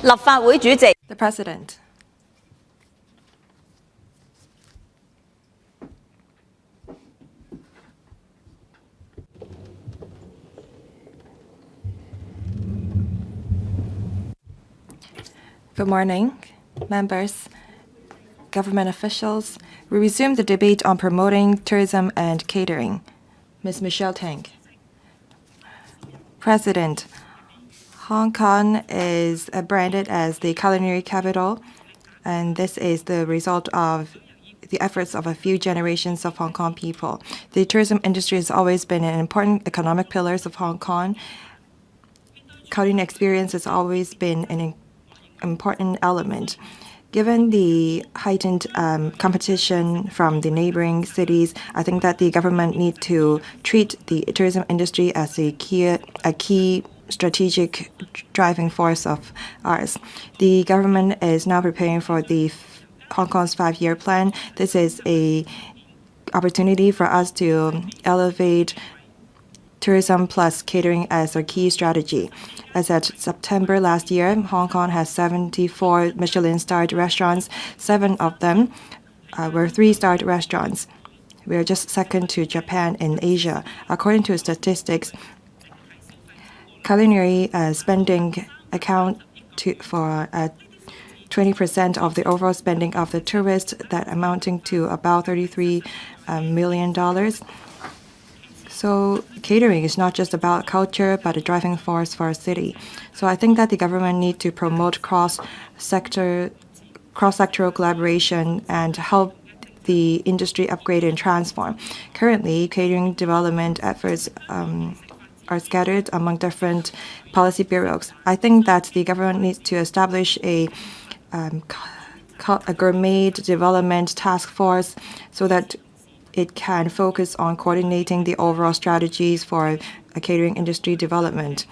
立法會主席。 The President. Good morning, members, government officials. We resume the debate on promoting tourism and catering. Ms. Michelle Tang. President, Hong Kong is branded as the culinary capital, and this is the result of the efforts of a few generations of Hong Kong people. The tourism industry has always been an important economic pillar of Hong Kong. Culinary experience has always been an important element. Given the heightened competition from the neighboring cities, I think that the government needs to treat the tourism industry as a key strategic driving force of ours. The government is now preparing for the Hong Kong's 5-year plan. This is an opportunity for us to elevate tourism plus catering as a key strategy. As at September last year, Hong Kong has 74 Michelin-starred restaurants. 7 of them were 3-starred restaurants. We are just second to Japan in Asia. According to statistics, culinary spending account for 20% of the overall spending of the tourists, that amounting to about $33 million. So catering is not just about culture, but a driving force for our city. So I think that the government needs to promote cross-sectoral collaboration and help the industry upgrade and transform. Currently, catering development efforts are scattered among different policy bureaus. I think that the government needs to establish a gourmet development task force so that it can focus on coordinating the overall strategies for a catering industry development.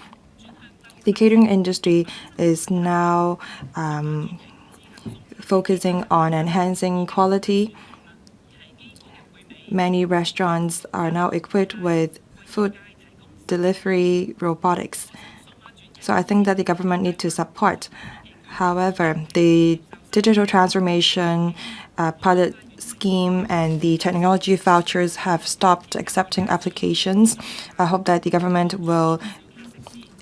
The catering industry is now focusing on enhancing quality. Many restaurants are now equipped with food delivery robotics. So I think that the government needs to support. However, the digital transformation pilot scheme and the technology vouchers have stopped accepting applications. I hope that the government will,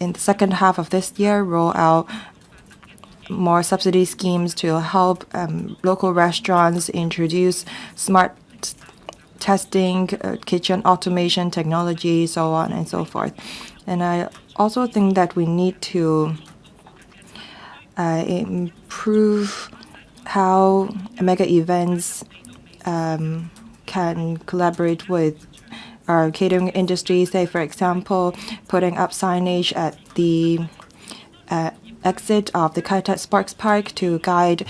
in the second half of this year, roll out more subsidy schemes to help local restaurants introduce smart testing, kitchen automation technology, so on and so forth. And I also think that we need to improve how mega events can collaborate with our catering industry. Say, for example, putting up signage at the exit of the Kai Tak Sports Park to guide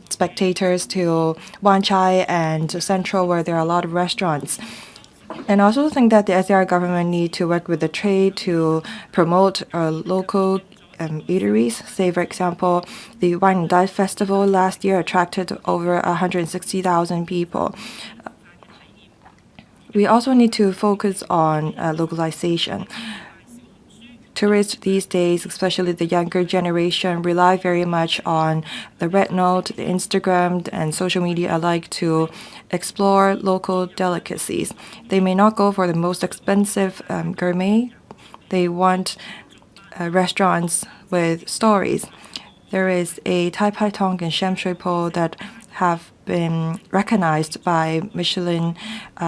spectators to Wan Chai and Central, where there are a lot of restaurants. And I also think that the SAR government need to work with the trade to promote local eateries. Say, for example, the Wine and Dine Festival last year attracted over 160,000 people. We also need to focus on localization. Tourists these days, especially the younger generation, rely very much on the Red Note, the Instagram, and social media alike to explore local delicacies. They may not go for the most expensive gourmet. They want restaurants with stories. There is a Tai Pai Tong in Sham Shui Po that have been recognized by Michelin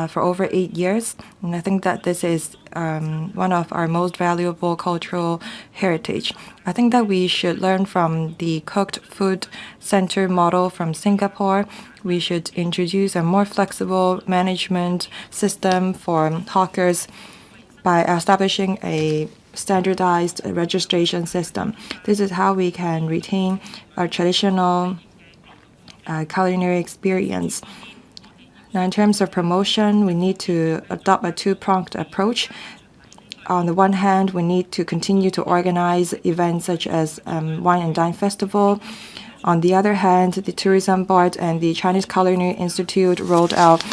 for over 8 years. And I think that this is one of our most valuable cultural heritage. I think that we should learn from the cooked food center model from Singapore. We should introduce a more flexible management system for hawkers by establishing a standardized registration system. This is how we can retain our traditional culinary experience. Now, in terms of promotion, we need to adopt a two-pronged approach. On the one hand, we need to continue to organize events such as Wine and Dine Festival. On the other hand, the Tourism Board and the Chinese Culinary Institute rolled out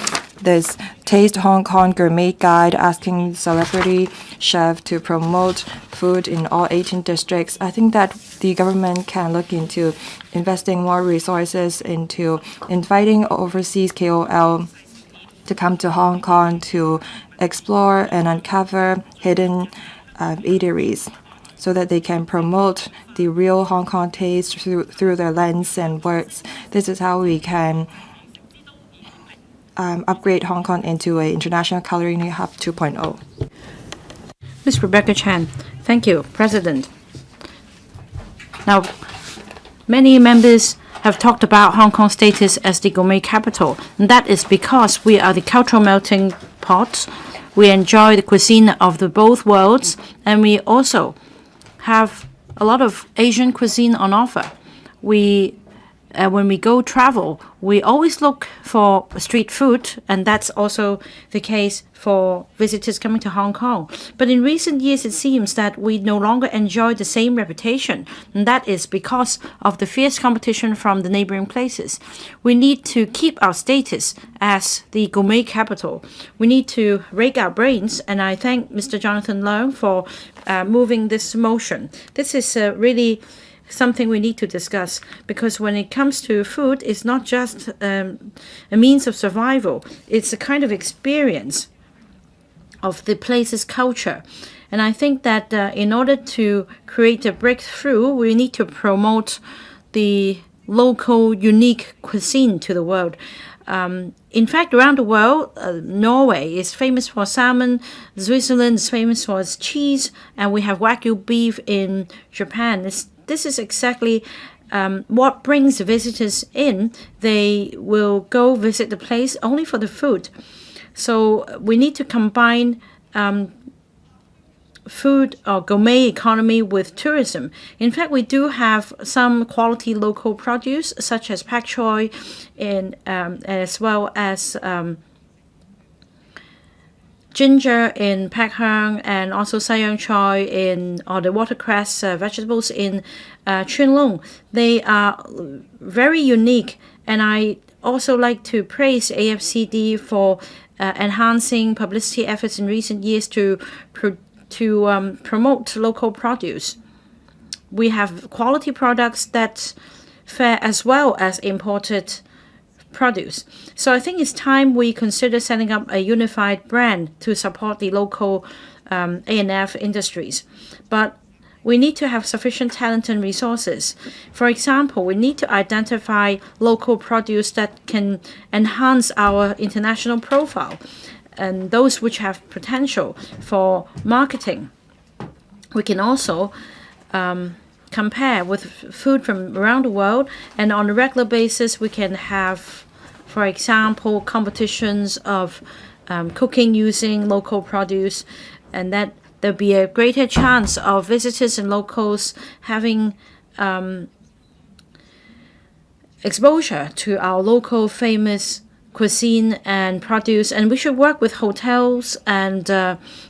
this Taste Hong Kong Gourmet Guide, asking celebrity chefs to promote food in all 18 districts. I think that the government can look into investing more resources into inviting overseas KOL to come to Hong Kong to explore and uncover hidden eateries, so that they can promote the real Hong Kong taste through their lens and words. This is how we can upgrade Hong Kong into an international culinary hub 2.0. Ms. Rebecca Chan, thank you, President. Now, many members have talked about Hong Kong's status as the gourmet capital, and that is because we are the cultural melting pot. We enjoy the cuisine of the both worlds, and we also have a lot of Asian cuisine on offer. When we go travel, we always look for street food, and that's also the case for visitors coming to Hong Kong. But in recent years, it seems that we no longer enjoy the same reputation, and that is because of the fierce competition from the neighboring places. We need to keep our status as the gourmet capital. We need to rake our brains, and I thank Mr. Jonathan Leung for moving this motion. This is really something we need to discuss, because when it comes to food, it's not just a means of survival. It's a kind of experience of the place's culture. And I think that in order to create a breakthrough, we need to promote the local, unique cuisine to the world. In fact, around the world, Norway is famous for salmon, Switzerland is famous for its cheese, and we have Wagyu beef in Japan. This is exactly what brings visitors in. They will go visit the place only for the food. So we need to combine food or gourmet economy with tourism. In fact, we do have some quality local produce, such as Pak-chi, as well as ginger in Pak-leung, and also Sayang choy or the watercress vegetables in Chun-Lung. They are very unique, and I also like to praise AFCD for enhancing publicity efforts in recent years to promote local produce. We have quality products that fare as well as imported produce. So I think it's time we consider setting up a unified brand to support the local A&F industries. But we need to have sufficient talent and resources. For example, we need to identify local produce that can enhance our international profile, and those which have potential for marketing. We can also compare with food from around the world, and on a regular basis we can have, for example, competitions of cooking using local produce, and that there'll be a greater chance of visitors and locals having exposure to our local famous cuisine and produce. And we should work with hotels and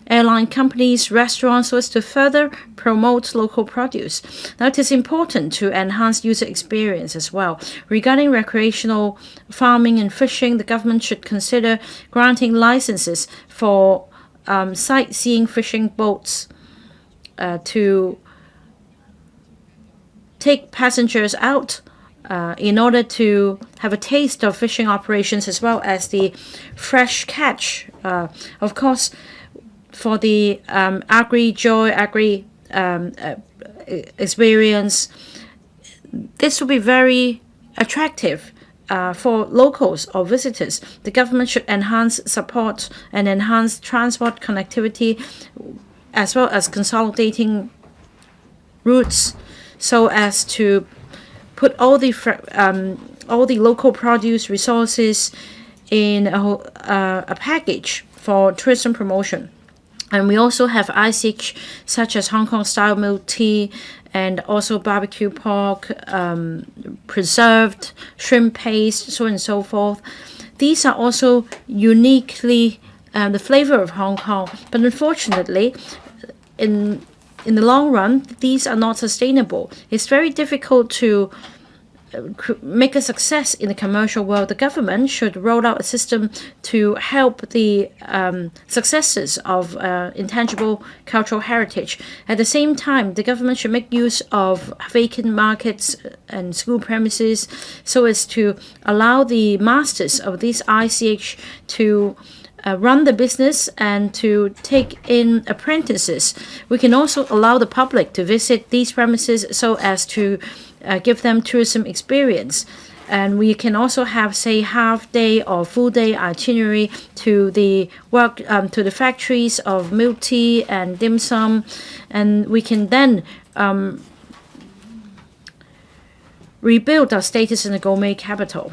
airline companies, restaurants, so as to further promote local produce. Now, it is important to enhance user experience as well. Regarding recreational farming and fishing, the government should consider granting licenses for sightseeing fishing boats to take passengers out in order to have a taste of fishing operations, as well as the fresh catch. Of course, for the agri experience, this will be very attractive for locals or visitors. The government should enhance support and enhance transport connectivity, as well as consolidating routes, so as to put all the local produce resources in a package for tourism promotion. And we also have ICH, such as Hong Kong style milk tea, and also barbecue pork, preserved shrimp paste, so on and so forth. These are also uniquely the flavor of Hong Kong, but unfortunately, in the long run, these are not sustainable. It's very difficult to make a success in the commercial world, the government should roll out a system to help the successes of intangible cultural heritage. At the same time, the government should make use of vacant markets and school premises so as to allow the masters of these ICH to run the business and to take in apprentices. We can also allow the public to visit these premises so as to give them tourism experience. And we can also have, say, half-day or full-day itinerary to the to the factories of milk tea and dim sum, and we can then rebuild our status in the gourmet capital.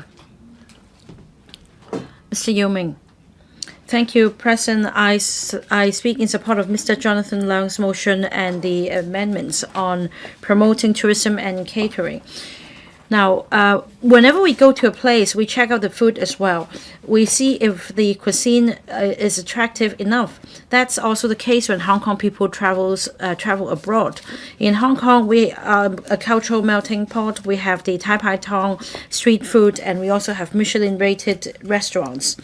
Mr. Yeo Ming. Thank you, President. I speak in support of Mr. Jonathan Leung's motion and the amendments on promoting tourism and catering. Now, whenever we go to a place, we check out the food as well. We see if the cuisine is attractive enough. That's also the case when Hong Kong people travel abroad. In Hong Kong, we are a cultural melting pot. We have the Tai Pai Tong street food, and we also have Michelin-rated restaurants.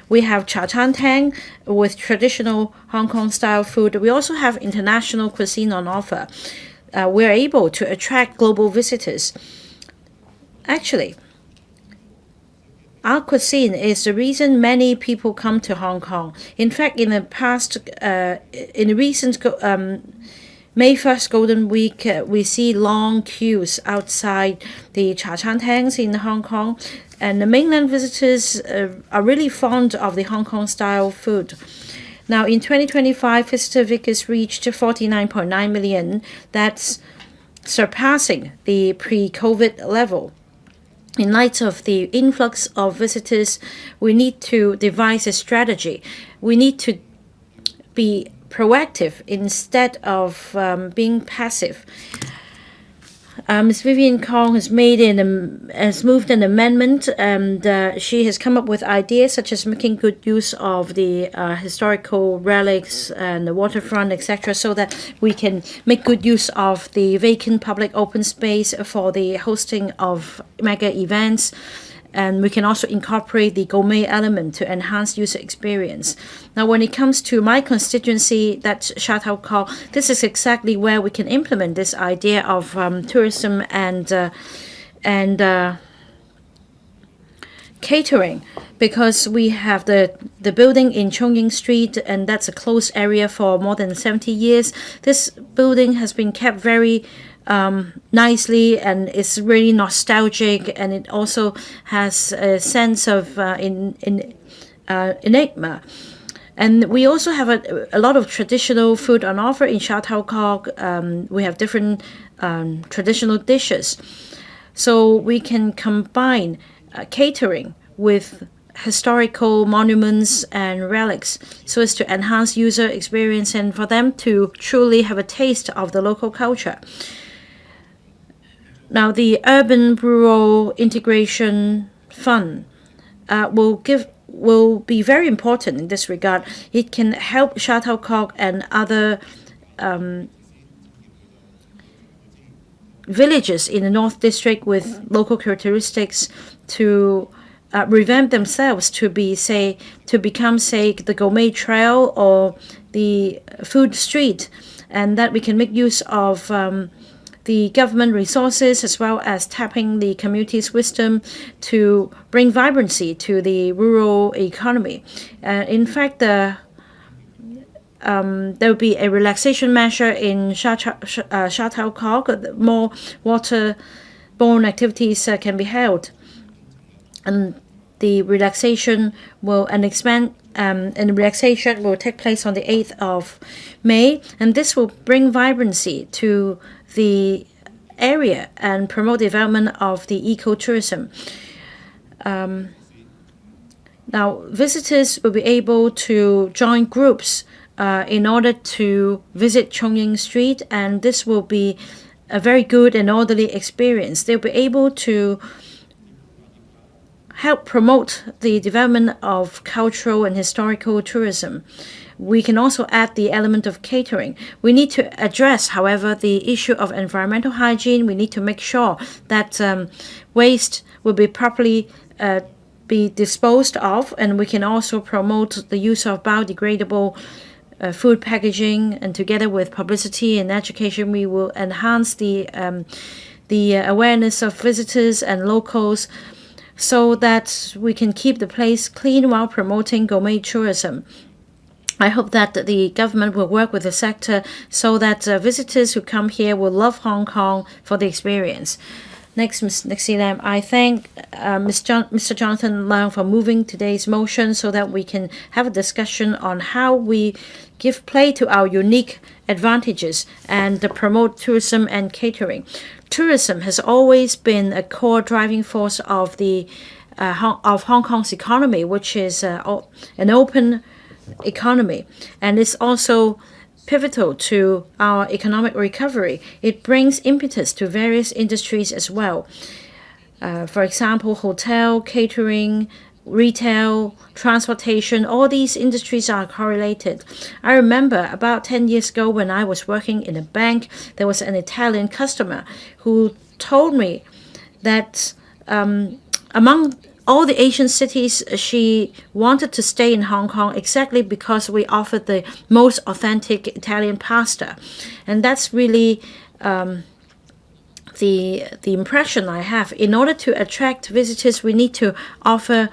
We have Cha Chan Tang with traditional Hong Kong-style food. We also have international cuisine on offer. We're able to attract global visitors. Actually, our cuisine is the reason many people come to Hong Kong. In fact, in the recent May 1st Golden Week, we see long queues outside the Cha Chan Tangs in Hong Kong, and the mainland visitors are really fond of the Hong Kong style food. Now, in 2025, visitor figures reached 49.9 million. That's surpassing the pre-COVID level. In light of the influx of visitors, we need to devise a strategy. We need to be proactive instead of being passive. Ms. Vivian KONG has moved an amendment, and she has come up with ideas such as making good use of the historical relics and the waterfront, etc., so that we can make good use of the vacant public open space for the hosting of mega events. And we can also incorporate the gourmet element to enhance user experience. Now, when it comes to my constituency, that's Sha Tau Kok, this is exactly where we can implement this idea of tourism and catering, because we have the building in Chung Ying Street, and that's a closed area for more than 70 years. This building has been kept very nicely, and it's really nostalgic, and it also has a sense of enigma. And we also have a lot of traditional food on offer in Sha Tau Kok. We have different traditional dishes. So we can combine catering with historical monuments and relics so as to enhance user experience and for them to truly have a taste of the local culture. Now, the Urban Rural Integration Fund will be very important in this regard. It can help Sha Tau Kok and other villages in the North District with local characteristics to revamp themselves to become the gourmet trail or the food street, and that we can make use of the government resources as well as tapping the community's wisdom to bring vibrancy to the rural economy. In fact, there will be a relaxation measure in Sha Tau Kok. More waterborne activities can be held, and the relaxation will take place on the 8th of May, and this will bring vibrancy to the area and promote the development of the ecotourism. Now, visitors will be able to join groups in order to visit Chung Ying Street, and this will be a very good and orderly experience. They'll be able to help promote the development of cultural and historical tourism. We can also add the element of catering. We need to address, however, the issue of environmental hygiene. We need to make sure that waste will be properly be disposed of, and we can also promote the use of biodegradable food packaging. And together with publicity and education, we will enhance the awareness of visitors and locals, so that we can keep the place clean while promoting gourmet tourism. I hope that the government will work with the sector so that visitors who come here will love Hong Kong for the experience. Next, Ms. Nixie Lam, I thank Mr. Jonathan Leung for moving today's motion so that we can have a discussion on how we give play to our unique advantages and promote tourism and catering. Tourism has always been a core driving force of Hong Kong's economy, which is an open economy, and it's also pivotal to our economic recovery. It brings impetus to various industries as well. For example, hotel, catering, retail, transportation, all these industries are correlated. I remember about 10 years ago when I was working in a bank, there was an Italian customer who told me that among all the Asian cities, she wanted to stay in Hong Kong exactly because we offered the most authentic Italian pasta. And that's really the impression I have. In order to attract visitors, we need to offer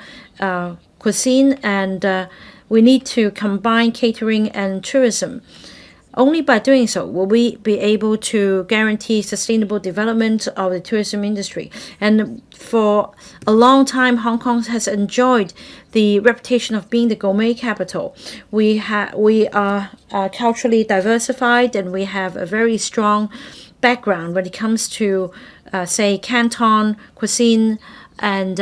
cuisine, and we need to combine catering and tourism. Only by doing so will we be able to guarantee sustainable development of the tourism industry. And for a long time, Hong Kong has enjoyed the reputation of being the gourmet capital. We are culturally diversified, and we have a very strong background when it comes to, say, Canton cuisine and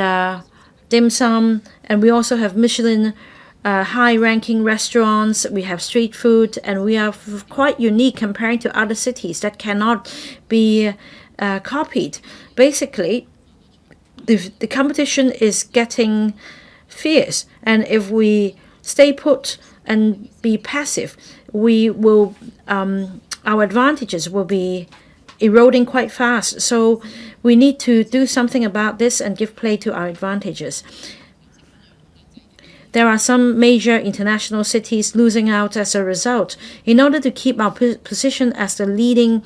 dim sum. And we also have Michelin high-ranking restaurants, we have street food, and we are quite unique comparing to other cities that cannot be copied. Basically, the competition is getting fierce, and if we stay put and be passive, we will our advantages will be eroding quite fast. So we need to do something about this and give play to our advantages. There are some major international cities losing out as a result. In order to keep our position as the leading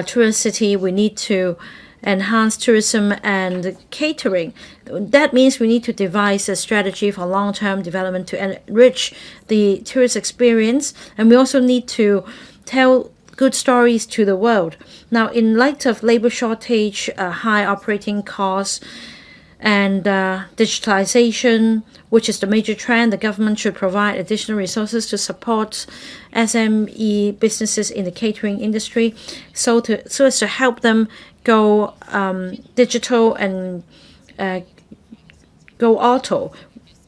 tourist city, we need to enhance tourism and catering. That means we need to devise a strategy for long-term development to enrich the tourist experience, and we also need to tell good stories to the world. Now, in light of labor shortage, high operating costs, and digitalization, which is the major trend, the government should provide additional resources to support SME businesses in the catering industry, so as to help them go digital and go auto,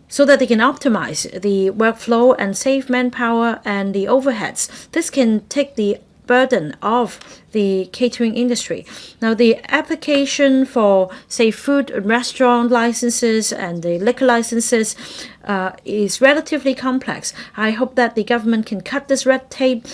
so that they can optimize the workflow and save manpower and the overheads. This can take the burden of the catering industry. Now, the application for, say, food and restaurant licenses and the liquor licenses is relatively complex. I hope that the government can cut this red tape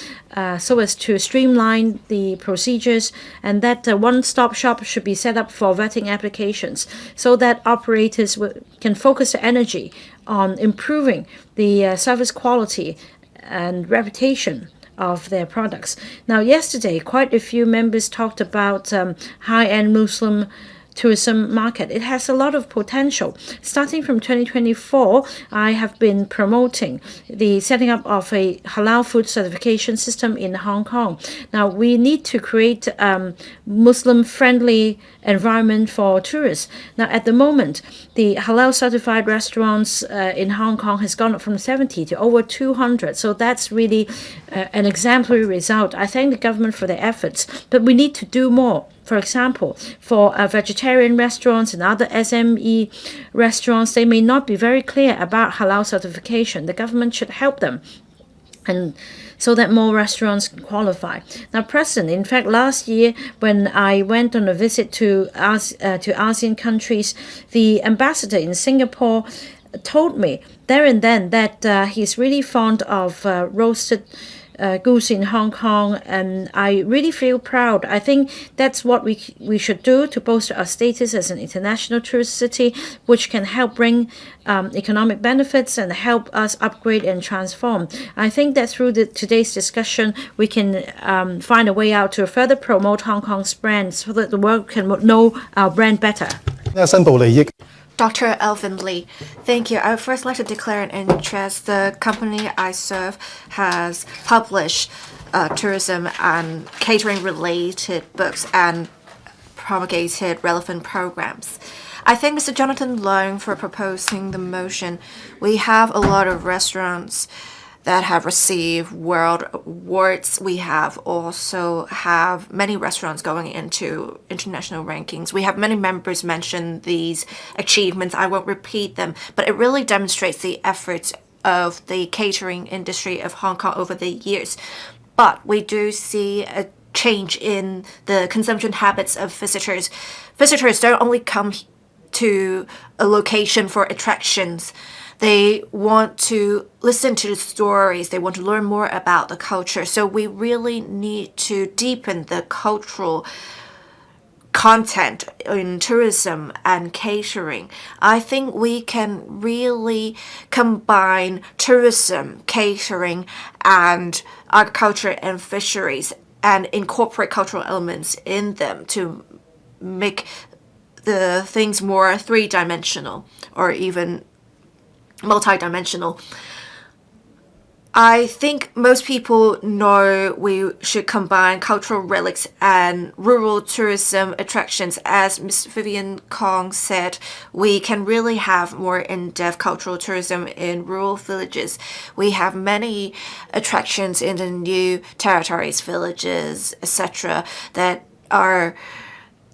so as to streamline the procedures, and that a one-stop shop should be set up for vetting applications so that operators can focus their energy on improving the service quality and reputation of their products. Now, yesterday, quite a few members talked about high-end Muslim tourism market. It has a lot of potential. Starting from 2024, I have been promoting the setting up of a halal food certification system in Hong Kong. Now, we need to create a Muslim-friendly environment for tourists. Now, at the moment, the halal certified restaurants in Hong Kong has gone up from 70 to over 200. So that's really an exemplary result. I thank the government for their efforts, but we need to do more. For example, for vegetarian restaurants and other SME restaurants, they may not be very clear about halal certification. The government should help them and so that more restaurants can qualify. Now, President, in fact, last year when I went on a visit to ASEAN countries, the ambassador in Singapore told me there and then that he's really fond of roasted goose in Hong Kong, and I really feel proud. I think that's what we should do to bolster our status as an international tourist city, which can help bring economic benefits and help us upgrade and transform. I think that through today's discussion, we can find a way out to further promote Hong Kong's brand so that the world can know our brand better. Dr. Alvin Lee, thank you. I would first like to declare an interest. The company I serve has published tourism and catering related books and promulgated relevant programs. I thank Mr. Jonathan Leung for proposing the motion. We have a lot of restaurants that have received world awards. We have also have many restaurants going into international rankings. We have many members mention these achievements. I won't repeat them, but it really demonstrates the efforts of the catering industry of Hong Kong over the years. But we do see a change in the consumption habits of visitors. Visitors don't only come to a location for attractions. They want to listen to the stories. They want to learn more about the culture. So we really need to deepen the cultural content in tourism and catering. I think we can really combine tourism, catering, and agriculture and fisheries and incorporate cultural elements in them to make the things more three-dimensional or even multi-dimensional. I think most people know we should combine cultural relics and rural tourism attractions. As Ms. Vivian KONG said, we can really have more in-depth cultural tourism in rural villages. We have many attractions in the new territories, villages, etc., that are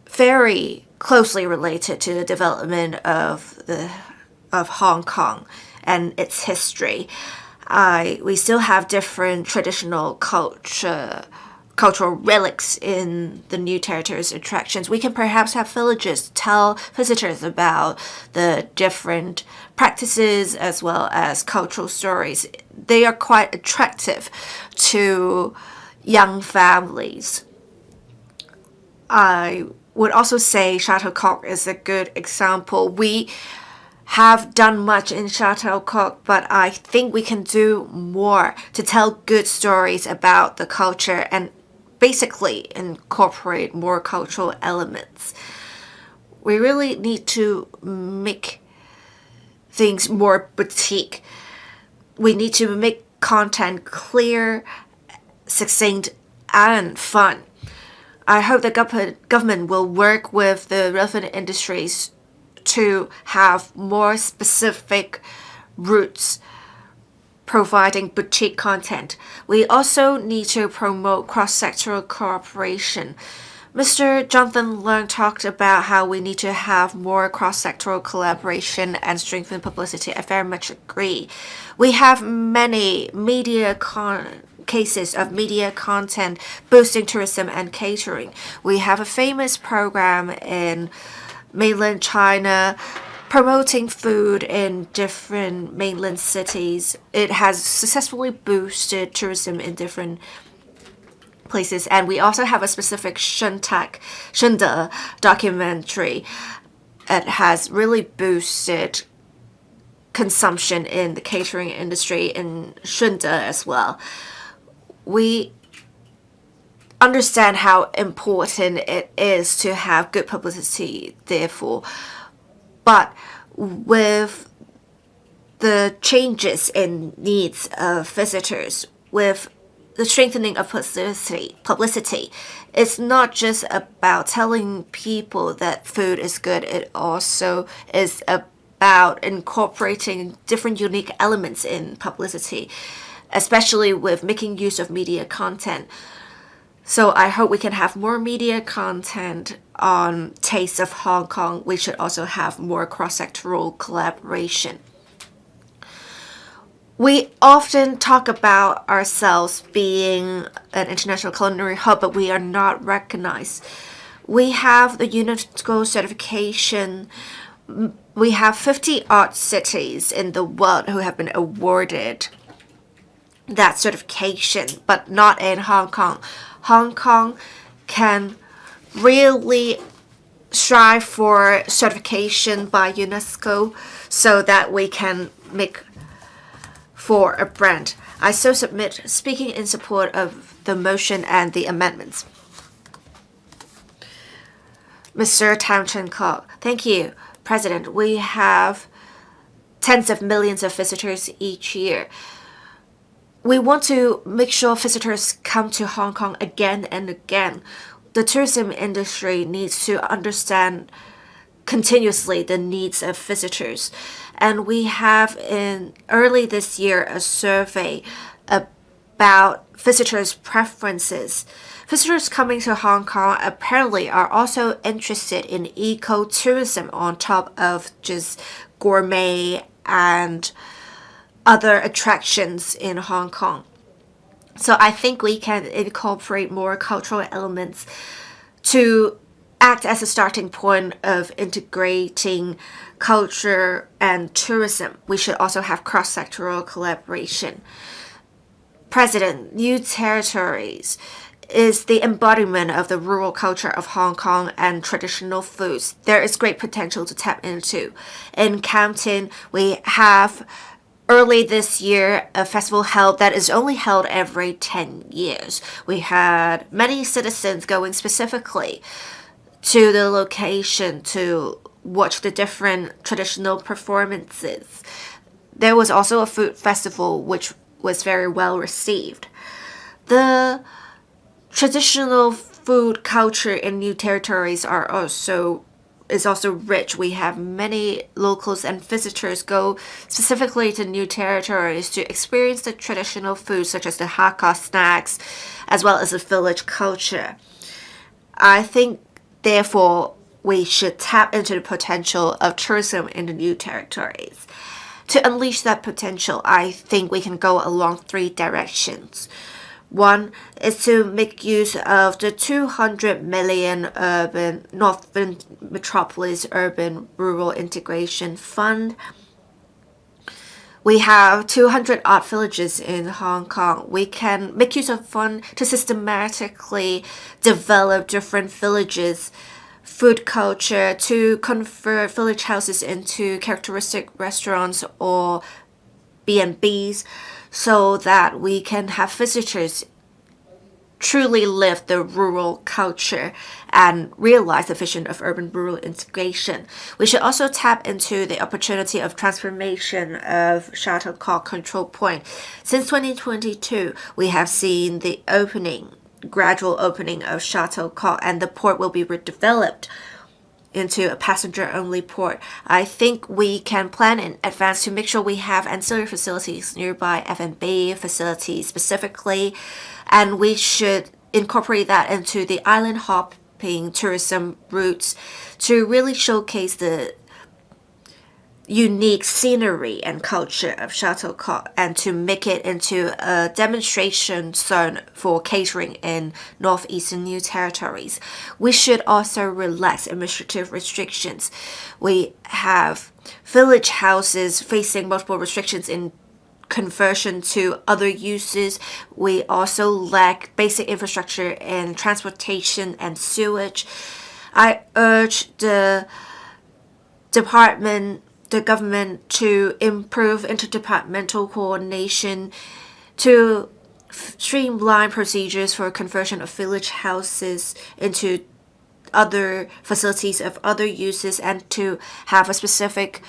very closely related to the development of Hong Kong and its history. We still have different traditional cultural relics in the new territories attractions. We can perhaps have villages tell visitors about the different practices as well as cultural stories. They are quite attractive to young families. I would also say Shuttlecock is a good example. We have done much in Shuttlecock, but I think we can do more to tell good stories about the culture and basically incorporate more cultural elements. We really need to make things more boutique. We need to make content clear, succinct, and fun. I hope the government will work with the relevant industries to have more specific routes providing boutique content. We also need to promote cross-sectoral cooperation. Mr. Jonathan Leung talked about how we need to have more cross-sectoral collaboration and strengthen publicity. I very much agree. We have many cases of media content boosting tourism and catering. We have a famous program in mainland China promoting food in different mainland cities. It has successfully boosted tourism in different places, and we also have a specific Shunde documentary. It has really boosted consumption in the catering industry in Shunde as well. We understand how important it is to have good publicity, therefore. But with the changes in needs of visitors, with the strengthening of publicity, it's not just about telling people that food is good, it also is about incorporating different unique elements in publicity, especially with making use of media content. So I hope we can have more media content on Taste of Hong Kong. We should also have more cross-sectoral collaboration. We often talk about ourselves being an international culinary hub, but we are not recognized. We have the UNESCO certification. We have 50 odd cities in the world who have been awarded that certification, but not in Hong Kong. Hong Kong can really strive for certification by UNESCO so that we can make for a brand. I so submit, speaking in support of the motion and the amendments. Mr. Townshend Kok, thank you, President. We have tens of millions of visitors each year. We want to make sure visitors come to Hong Kong again and again. The tourism industry needs to understand continuously the needs of visitors. And we have in early this year a survey about visitors' preferences. Visitors coming to Hong Kong apparently are also interested in ecotourism on top of just gourmet and other attractions in Hong Kong. So I think we can incorporate more cultural elements to act as a starting point of integrating culture and tourism. We should also have cross-sectoral collaboration. President, new territories is the embodiment of the rural culture of Hong Kong and traditional foods. There is great potential to tap into. In Campton, we have early this year a festival held that is only held every 10 years. We had many citizens going specifically to the location to watch the different traditional performances. There was also a food festival which was very well received. The traditional food culture in new territories is also rich. We have many locals and visitors go specifically to new territories to experience the traditional foods such as the Hakka snacks as well as the village culture. I think therefore we should tap into the potential of tourism in the new territories. To unleash that potential, I think we can go along 3 directions. One is to make use of the 200 million urban Northern Metropolis Urban Rural Integration Fund. We have 200 odd villages in Hong Kong. We can make use of fund to systematically develop different villages, food culture, to convert village houses into characteristic restaurants or B&Bs, so that we can have visitors truly live the rural culture and realize the vision of urban-rural integration. We should also tap into the opportunity of transformation of Shuttlecock Control Point. Since 2022, we have seen the gradual opening of Shuttlecock, and the port will be redeveloped into a passenger-only port. I think we can plan in advance to make sure we have ancillary facilities nearby, F&B facilities specifically, and we should incorporate that into the island hopping tourism routes to really showcase the unique scenery and culture of Shuttlecock and to make it into a demonstration zone for catering in northeastern new territories. We should also relax administrative restrictions. We have village houses facing multiple restrictions in conversion to other uses. We also lack basic infrastructure in transportation and sewage. I urge the government to improve interdepartmental coordination, to streamline procedures for conversion of village houses into other facilities of other uses, and to have a specific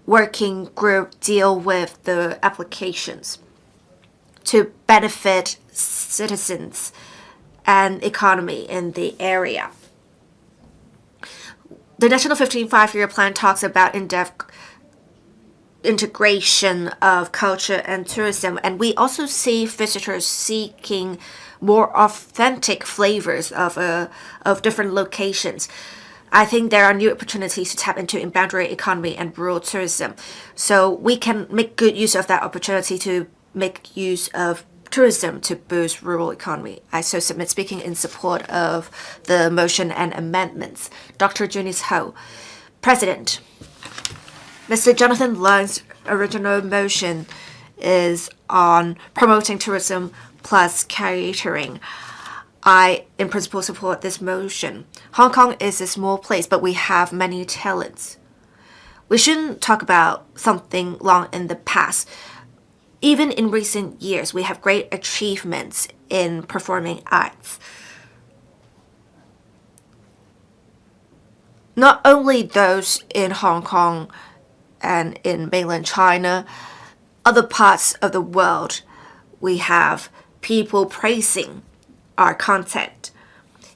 working group deal with the applications to benefit citizens and economy in the area. The National 15 Five-Year Plan talks about in-depth integration of culture and tourism, and we also see visitors seeking more authentic flavors of different locations. I think there are new opportunities to tap into in-boundary economy and rural tourism. So we can make good use of that opportunity to make use of tourism to boost rural economy. I so submit speaking in support of the motion and amendments. Dr. Junice Ho. President, Mr. Jonathan Leung's original motion is on promoting tourism plus catering. I, in principle, support this motion. Hong Kong is a small place, but we have many talents. We shouldn't talk about something long in the past. Even in recent years, we have great achievements in performing arts. Not only those in Hong Kong and in mainland China, other parts of the world, we have people praising our content.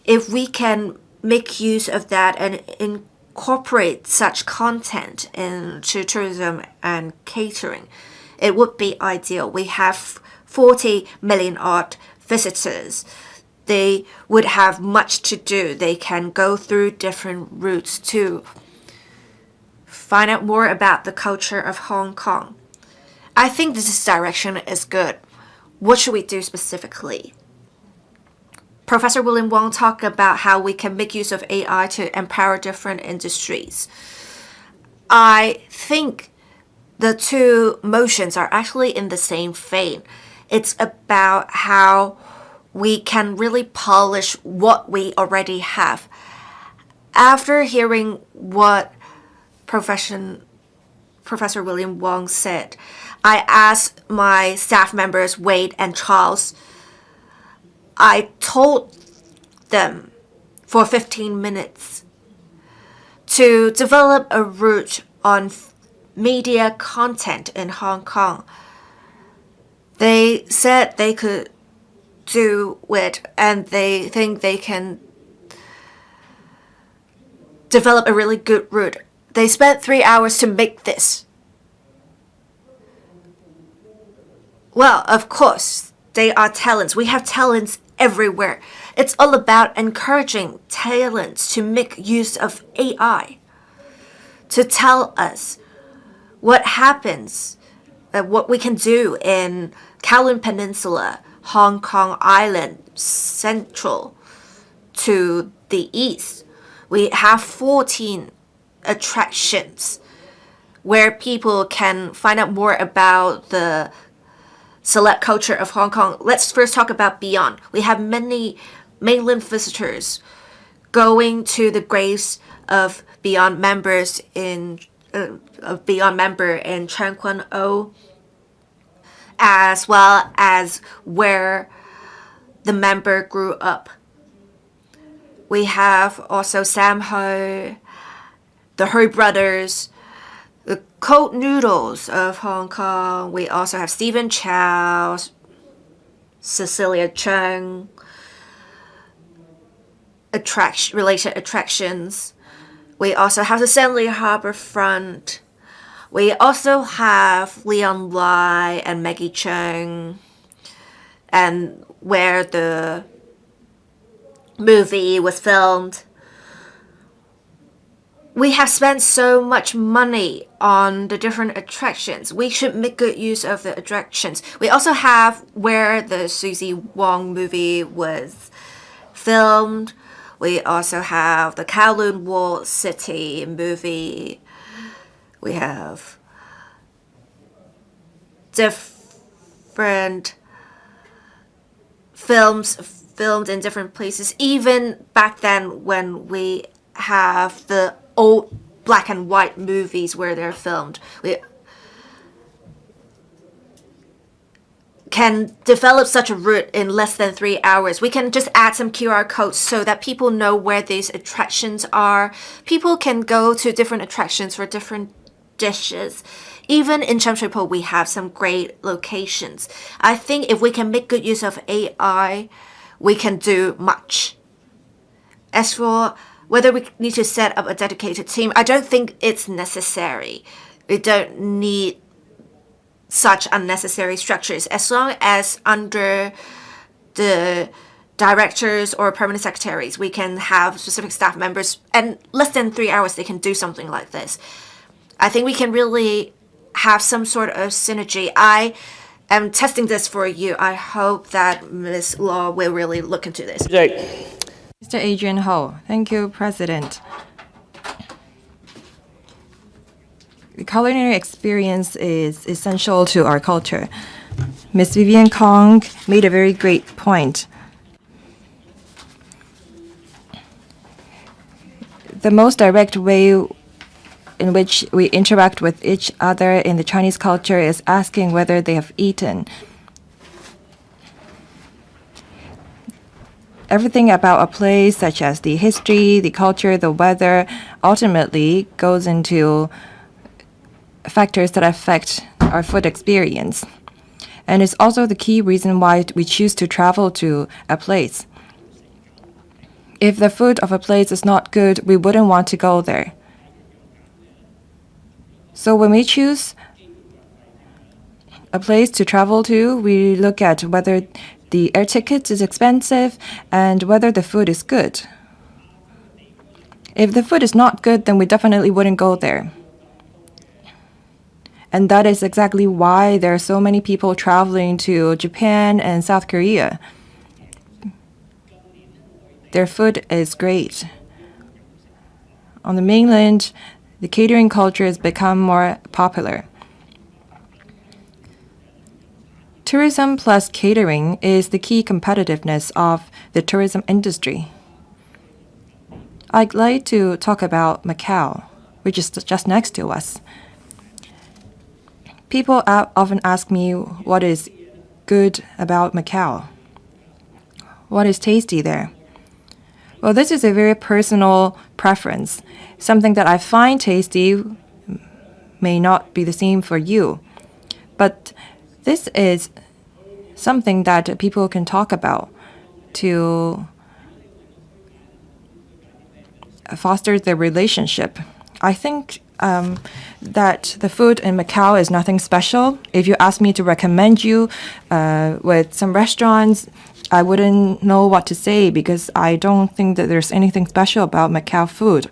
If we can make use of that and incorporate such content into tourism and catering, it would be ideal. We have 40 million odd visitors. They would have much to do. They can go through different routes to find out more about the culture of Hong Kong. I think this direction is good. What should we do specifically? Professor William Wong talked about how we can make use of AI to empower different industries. I think the two motions are actually in the same vein. It's about how we can really polish what we already have. After hearing what Professor William Wong said, I asked my staff members, Wade and Charles, I told them for 15 minutes to develop a route on media content in Hong Kong. They said they could do it and they think they can develop a really good route. They spent 3 hours to make this. Well, of course, they are talents. We have talents everywhere. It's all about encouraging talents to make use of AI to tell us what happens, what we can do in Kowloon Peninsula, Hong Kong Island, central to the east. We have 14 attractions where people can find out more about the select culture of Hong Kong. Let's first talk about Beyond. We have many mainland visitors going to the graves of Beyond members in Beyond member in Chan Kwan O, as well as where the member grew up. We have also Sam Ho, the Ho brothers, the Cold Noodles of Hong Kong. We also have Stephen Chow, Cecilia Chung, related attractions. We also have the Stanley Harbourfront. We also have Leon Lai and Maggie Cheung, and where the movie was filmed. We have spent so much money on the different attractions. We should make good use of the attractions. We also have where the Susie Wong movie was filmed. We also have the Kowloon Walled City movie. We have different films filmed in different places. Even back then when we have the old black and white movies where they're filmed, we can develop such a route in less than 3 hours. We can just add some QR codes so that people know where these attractions are. People can go to different attractions for different dishes. Even in Sham Shui Po, we have some great locations. I think if we can make good use of AI, we can do much. As for whether we need to set up a dedicated team, I don't think it's necessary. We don't need such unnecessary structures. As long as under the directors or permanent secretaries. We can have specific staff members, and less than 3 hours they can do something like this. I think we can really have some sort of synergy. I am testing this for you. I hope that Ms. Law will really look into this. Mr. Adrian Ho. Thank you, President. The culinary experience is essential to our culture. Ms. Vivian KONG made a very great point. The most direct way in which we interact with each other in the Chinese culture is asking whether they have eaten. Everything about a place, such as the history, the culture, the weather, ultimately goes into factors that affect our food experience. And it's also the key reason why we choose to travel to a place. If the food of a place is not good, we wouldn't want to go there. So when we choose a place to travel to, we look at whether the air ticket is expensive and whether the food is good. If the food is not good, then we definitely wouldn't go there. And that is exactly why there are so many people traveling to Japan and South Korea. Their food is great. On the mainland, the catering culture has become more popular. Tourism plus catering is the key competitiveness of the tourism industry. I'd like to talk about Macau, which is just next to us. People often ask me what is good about Macau. What is tasty there? Well, this is a very personal preference. Something that I find tasty may not be the same for you. But this is something that people can talk about to foster their relationship. I think that the food in Macau is nothing special. If you ask me to recommend you with some restaurants, I wouldn't know what to say because I don't think that there's anything special about Macau food.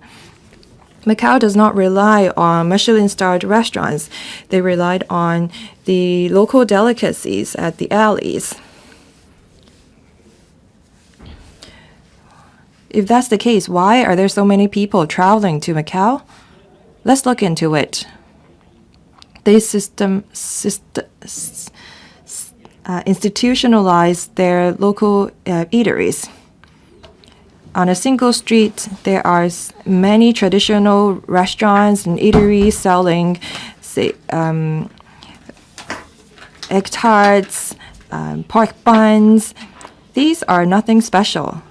Macau does not rely on Michelin-starred restaurants. They relied on the local delicacies at the alleys. If that's the case, why are there so many people traveling to Macau? Let's look into it. They institutionalize their local eateries. On a single street, there are many traditional restaurants and eateries selling, say, egg tarts, pork buns. These are nothing special.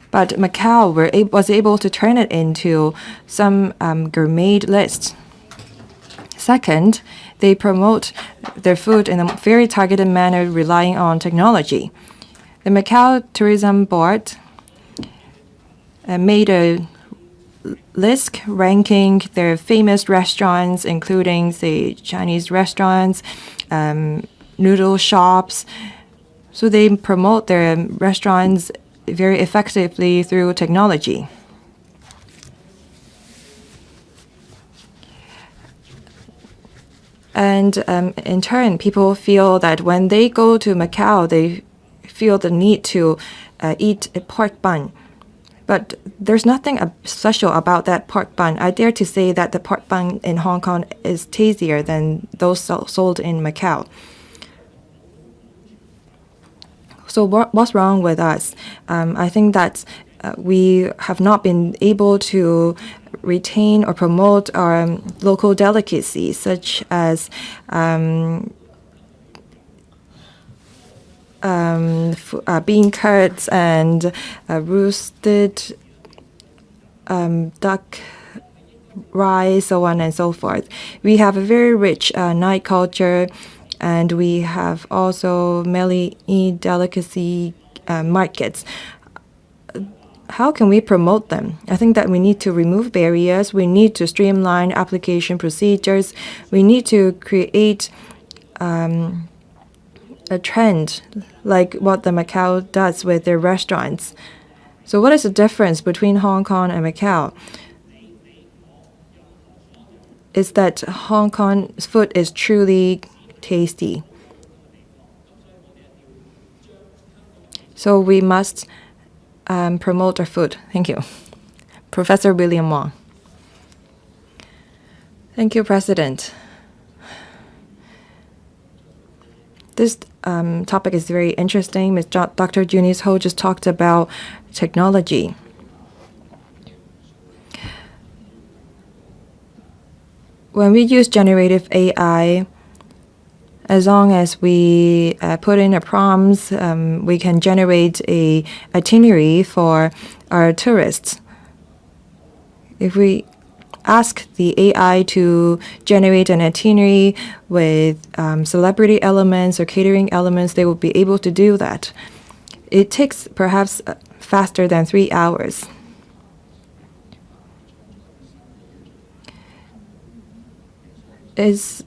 But Macau was able to turn it into some gourmet list. Second, they promote their food in a very targeted manner, relying on technology. The Macau Tourism Board made a list ranking their famous restaurants, including, say, Chinese restaurants, noodle shops. So they promote their restaurants very effectively through technology. And in turn, people feel that when they go to Macau, they feel the need to eat a pork bun. But there's nothing special about that pork bun. I dare to say that the pork bun in Hong Kong is tastier than those sold in Macau. So what's wrong with us? I think that we have not been able to retain or promote our local delicacies, such as bean curds and roasted duck rice, so on and so forth. We have a very rich night culture, and we have also many delicacy markets. How can we promote them? I think that we need to remove barriers. We need to streamline application procedures. We need to create a trend like what the Macau does with their restaurants. So what is the difference between Hong Kong and Macau? Is that Hong Kong's food is truly tasty. So we must promote our food. Thank you. Professor William Wong. Thank you, President. This topic is very interesting. Dr. Junius Ho just talked about technology. When we use generative AI, as long as we put in a prompts, we can generate a itinerary for our tourists. If we ask the AI to generate an itinerary with celebrity elements or catering elements, they will be able to do that. It takes perhaps faster than 3 hours. It's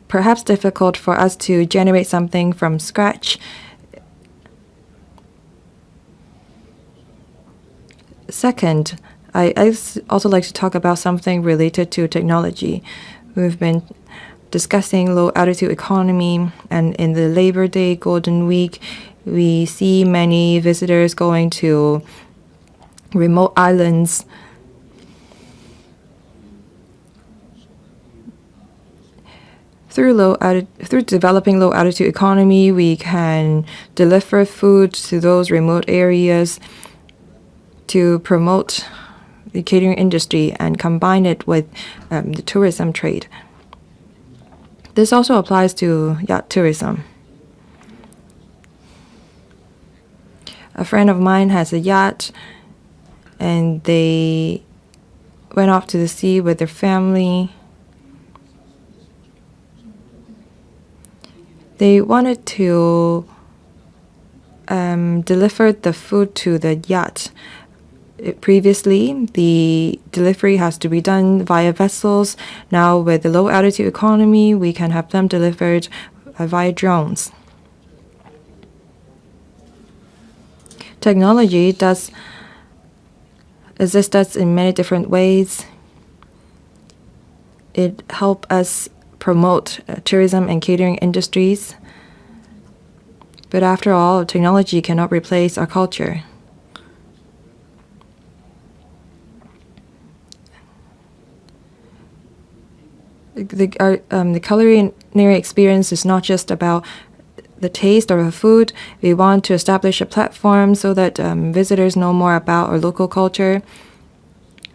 perhaps difficult for us to generate something from scratch. Second, I also like to talk about something related to technology. We've been discussing low altitude economy, and in the Labor Day Golden Week, we see many visitors going to remote islands. Through developing low altitude economy, we can deliver food to those remote areas to promote the catering industry and combine it with the tourism trade. This also applies to yacht tourism. A friend of mine has a yacht, and they went off to the sea with their family. They wanted to deliver the food to the yacht. Previously, the delivery has to be done via vessels. Now, with the low altitude economy, we can have them delivered via drones. Technology does assist us in many different ways. It helps us promote tourism and catering industries. But after all, technology cannot replace our culture. The culinary experience is not just about the taste of the food. We want to establish a platform so that visitors know more about our local culture.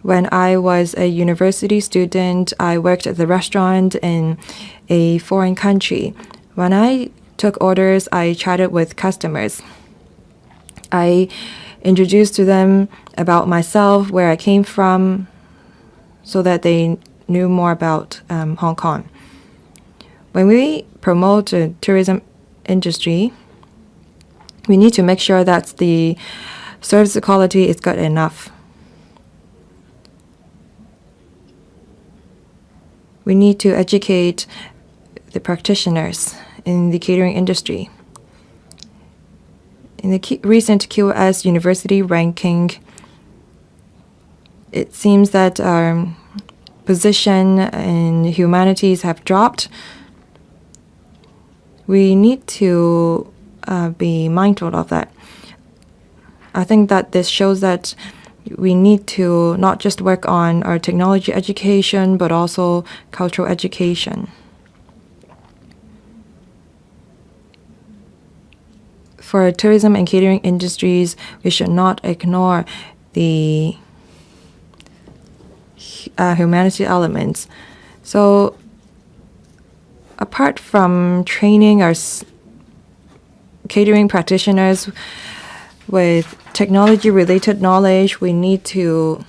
When I was a university student, I worked at the restaurant in a foreign country. When I took orders, I chatted with customers. I introduced to them about myself, where I came from, so that they knew more about Hong Kong. When we promote the tourism industry, we need to make sure that the service quality is good enough. We need to educate the practitioners in the catering industry. In the recent QS University ranking, it seems that our position in humanities have dropped. We need to be mindful of that. I think that this shows that we need to not just work on our technology education, but also cultural education. For tourism and catering industries, we should not ignore the humanity elements. So apart from training our catering practitioners with technology-related knowledge, we need to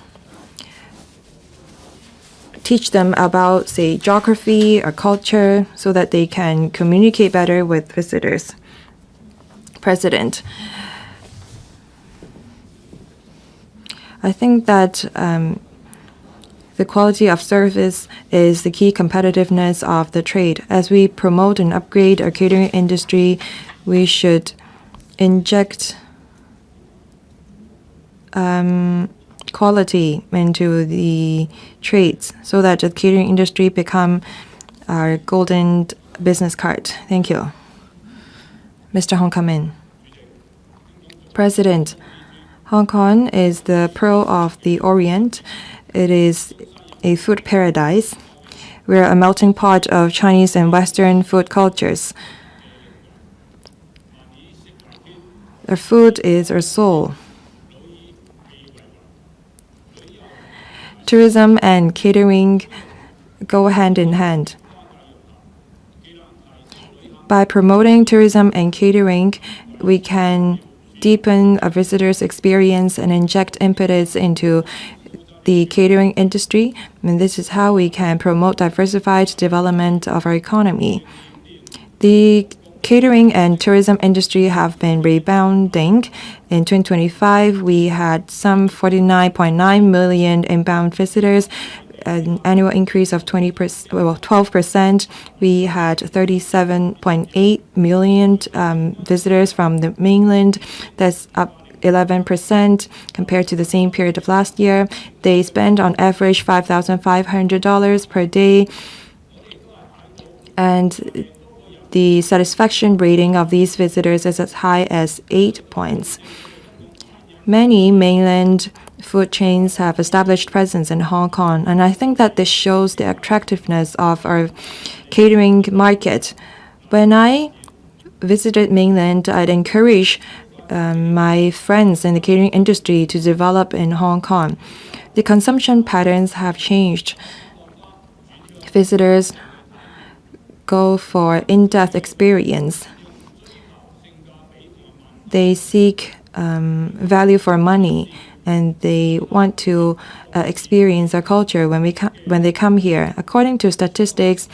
teach them about, say, geography or culture so that they can communicate better with visitors. President, I think that The quality of service is the key competitiveness of the trade. As we promote and upgrade our catering industry, we should inject quality into the trades so that the catering industry become our golden business card. Thank you. Mr. Hong, come in. President, Hong Kong is the pearl of the Orient. It is a food paradise. We're a melting pot of Chinese and Western food cultures. Our food is our soul. Tourism and catering go hand in hand. By promoting tourism and catering, we can deepen a visitor's experience and inject impetus into the catering industry. And this is how we can promote diversified development of our economy. The catering and tourism industry have been rebounding. In 2025, we had some 49.9 million inbound visitors, an annual increase of 12%. We had 37.8 million visitors from the mainland. That's up 11% compared to the same period of last year. They spend on average $5,500 per day. And the satisfaction rating of these visitors is as high as 8 points. Many mainland food chains have established presence in Hong Kong, and I think that this shows the attractiveness of our catering market. When I visited mainland, I'd encourage my friends in the catering industry to develop in Hong Kong. The consumption patterns have changed. Visitors go for in-depth experience. They seek value for money, and they want to experience our culture when they come here. According to statistics,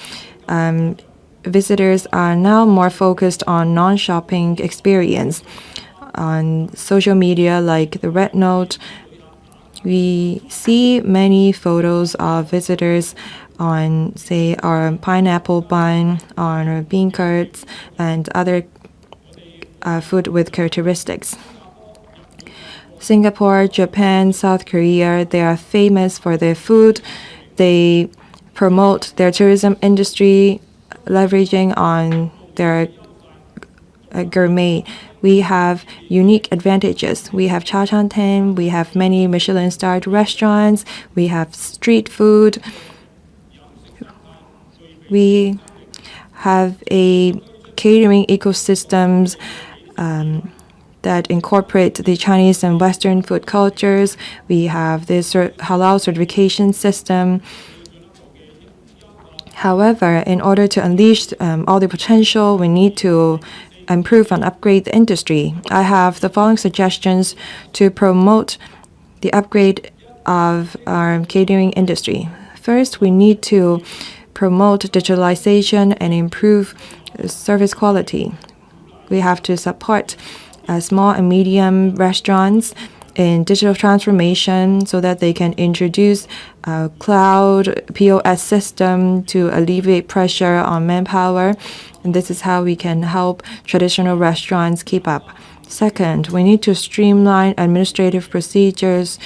visitors are now more focused on non-shopping experience. On social media like the Red Note, we see many photos of visitors on, say, our pineapple bun, on our bean curds, and other food with characteristics. Singapore, Japan, South Korea, they are famous for their food. They promote their tourism industry, leveraging on their gourmet. We have unique advantages. We have Cha Chan Ten, we have many Michelin-starred restaurants, we have street food. We have a catering ecosystems that incorporate the Chinese and Western food cultures. We have this halal certification system. However, in order to unleash all the potential, we need to improve and upgrade the industry. I have the following suggestions to promote the upgrade of our catering industry. First, we need to promote digitalization and improve service quality. We have to support small and medium restaurants in digital transformation so that they can introduce a cloud POS system to alleviate pressure on manpower. And this is how we can help traditional restaurants keep up. Second, we need to streamline administrative procedures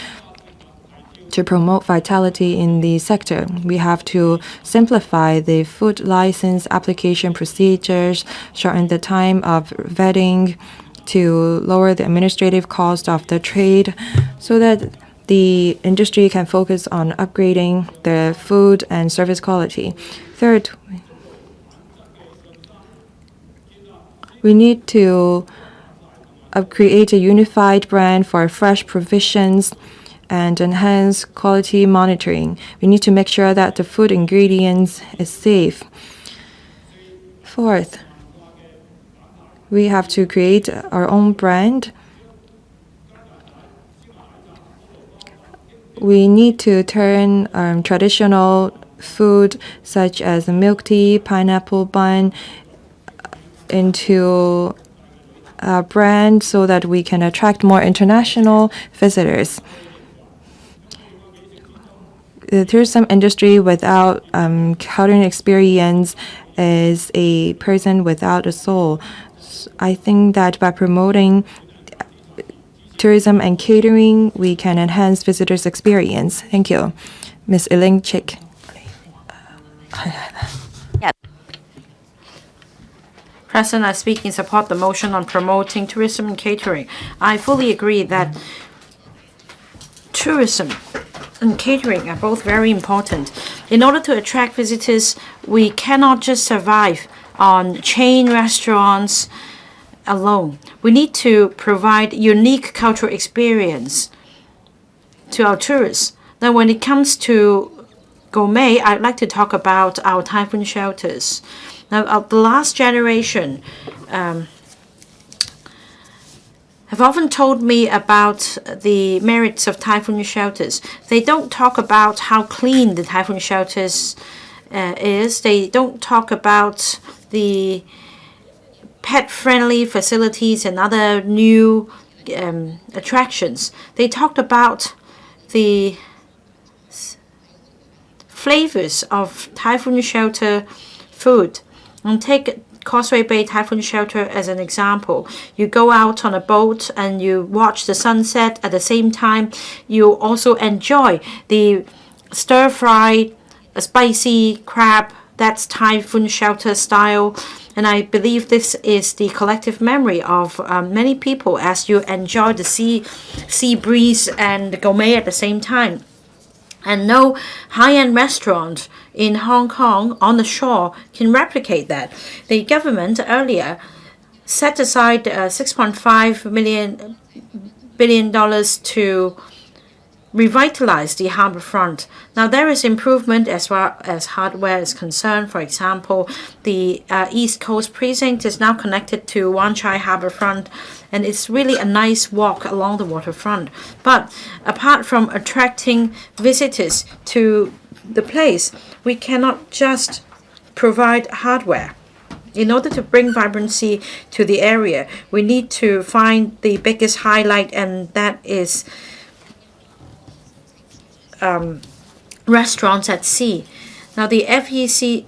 to promote vitality in the sector. We have to simplify the food license application procedures, shorten the time of vetting to lower the administrative cost of the trade so that the industry can focus on upgrading the food and service quality. Third, we need to create a unified brand for fresh provisions and enhance quality monitoring. We need to make sure that the food ingredients is safe. Fourth, we have to create our own brand. We need to turn traditional food such as milk tea, pineapple bun into a brand so that we can attract more international visitors. The tourism industry without catering experience is a person without a soul. I think that by promoting tourism and catering, we can enhance visitors' experience. Thank you. Ms. Elaine Chick. President, I speak in support of the motion on promoting tourism and catering. I fully agree that tourism and catering are both very important. In order to attract visitors, we cannot just survive on chain restaurants alone. We need to provide unique cultural experience to our tourists. Now, when it comes to gourmet, I'd like to talk about our typhoon shelters. Now, the last generation have often told me about the merits of typhoon shelters. They don't talk about how clean the typhoon shelters is. They don't talk about the pet-friendly facilities and other new attractions. They talked about the flavors of typhoon shelter food. And take Causeway Bay Typhoon Shelter as an example. You go out on a boat and you watch the sunset. At the same time, you also enjoy the stir-fried spicy crab. That's Typhoon Shelter style. And I believe this is the collective memory of many people as you enjoy the sea breeze and the gourmet at the same time. And no high-end restaurant in Hong Kong on the shore can replicate that. The government earlier set aside $6.5 billion to revitalize the harbourfront. Now there is improvement as far as hardware is concerned. For example, the East Coast precinct is now connected to Wan Chai harbourfront, and it's really a nice walk along the waterfront. But apart from attracting visitors to the place, we cannot just provide hardware. In order to bring vibrancy to the area, we need to find the biggest highlight, and that is restaurants at sea. Now the FHD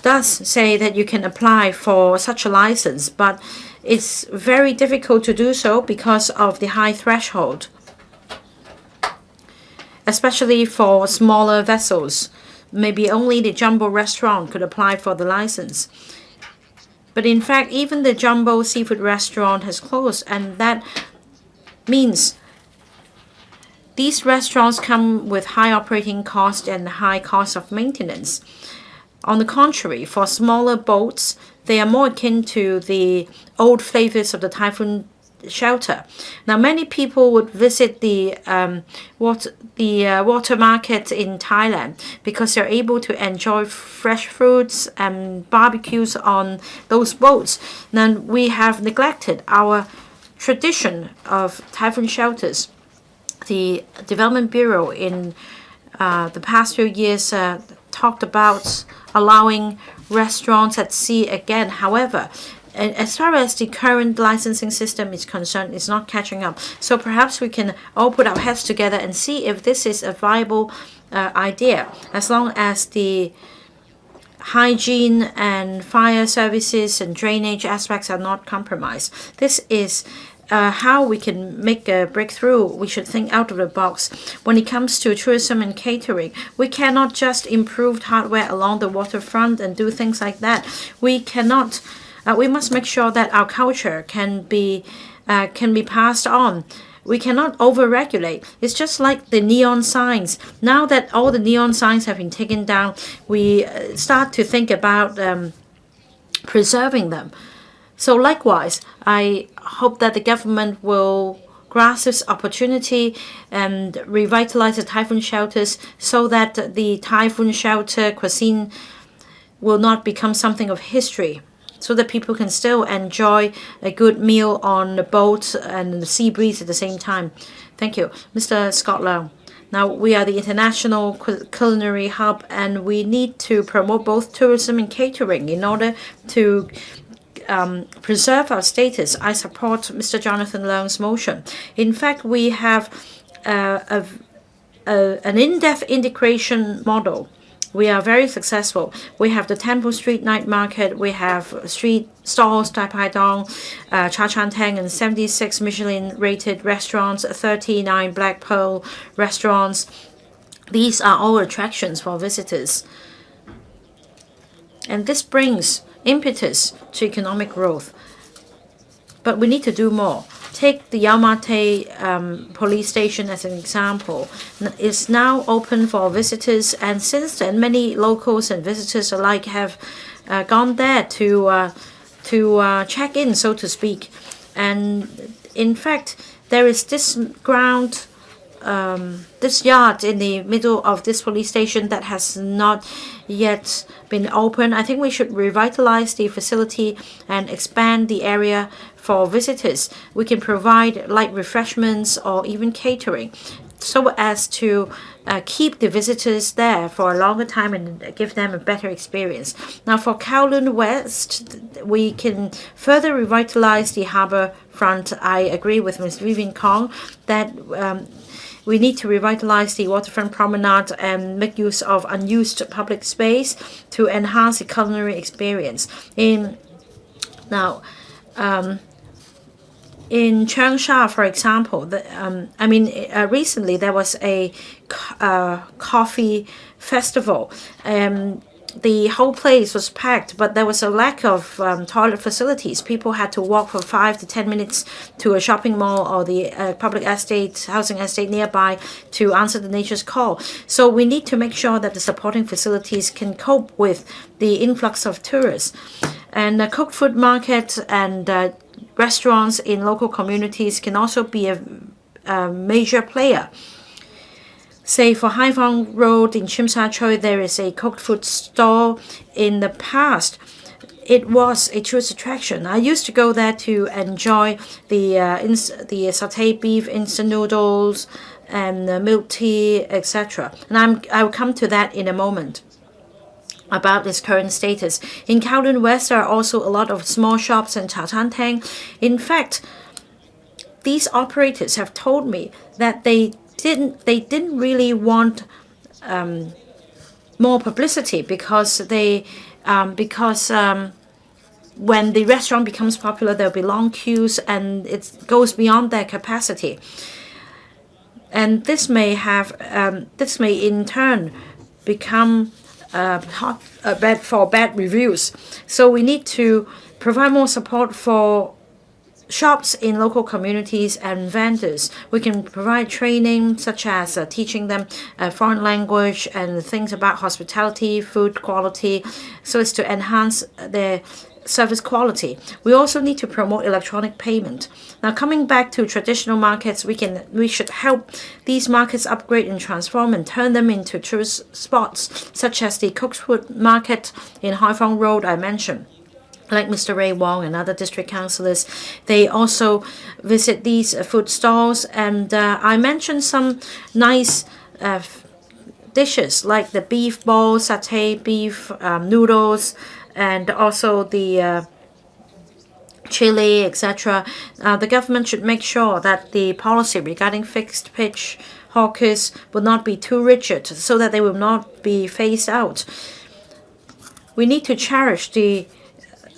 does say that you can apply for such a license, but it's very difficult to do so because of the high threshold, especially for smaller vessels. Maybe only the jumbo restaurant could apply for the license. But in fact, even the jumbo seafood restaurant has closed, and that means these restaurants come with high operating cost and high cost of maintenance. On the contrary, for smaller boats, they are more akin to the old flavors of the typhoon shelter. Now, many people would visit the water market in Thailand because they're able to enjoy fresh fruits and barbecues on those boats. Now, we have neglected our tradition of typhoon shelters. The Development Bureau in the past few years talked about allowing restaurants at sea again. However, as far as the current licensing system is concerned, it's not catching up. So perhaps we can all put our heads together and see if this is a viable idea, as long as the hygiene and fire services and drainage aspects are not compromised. This is how we can make a breakthrough. We should think out of the box. When it comes to tourism and catering, we cannot just improve hardware along the waterfront and do things like that. We cannot. We must make sure that our culture can be passed on. We cannot over-regulate. It's just like the neon signs. Now that all the neon signs have been taken down, we start to think about preserving them. So likewise, I hope that the government will grasp this opportunity and revitalize the typhoon shelters so that the typhoon shelter cuisine will not become something of history, so that people can still enjoy a good meal on the boat and the sea breeze at the same time. Thank you. Mr. Scott Leung. Now, we are the international culinary hub, and we need to promote both tourism and catering in order to preserve our status. I support Mr. Jonathan Leung's motion. In fact, we have an in-depth integration model. We are very successful. We have the Temple Street Night Market. We have street stalls, Tai Pai Dong, Cha Chan Teng, and 76 Michelin-rated restaurants, 39 Black Pearl restaurants. These are all attractions for visitors. And this brings impetus to economic growth. But we need to do more. Take the Yau Ma Tei police station as an example. It's now open for visitors, and since then, many locals and visitors alike have gone there to check in, so to speak. And in fact, there is this ground, this yard in the middle of this police station that has not yet been open. I think we should revitalize the facility and expand the area for visitors. We can provide light refreshments or even catering so as to keep the visitors there for a longer time and give them a better experience. Now for Kowloon West, we can further revitalize the harbor front. I agree with Ms. Vivian Kong that we need to revitalize the waterfront promenade and make use of unused public space to enhance the culinary experience. In Changsha, for example, recently there was a coffee festival. The whole place was packed, but there was a lack of toilet facilities. People had to walk for 5 to 10 minutes to a shopping mall or the public estate, housing estate nearby to answer the nature's call. So we need to make sure that the supporting facilities can cope with the influx of tourists. And the cooked food market and restaurants in local communities can also be a major player. Say for Haiphong Road in Tsim Sha Tsui, there is a cooked food stall. In the past, it was a tourist attraction. I used to go there to enjoy the sautéed beef, instant noodles, and milk tea, etc. And I will come to that in a moment about its current status. In Kowloon West, there are also a lot of small shops and Cha Chan Teng. In fact, these operators have told me that they didn't really want more publicity because when the restaurant becomes popular, there'll be long queues and it goes beyond their capacity. And this may in turn become bad reviews. So we need to provide more support for shops in local communities and vendors. We can provide training such as teaching them foreign language and things about hospitality, food quality, so as to enhance their service quality. We also need to promote electronic payment. Now coming back to traditional markets, we should help these markets upgrade and transform and turn them into tourist spots, such as the cooked food market in Haiphong Road I mentioned. Like Mr. Ray Wong and other district councillors, they also visit these food stalls. And I mentioned some nice dishes like the beef ball, satay beef noodles, and also the chili, etc. The government should make sure that the policy regarding fixed pitch hawkers will not be too rigid so that they will not be phased out. We need to cherish the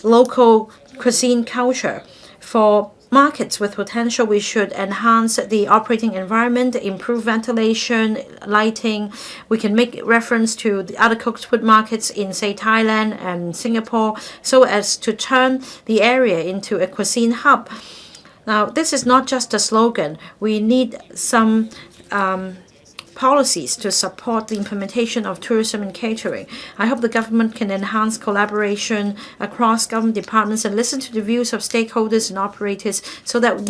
local cuisine culture. For markets with potential, we should enhance the operating environment, improve ventilation, lighting. We can make reference to the other cooked food markets in, say, Thailand and Singapore, so as to turn the area into a cuisine hub. Now, this is not just a slogan. We need some policies to support the implementation of tourism and catering. I hope the government can enhance collaboration across government departments and listen to the views of stakeholders and operators so that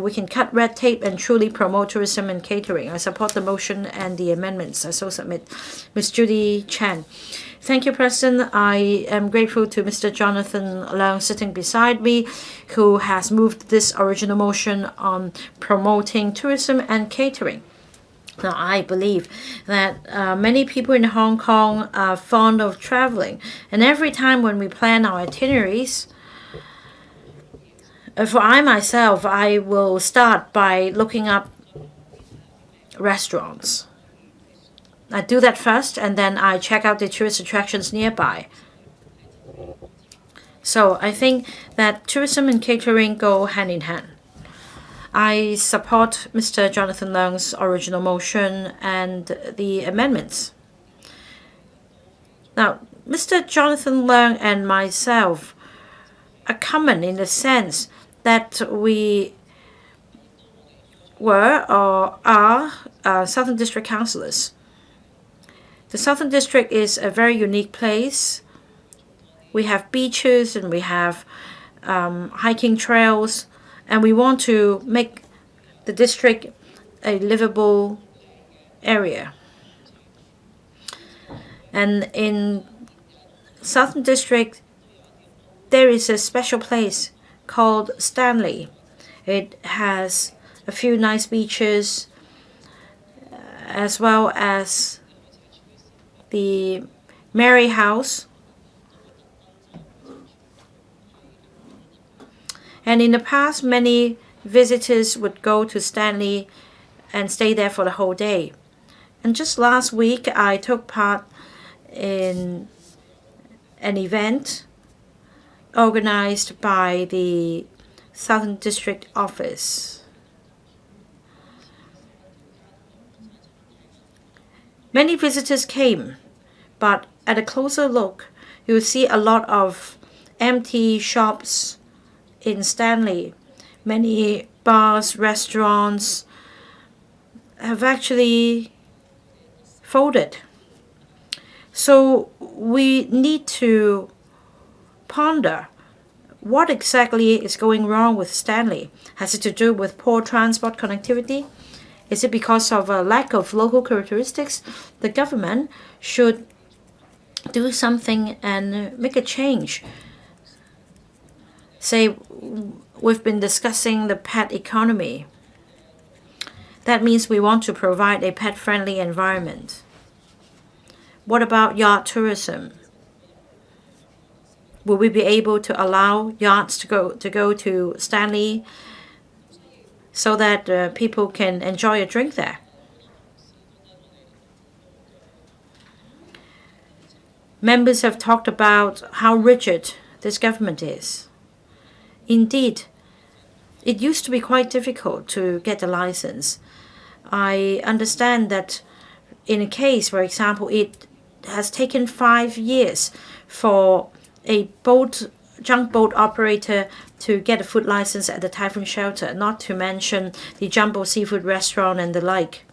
we can cut red tape and truly promote tourism and catering. I support the motion and the amendments. I so submit. Ms. Judy Chan. Thank you, President. I am grateful to Mr. Jonathan Leung sitting beside me, who has moved this original motion on promoting tourism and catering. Now, I believe that many people in Hong Kong are fond of traveling, and every time when we plan our itineraries, I will start by looking up restaurants. I do that first, and then I check out the tourist attractions nearby. So I think that tourism and catering go hand in hand. I support Mr. Jonathan Leung's original motion and the amendments. Now, Mr. Jonathan Leung and myself are common in the sense that we were or are Southern District councillors. The Southern District is a very unique place. We have beaches and we have hiking trails, and we want to make the district a livable area. And in Southern District, there is a special place called Stanley. It has a few nice beaches, as well as the Mary House. And in the past, many visitors would go to Stanley and stay there for the whole day. And just last week, I took part in an event organized by the Southern District Office. Many visitors came, but at a closer look, you will see a lot of empty shops in Stanley. Many bars, restaurants have actually folded. So we need to ponder what exactly is going wrong with Stanley. Has it to do with poor transport connectivity? Is it because of a lack of local characteristics? The government should do something and make a change. Say, we've been discussing the pet economy. That means we want to provide a pet-friendly environment. What about yacht tourism? Will we be able to allow yachts to go to Stanley so that people can enjoy a drink there? Members have talked about how rigid this government is. Indeed, it used to be quite difficult to get a license. I understand that in a case, for example, it has taken 5 years for a junk boat operator to get a food license at the typhoon shelter, not to mention the jumbo seafood restaurant and the like.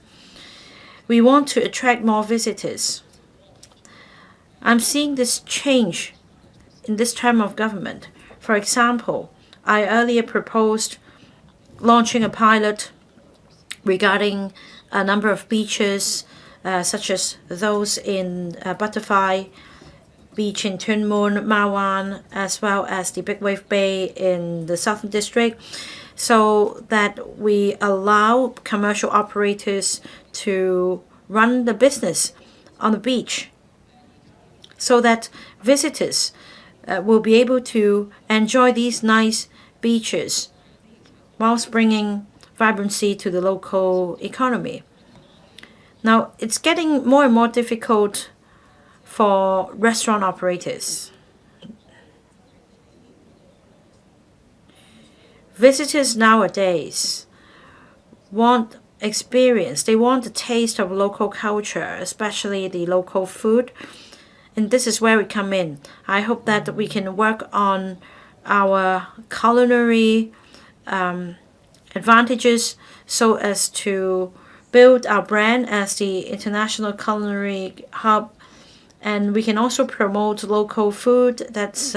We want to attract more visitors. I'm seeing this change in this term of government. For example, I earlier proposed launching a pilot regarding a number of beaches, such as those in Butterfly Beach in Tuen Mun, Ma Wan, as well as the Big Wave Bay in the Southern District, so that we allow commercial operators to run the business on the beach, so that visitors will be able to enjoy these nice beaches whilst bringing vibrancy to the local economy. Now, it's getting more and more difficult for restaurant operators. Visitors nowadays want experience. They want the taste of local culture, especially the local food. And this is where we come in. I hope that we can work on our culinary advantages so as to build our brand as the international culinary hub. And we can also promote local food, that's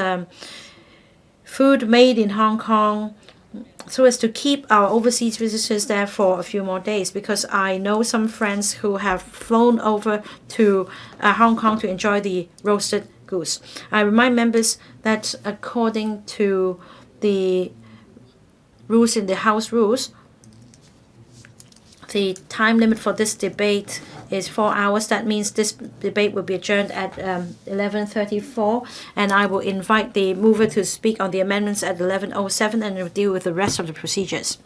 food made in Hong Kong, so as to keep our overseas visitors there for a few more days, because I know some friends who have flown over to Hong Kong to enjoy the roasted goose. I remind members that according to the rules in the House rules, the time limit for this debate is 4 hours. That means this debate will be adjourned at 11:34, and I will invite the mover to speak on the amendments at 11:07, and we'll deal with the rest of the procedures.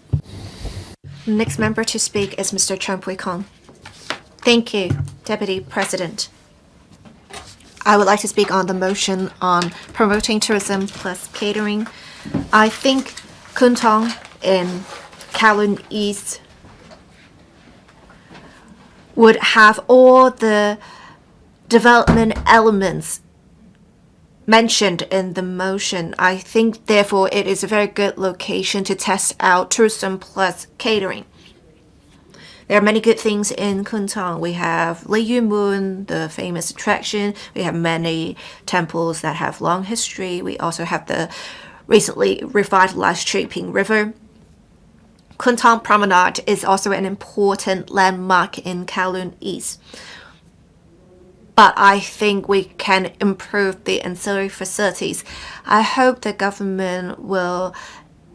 Next member to speak is Mr. Hon Vivian KONG. Thank you, Deputy President. I would like to speak on the motion on promoting tourism plus catering. I think Kuntong in Kowloon East would have all the development elements mentioned in the motion. I think, therefore, it is a very good location to test out tourism plus catering. There are many good things in Kuntong. We have Lei Yu Moon, the famous attraction. We have many temples that have long history. We also have the recently revitalized Shui Ping River. Kuntong Promenade is also an important landmark in Kowloon East. But I think we can improve the ancillary facilities. I hope the government will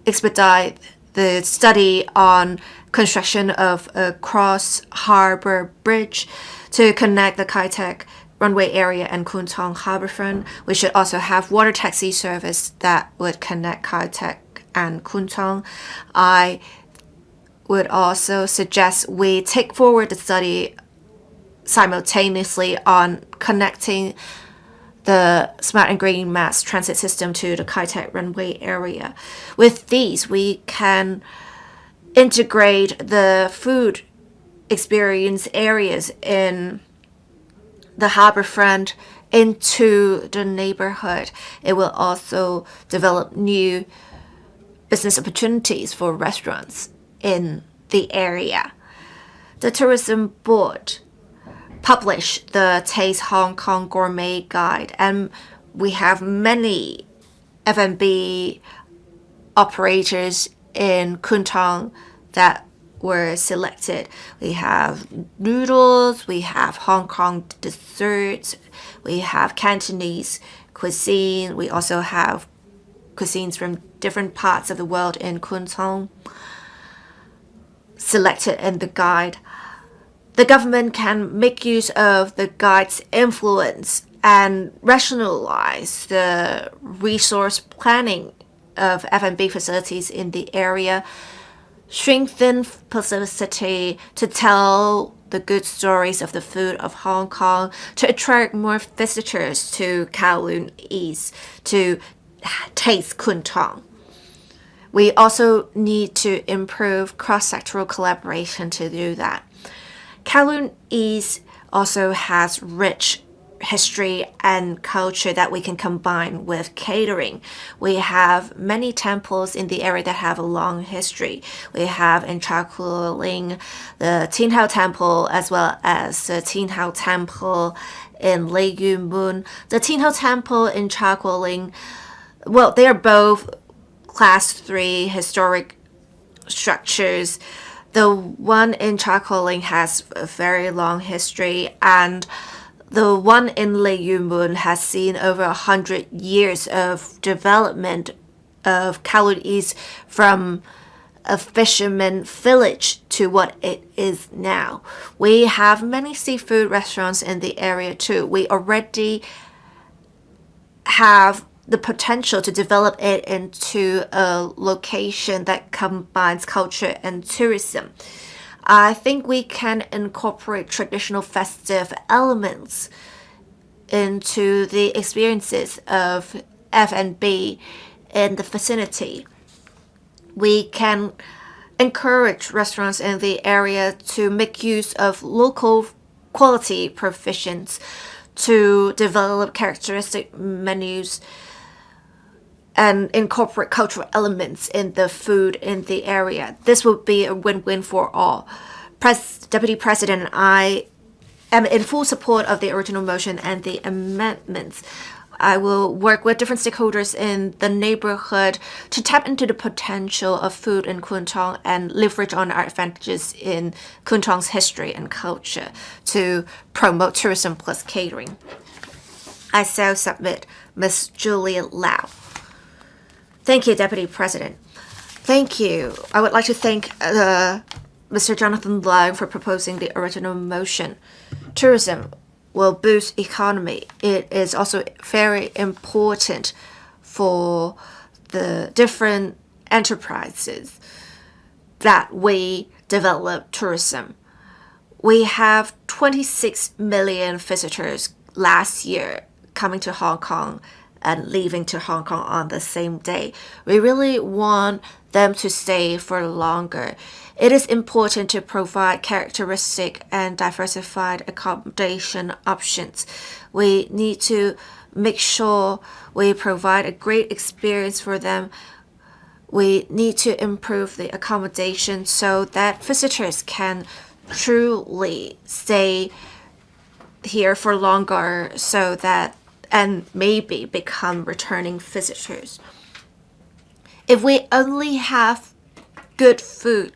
expedite the study on construction of a cross-harbor bridge to connect the Kai Tak runway area and Kuntong Harborfront. We should also have water taxi service that would connect Kai Tak and Kuntong. I would also suggest we take forward the study simultaneously on connecting the smart and green mass transit system to the Kai Tak runway area. With these, we can integrate the food experience areas in the harborfront into the neighborhood. It will also develop new business opportunities for restaurants in the area. The Tourism Board published the Taste Hong Kong Gourmet Guide, and we have many F&B operators in Kuntong that were selected. We have noodles, we have Hong Kong desserts, we have Cantonese cuisine, we also have cuisines from different parts of the world in Kuntong selected in the guide. The government can make use of the guide's influence and rationalize the resource planning of F&B facilities in the area, strengthen publicity to tell the good stories of the food of Hong Kong, to attract more visitors to Kowloon East, to taste Kuntong. We also need to improve cross-sectoral collaboration to do that. Kowloon East also has rich history and culture that we can combine with catering. We have many temples in the area that have a long history. We have in Ling the Tin Hau Temple, as well as the Tin Hau Temple in Lei Yu Moon. The Tin Hau Temple in Ling, well, they are both Class 3 historic structures. The one in Ling has a very long history, and the one in Lei Yu Moon has seen over 100 years of development of Kowloon East from a fisherman village to what it is now. We have many seafood restaurants in the area too. We already have the potential to develop it into a location that combines culture and tourism. I think we can incorporate traditional festive elements into the experiences of F&B in the vicinity. We can encourage restaurants in the area to make use of local quality provisions to develop characteristic menus and incorporate cultural elements in the food in the area. This will be a win-win for all. Deputy President, I am in full support of the original motion and the amendments. I will work with different stakeholders in the neighborhood to tap into the potential of food in Kuntong and leverage on our advantages in Kuntong's history and culture to promote tourism plus catering. I so submit Ms. Julia Lau. Thank you, Deputy President. Thank you. I would like to thank Mr. Jonathan Leung for proposing the original motion. Tourism will boost economy. It is also very important for the different enterprises that we develop tourism. We have 26 million visitors last year coming to Hong Kong and leaving to Hong Kong on the same day. We really want them to stay for longer. It is important to provide characteristic and diversified accommodation options. We need to make sure we provide a great experience for them. We need to improve the accommodation so that visitors can truly stay here for longer, so that and maybe become returning visitors. If we only have good food,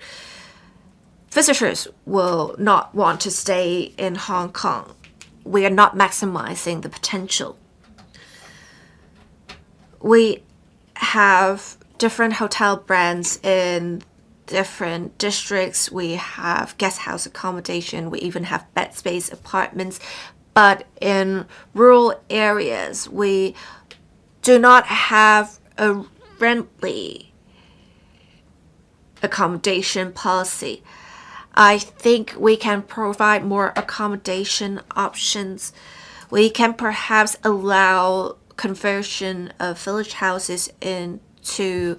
visitors will not want to stay in Hong Kong. We are not maximizing the potential. We have different hotel brands in different districts. We have guest house accommodation. We even have bed space apartments. But in rural areas, we do not have a friendly accommodation policy. I think we can provide more accommodation options. We can perhaps allow conversion of village houses into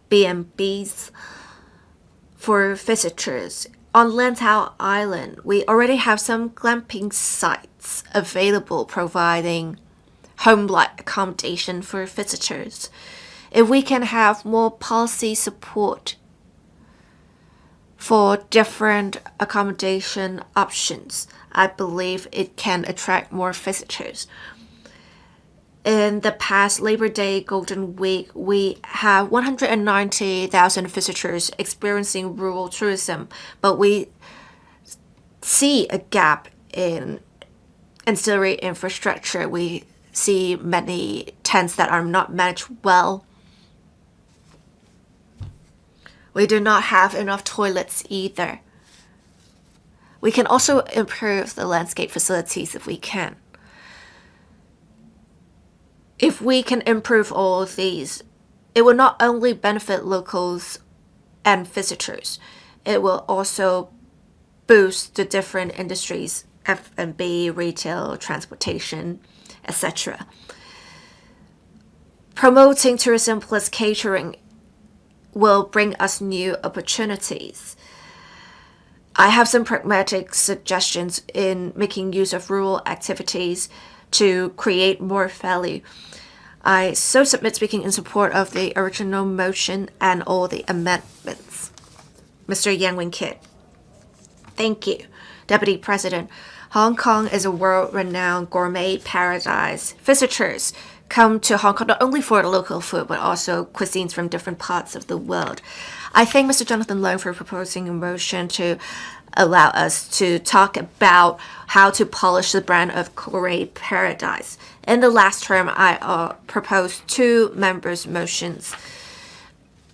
B&Bs for visitors. On Lantau Island, we already have some glamping sites available providing home-like accommodation for visitors. If we can have more policy support for different accommodation options, I believe it can attract more visitors. In the past Labor Day Golden Week, we have 190,000 visitors experiencing rural tourism, but we see a gap in ancillary infrastructure. We see many tents that are not managed well. We do not have enough toilets either. We can also improve the landscape facilities if we can. If we can improve all of these, it will not only benefit locals and visitors, it will also boost the different industries, F&B, retail, transportation, etc. Promoting tourism plus catering will bring us new opportunities. I have some pragmatic suggestions in making use of rural activities to create more value. I so submit speaking in support of the original motion and all the amendments. Mr. Yang Wing-kit. Thank you, Deputy President. Hong Kong is a world-renowned gourmet paradise. Visitors come to Hong Kong not only for the local food, but also cuisines from different parts of the world. I thank Mr. Jonathan Leung for proposing a motion to allow us to talk about how to polish the brand of gourmet paradise. In the last term, I proposed 2 members' motions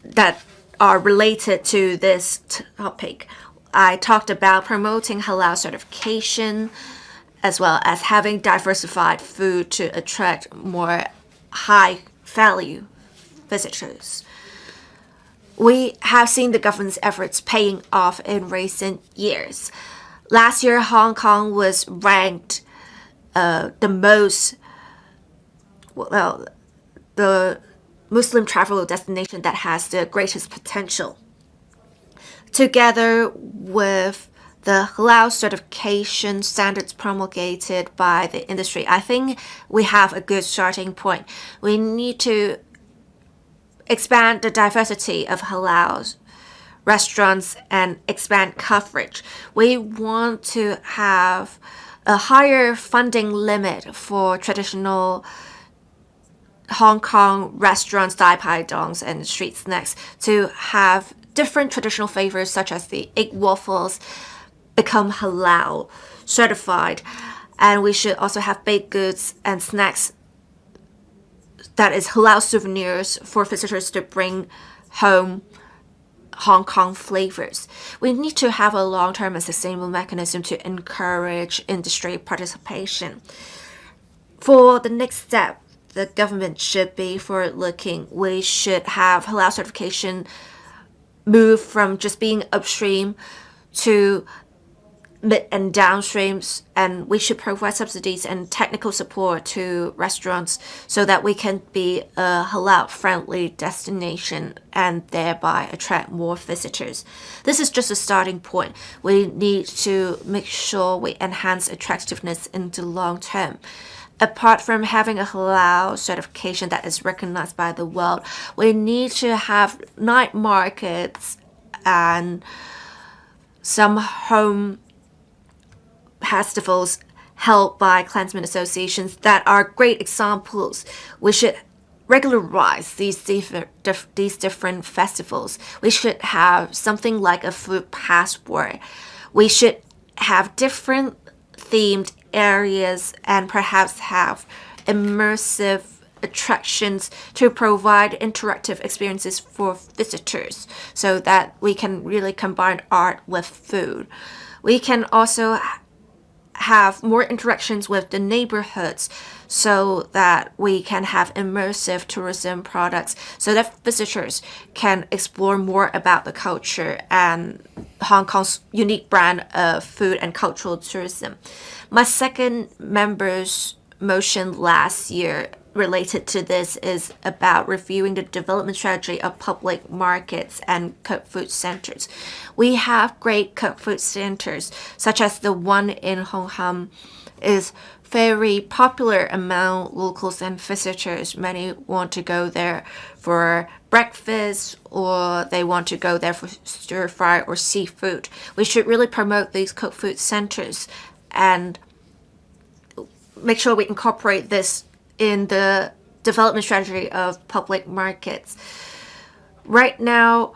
that are related to this topic. I talked about promoting halal certification, as well as having diversified food to attract more high-value visitors. We have seen the government's efforts paying off in recent years. Last year, Hong Kong was ranked the Muslim travel destination that has the greatest potential. Together with the halal certification standards promulgated by the industry, I think we have a good starting point. We need to expand the diversity of halal restaurants and expand coverage. We want to have a higher funding limit for traditional Hong Kong restaurants, Dai Pai Dongs, and street snacks to have different traditional flavors such as the egg waffles become halal certified. And we should also have baked goods and snacks that is halal souvenirs for visitors to bring home Hong Kong flavors. We need to have a long-term and sustainable mechanism to encourage industry participation. For the next step, the government should be forward-looking. We should have halal certification move from just being upstream to mid and downstreams, and we should provide subsidies and technical support to restaurants so that we can be a halal friendly destination and thereby attract more visitors. This is just a starting point. We need to make sure we enhance attractiveness in the long term. Apart from having a halal certification that is recognized by the world, we need to have night markets and some home festivals held by clansmen associations that are great examples. We should regularize these different festivals. We should have something like a food passport. We should have different themed areas and perhaps have immersive attractions to provide interactive experiences for visitors so that we can really combine art with food. We can also have more interactions with the neighborhoods so that we can have immersive tourism products so that visitors can explore more about the culture and Hong Kong's unique brand of food and cultural tourism. My second member's motion last year related to this is about reviewing the development strategy of public markets and cooked food centers. We have great cooked food centers, such as the one in Hong Kong is very popular among locals and visitors. Many want to go there for breakfast or they want to go there for stir fry or seafood. We should really promote these cooked food centers and make sure we incorporate this in the development strategy of public markets. Right now,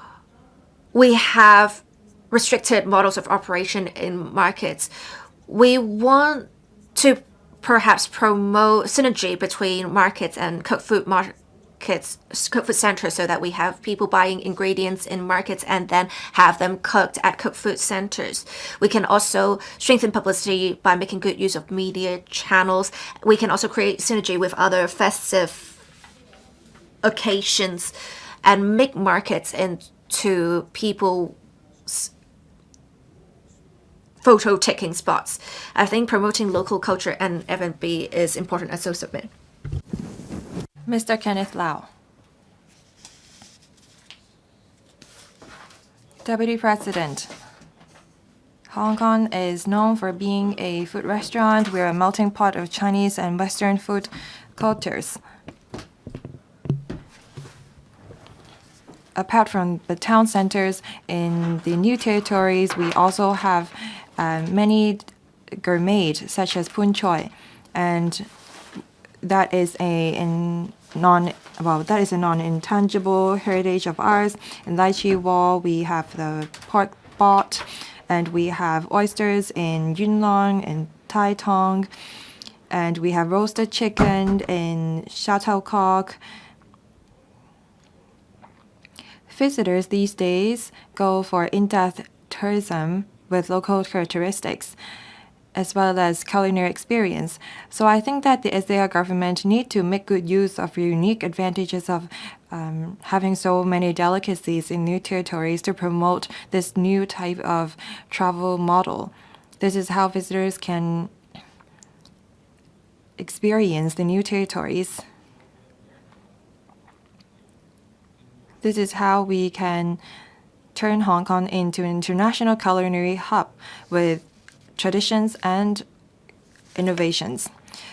we have restricted models of operation in markets. We want to perhaps promote synergy between markets and cooked food centers so that we have people buying ingredients in markets and then have them cooked at cooked food centers. We can also strengthen publicity by making good use of media channels. We can also create synergy with other festive occasions and make markets into people's photo taking spots. I think promoting local culture and F&B is important as so submit. Mr. Kenneth Lau. Deputy President, Hong Kong is known for being a food restaurant. We're a melting pot of Chinese and Western food cultures. Apart from the town centers, in the new territories, we also have many gourmet, such as Pok-chi, and that is a non-intangible heritage of ours. In Lychee Wall, we have the pork bot, and we have oysters in Yuen Long and Tai Tong, and we have roasted chicken in Shuttlecock. Visitors these days go for in-depth tourism with local characteristics, as well as culinary experience. So I think that the SAR government need to make good use of unique advantages of having so many delicacies in new territories to promote this new type of travel model. This is how visitors can experience the new territories. This is how we can turn Hong Kong into an international culinary hub with traditions and innovations.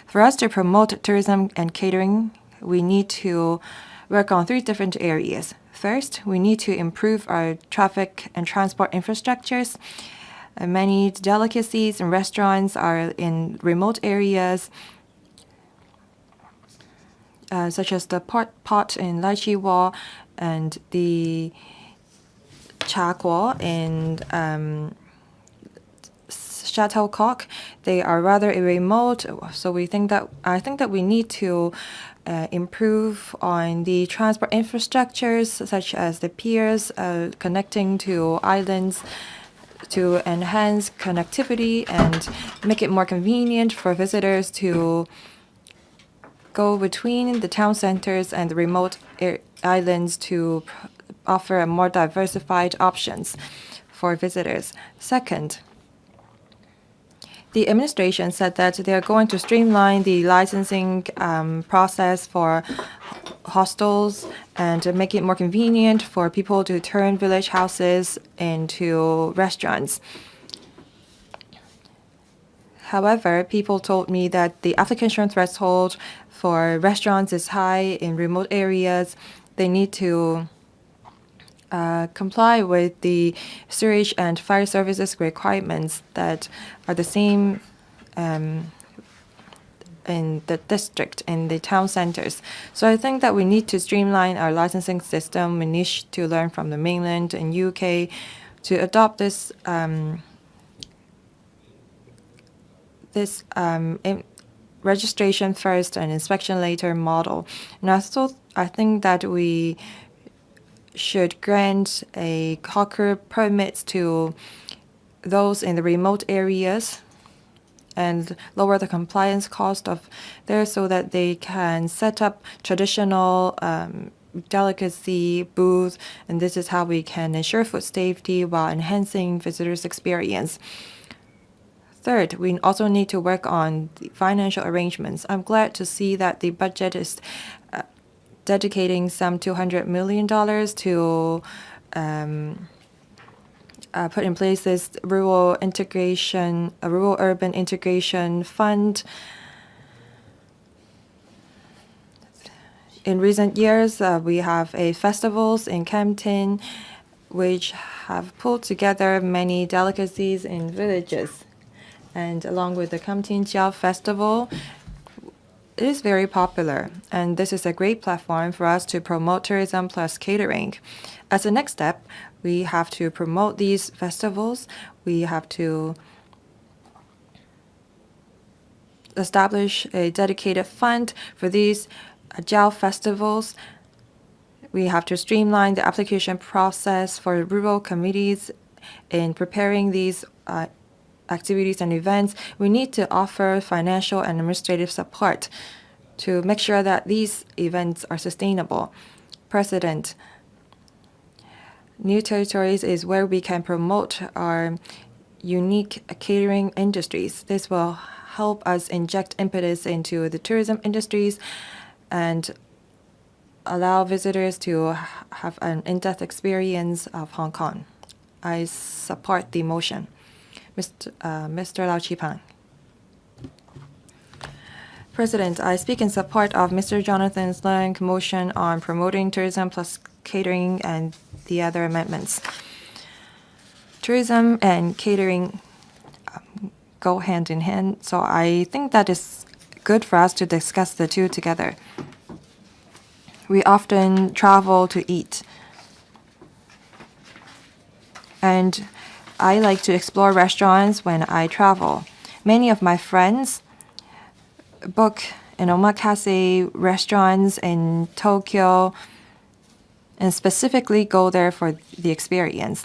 For us to promote tourism and catering, we need to work on 3 different areas. First, we need to improve our traffic and transport infrastructures. Many delicacies and restaurants are in remote areas, such as the pork pot in Lychee Wall and the cha guo in Shuttlecock. They are rather remote, so I think that we need to improve on the transport infrastructures, such as the piers connecting to islands, to enhance connectivity and make it more convenient for visitors to go between the town centers and the remote islands to offer more diversified options. for visitors. Second, the administration said that they are going to streamline the licensing process for hostels and make it more convenient for people to turn village houses into restaurants. However, people told me that the application threshold for restaurants is high in remote areas. They need to comply with the sewage and fire services requirements that are the same in the district, in the town centers. So I think that we need to streamline our licensing system. We need to learn from the mainland and UK to adopt this registration first and inspection later model. And I think that we should grant a hawker permits to those in the remote areas and lower the compliance cost of there so that they can set up traditional delicacy booths, and this is how we can ensure food safety while enhancing visitors' experience. Third, we also need to work on the financial arrangements. I'm glad to see that the budget is dedicating some $200 million to put in place this rural urban integration fund. In recent years, we have festivals in Campton, which have pulled together many delicacies in villages. And along with the Campton Jiao Festival, it is very popular, and this is a great platform for us to promote tourism plus catering. As a next step, we have to promote these festivals. We have to establish a dedicated fund for these Jiao festivals. We have to streamline the application process for rural committees in preparing these activities and events. We need to offer financial and administrative support to make sure that these events are sustainable. President, new territories is where we can promote our unique catering industries. This will help us inject impetus into the tourism industries and allow visitors to have an in-depth experience of Hong Kong. I support the motion. Mr. Lau Chi-pang. President, I speak in support of Mr. Jonathan Leung's motion on promoting tourism plus catering and the other amendments. Tourism and catering go hand in hand, so I think that is good for us to discuss the two together. We often travel to eat, and I like to explore restaurants when I travel. Many of my friends book an omakase restaurants in Tokyo and specifically go there for the experience.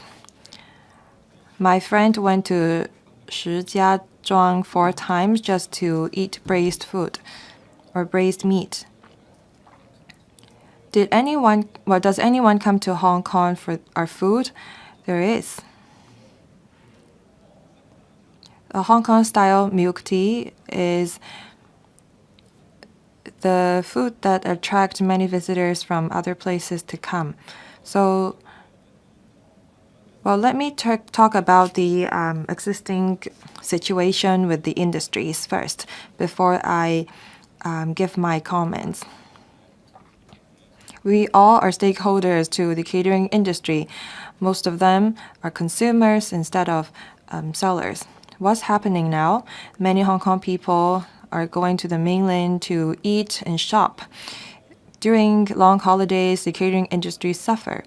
My friend went to Shijiazhuang 4 times just to eat braised food or braised meat. Does anyone come to Hong Kong for our food? There is. A Hong Kong style milk tea is the food that attracts many visitors from other places to come. So, let me talk about the existing situation with the industries first before I give my comments. We all are stakeholders to the catering industry. Most of them are consumers instead of sellers. What's happening now? Many Hong Kong people are going to the mainland to eat and shop. During long holidays, the catering industry suffer.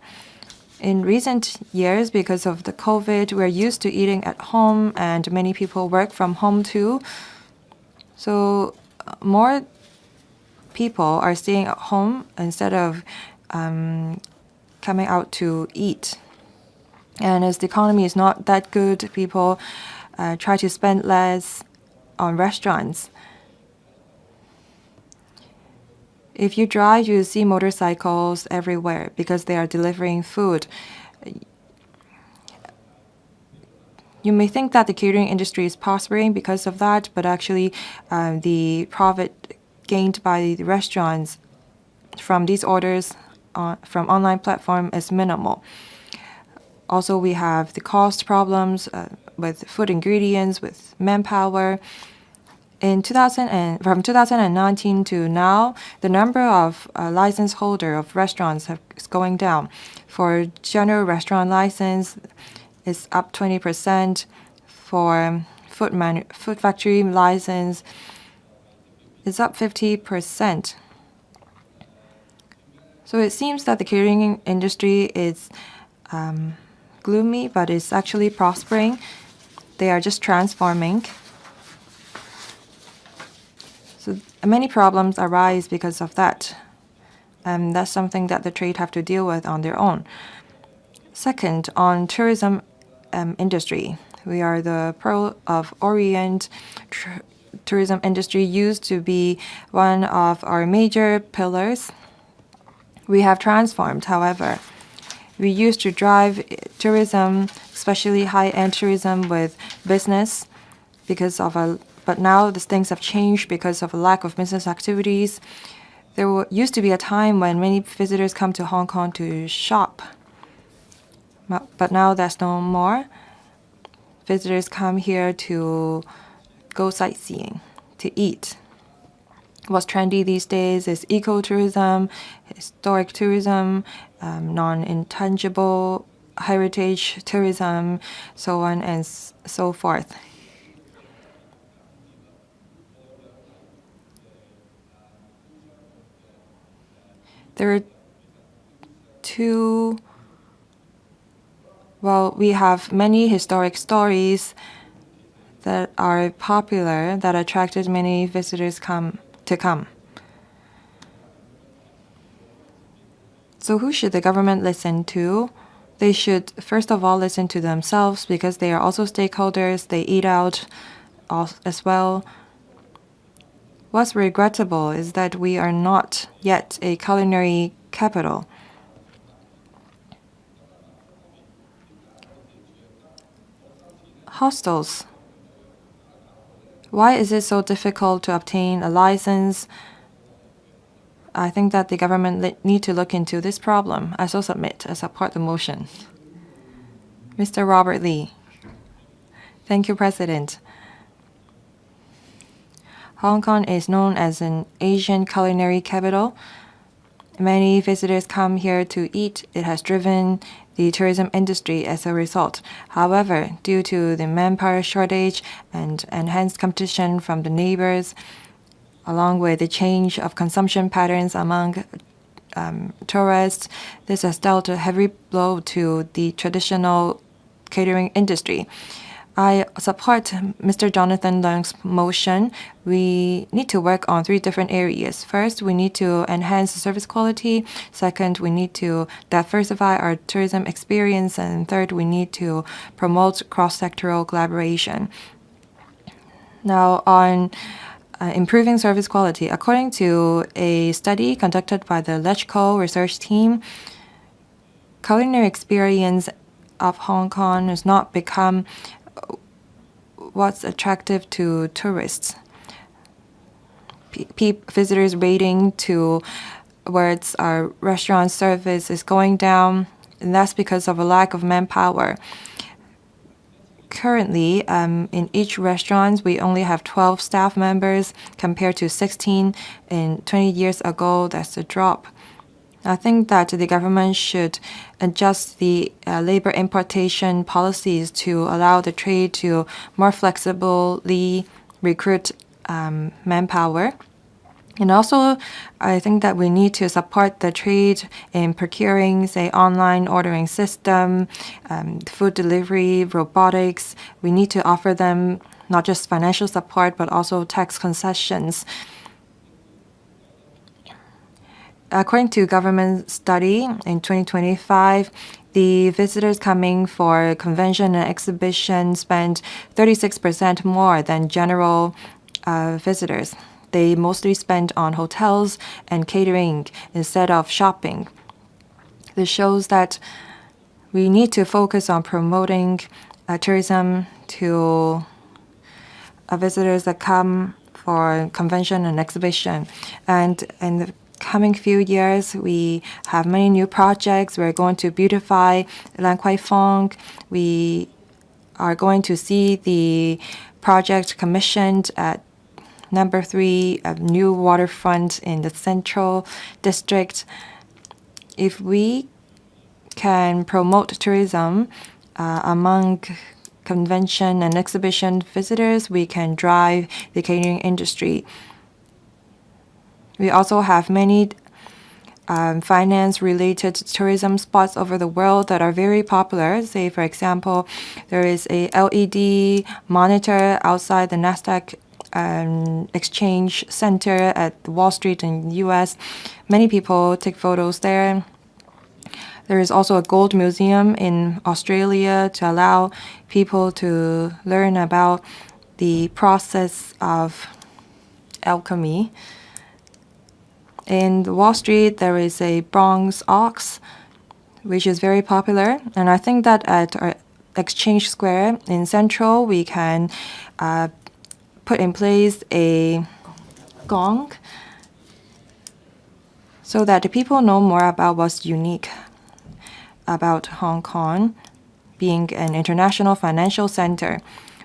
In recent years, because of the COVID, we're used to eating at home, and many people work from home too. So more people are staying at home instead of coming out to eat. And as the economy is not that good, people try to spend less on restaurants. If you drive, you see motorcycles everywhere because they are delivering food. You may think that the catering industry is prospering because of that, but actually the profit gained by the restaurants from these orders from online platform is minimal. Also, we have the cost problems with food ingredients, with manpower. From 2019 to now, the number of license holder of restaurants is going down. For general restaurant license, it's up 20%. For food factory license, it's up 50%. So it seems that the catering industry is gloomy, but it's actually prospering. They are just transforming. So many problems arise because of that. That's something that the trade have to deal with on their own. Second, on tourism industry, we are the Pearl of Orient. Tourism industry used to be one of our major pillars. We have transformed, however. We used to drive tourism, especially high-end tourism, with business but now these things have changed because of a lack of business activities. There used to be a time when many visitors come to Hong Kong to shop, but now there's no more. Visitors come here to go sightseeing, to eat. What's trendy these days is ecotourism, historic tourism, non-intangible heritage tourism, so on and so forth. There are we have many historic stories that are popular, that attracted many visitors to come. So who should the government listen to? They should first of all listen to themselves because they are also stakeholders. They eat out as well. What's regrettable is that we are not yet a culinary capital. Hostels. Why is it so difficult to obtain a license? I think that the government need to look into this problem. I so submit. I support the motion. Mr. Robert Lee. Thank you, President. Hong Kong is known as an Asian culinary capital. Many visitors come here to eat. It has driven the tourism industry as a result. However, due to the manpower shortage and enhanced competition from the neighbors, along with the change of consumption patterns among tourists, this has dealt a heavy blow to the traditional catering industry. I support Mr. Jonathan Leung's motion. We need to work on 3 different areas. First, we need to enhance the service quality. Second, we need to diversify our tourism experience. And third, we need to promote cross-sectoral collaboration. Now, on improving service quality, according to a study conducted by the Ecology research team, culinary experience of Hong Kong has not become what's attractive to tourists. Visitors' rating towards our restaurant service is going down, and that's because of a lack of manpower. Currently, in each restaurant, we only have 12 staff members compared to 16 in 20 years ago. That's a drop. I think that the government should adjust the labor importation policies to allow the trade to more flexibly recruit manpower. And also, I think that we need to support the trade in procuring, say, online ordering system, food delivery, robotics. We need to offer them not just financial support, but also tax concessions. According to a government study, in 2025, the visitors coming for convention and exhibition spend 36% more than general visitors. They mostly spend on hotels and catering instead of shopping. This shows that we need to focus on promoting tourism to visitors that come for convention and exhibition. And in the coming few years, we have many new projects. We're going to beautify Lan Kwai Fong. We are going to see the project commissioned at number 3, a new waterfront in the central district. If we can promote tourism among convention and exhibition visitors, we can drive the catering industry. We also have many finance-related tourism spots over the world that are very popular. Say, for example, there is a LED monitor outside the Nasdaq exchange center at Wall Street in the US. Many people take photos there. There is also a gold museum in Australia to allow people to learn about the process of alchemy. In Wall Street, there is a bronze ox, which is very popular. And I think that at our Exchange Square in Central, we can put in place a gong so that the people know more about what's unique about Hong Kong being an international financial center.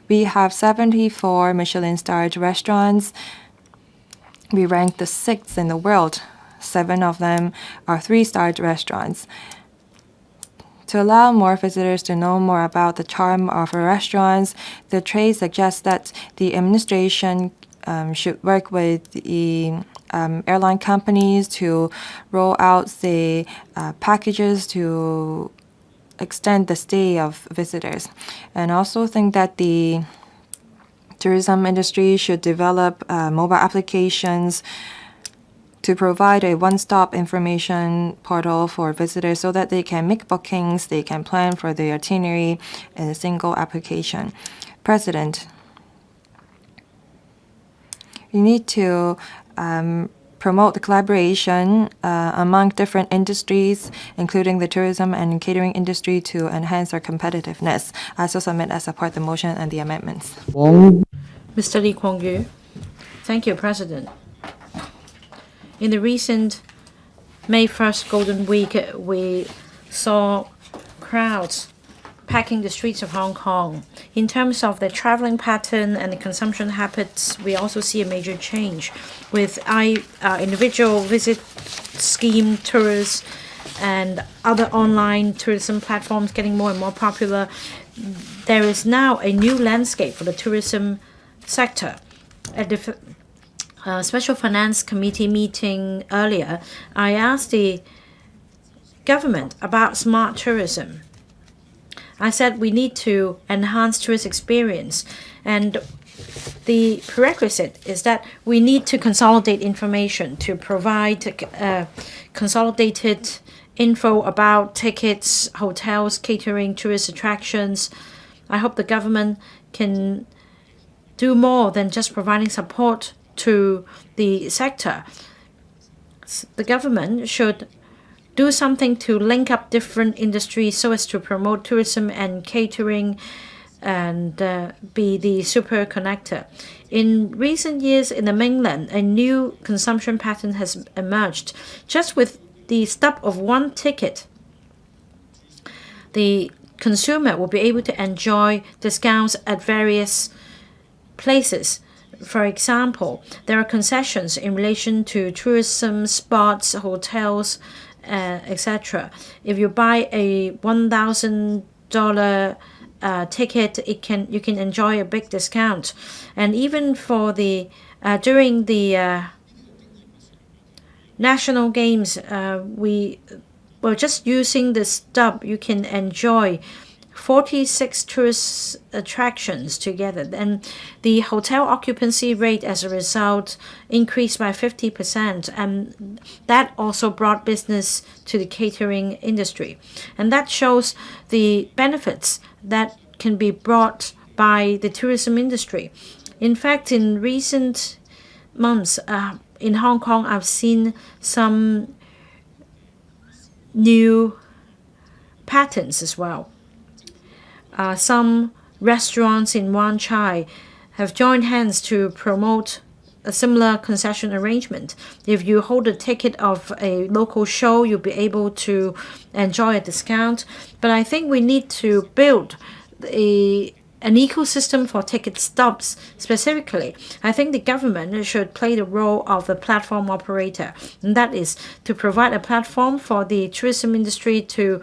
We have 74 Michelin-starred restaurants. We rank the 6th in the world. 7 of them are 3-starred restaurants. To allow more visitors to know more about the charm of our restaurants, the trade suggests that the administration should work with the airline companies to roll out the packages to extend the stay of visitors. And also think that the tourism industry should develop mobile applications to provide a one-stop information portal for visitors so that they can make bookings, they can plan for their itinerary in a single application. President, you need to promote the collaboration among different industries, including the tourism and catering industry, to enhance our competitiveness. I also submit and support the motion and the amendments. Mr. Lee Kuan-yew. Thank you, President. In the recent May 1st Golden Week, we saw crowds packing the streets of Hong Kong. In terms of the traveling pattern and the consumption habits, we also see a major change with individual visit scheme tours and other online tourism platforms getting more and more popular. There is now a new landscape for the tourism sector. At the Special Finance Committee meeting earlier, I asked the government about smart tourism. I said we need to enhance tourist experience, and the prerequisite is that we need to consolidate information to provide consolidated info about tickets, hotels, catering, tourist attractions. I hope the government can do more than just providing support to the sector. The government should do something to link up different industries so as to promote tourism and catering and be the super connector. In recent years in the mainland, a new consumption pattern has emerged. Just with the stub of one ticket, the consumer will be able to enjoy discounts at various places. For example, there are concessions in relation to tourism spots, hotels, etc. If you buy a $1,000 ticket, you can enjoy a big discount. And even for the during the national games, we were just using the stub. You can enjoy 46 tourist attractions together, and the hotel occupancy rate as a result increased by 50%, and that also brought business to the catering industry. And that shows the benefits that can be brought by the tourism industry. In fact, in recent months in Hong Kong, I've seen some new patterns as well. some restaurants in Wan Chai have joined hands to promote a similar concession arrangement. If you hold a ticket of a local show, you'll be able to enjoy a discount. But I think we need to build an ecosystem for ticket stubs specifically. I think the government should play the role of a platform operator, and that is to provide a platform for the tourism industry to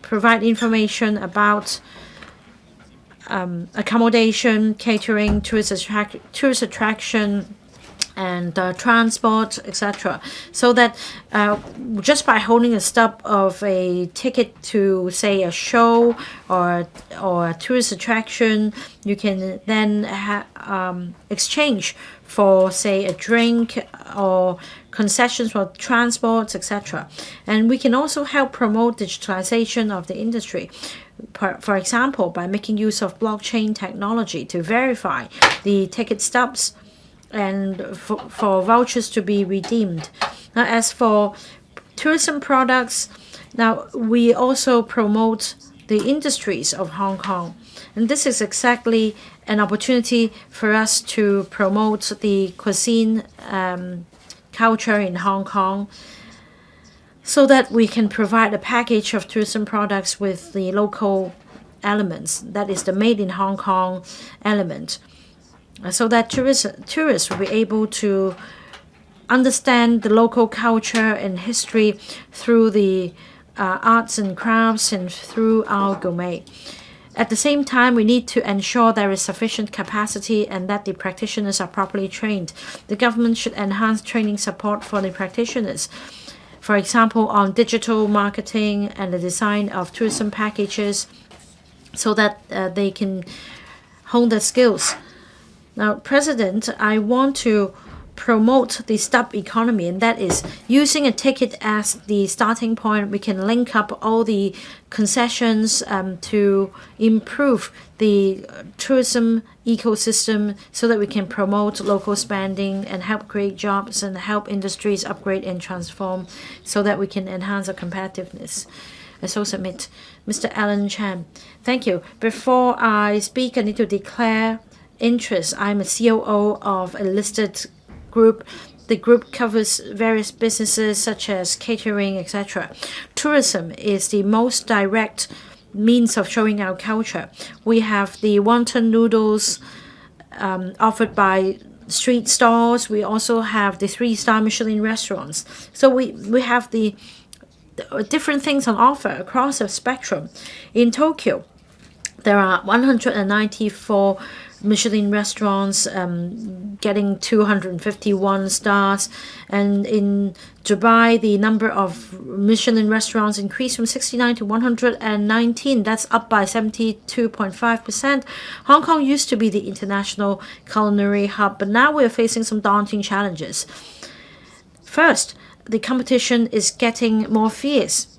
provide information about accommodation, catering, tourist attraction, and transport, etc. So that just by holding a stub of a ticket to, say, a show or a tourist attraction, you can then exchange for, say, a drink or concessions for transports, etc. And we can also help promote digitalization of the industry. For example, by making use of blockchain technology to verify the ticket stubs and for vouchers to be redeemed. Now, as for tourism products, now we also promote the industries of Hong Kong. And this is exactly an opportunity for us to promote the cuisine culture in Hong Kong, so that we can provide a package of tourism products with the local elements, that is the made in Hong Kong element, so that tourists will be able to understand the local culture and history through the arts and crafts and through our gourmet. At the same time, we need to ensure there is sufficient capacity and that the practitioners are properly trained. The government should enhance training support for the practitioners, for example, on digital marketing and the design of tourism packages, so that they can hone their skills. Now, President, I want to promote the stub economy, and that is using a ticket as the starting point. We can link up all the concessions to improve the tourism ecosystem, so that we can promote local spending and help create jobs and help industries upgrade and transform, so that we can enhance our competitiveness. I so submit. Mr. Alan Chan. Thank you. Before I speak, I need to declare interest. I'm a COO of a listed group. The group covers various businesses such as catering, etc. Tourism is the most direct means of showing our culture. We have the wonton noodles offered by street stalls. We also have the 3-star Michelin restaurants. So we have the different things on offer across the spectrum. In Tokyo, there are 194 Michelin restaurants getting 251 stars, and in Dubai the number of Michelin restaurants increased from 69 to 119. That's up by 72.5%. Hong Kong used to be the international culinary hub, but now we're facing some daunting challenges. First, the competition is getting more fierce.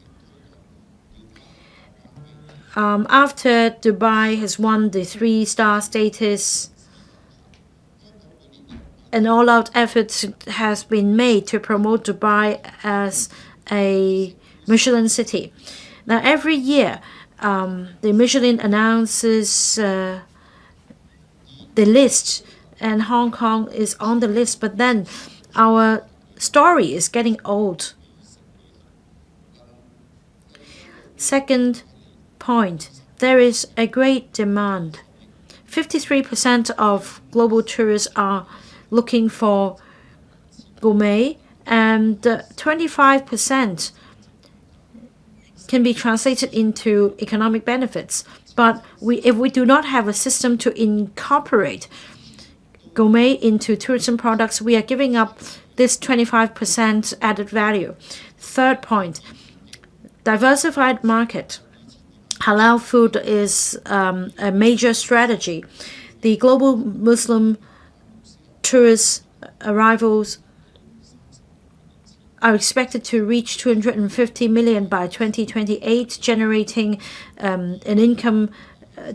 After Dubai has won the 3-star status, an all-out effort has been made to promote Dubai as a Michelin city. Now, every year, the Michelin announces the list, and Hong Kong is on the list, but then our story is getting old. Second point, there is a great demand. 53% of global tourists are looking for gourmet, and 25% can be translated into economic benefits. But if we do not have a system to incorporate gourmet into tourism products, we are giving up this 25% added value. Third point, diversified market. Halal food is a major strategy. The global Muslim tourist arrivals are expected to reach 250 million by 2028, generating an income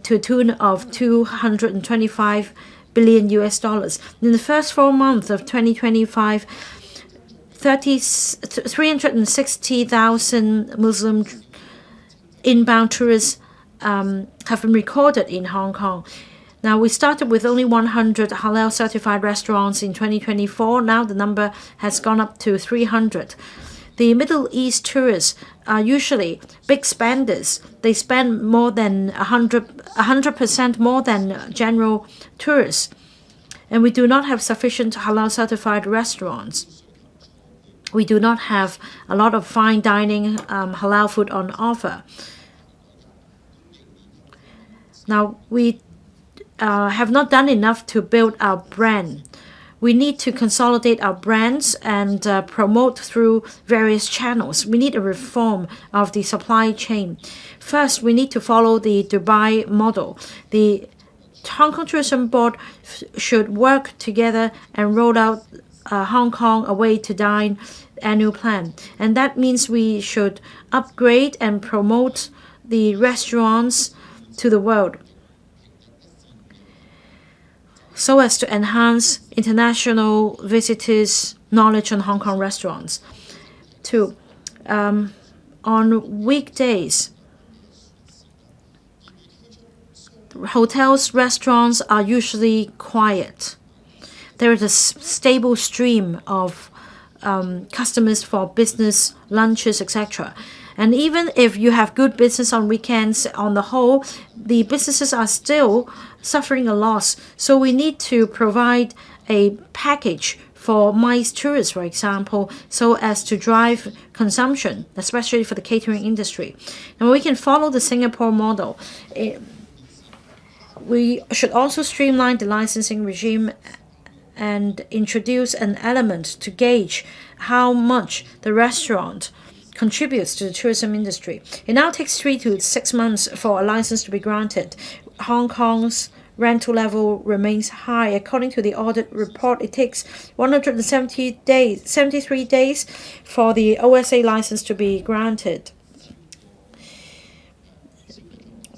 to a tune of 225 billion US dollars. In the first 4 months of 2025, 360,000 Muslim inbound tourists have been recorded in Hong Kong. Now, we started with only 100 halal certified restaurants in 2024. Now the number has gone up to 300. The Middle East tourists are usually big spenders. They spend more than 100% more than general tourists. And we do not have sufficient halal certified restaurants. We do not have a lot of fine dining halal food on offer. Now, we have not done enough to build our brand. We need to consolidate our brands and promote through various channels. We need a reform of the supply chain. First, we need to follow the Dubai model. The Hong Kong Tourism Board should work together and roll out Hong Kong a way to dine annual plan. And that means we should upgrade and promote the restaurants to the world, so as to enhance international visitors' knowledge on Hong Kong restaurants. 2. On weekdays, hotels, restaurants are usually quiet. There is a stable stream of customers for business, lunches, etc. And even if you have good business on weekends, on the whole, the businesses are still suffering a loss. So we need to provide a package for MICE tourists, for example, so as to drive consumption, especially for the catering industry. And we can follow the Singapore model. We should also streamline the licensing regime and introduce an element to gauge how much the restaurant contributes to the tourism industry. It now takes 3 to 6 months for a license to be granted. Hong Kong's rental level remains high. According to the audit report, it takes 73 days for the OSA license to be granted.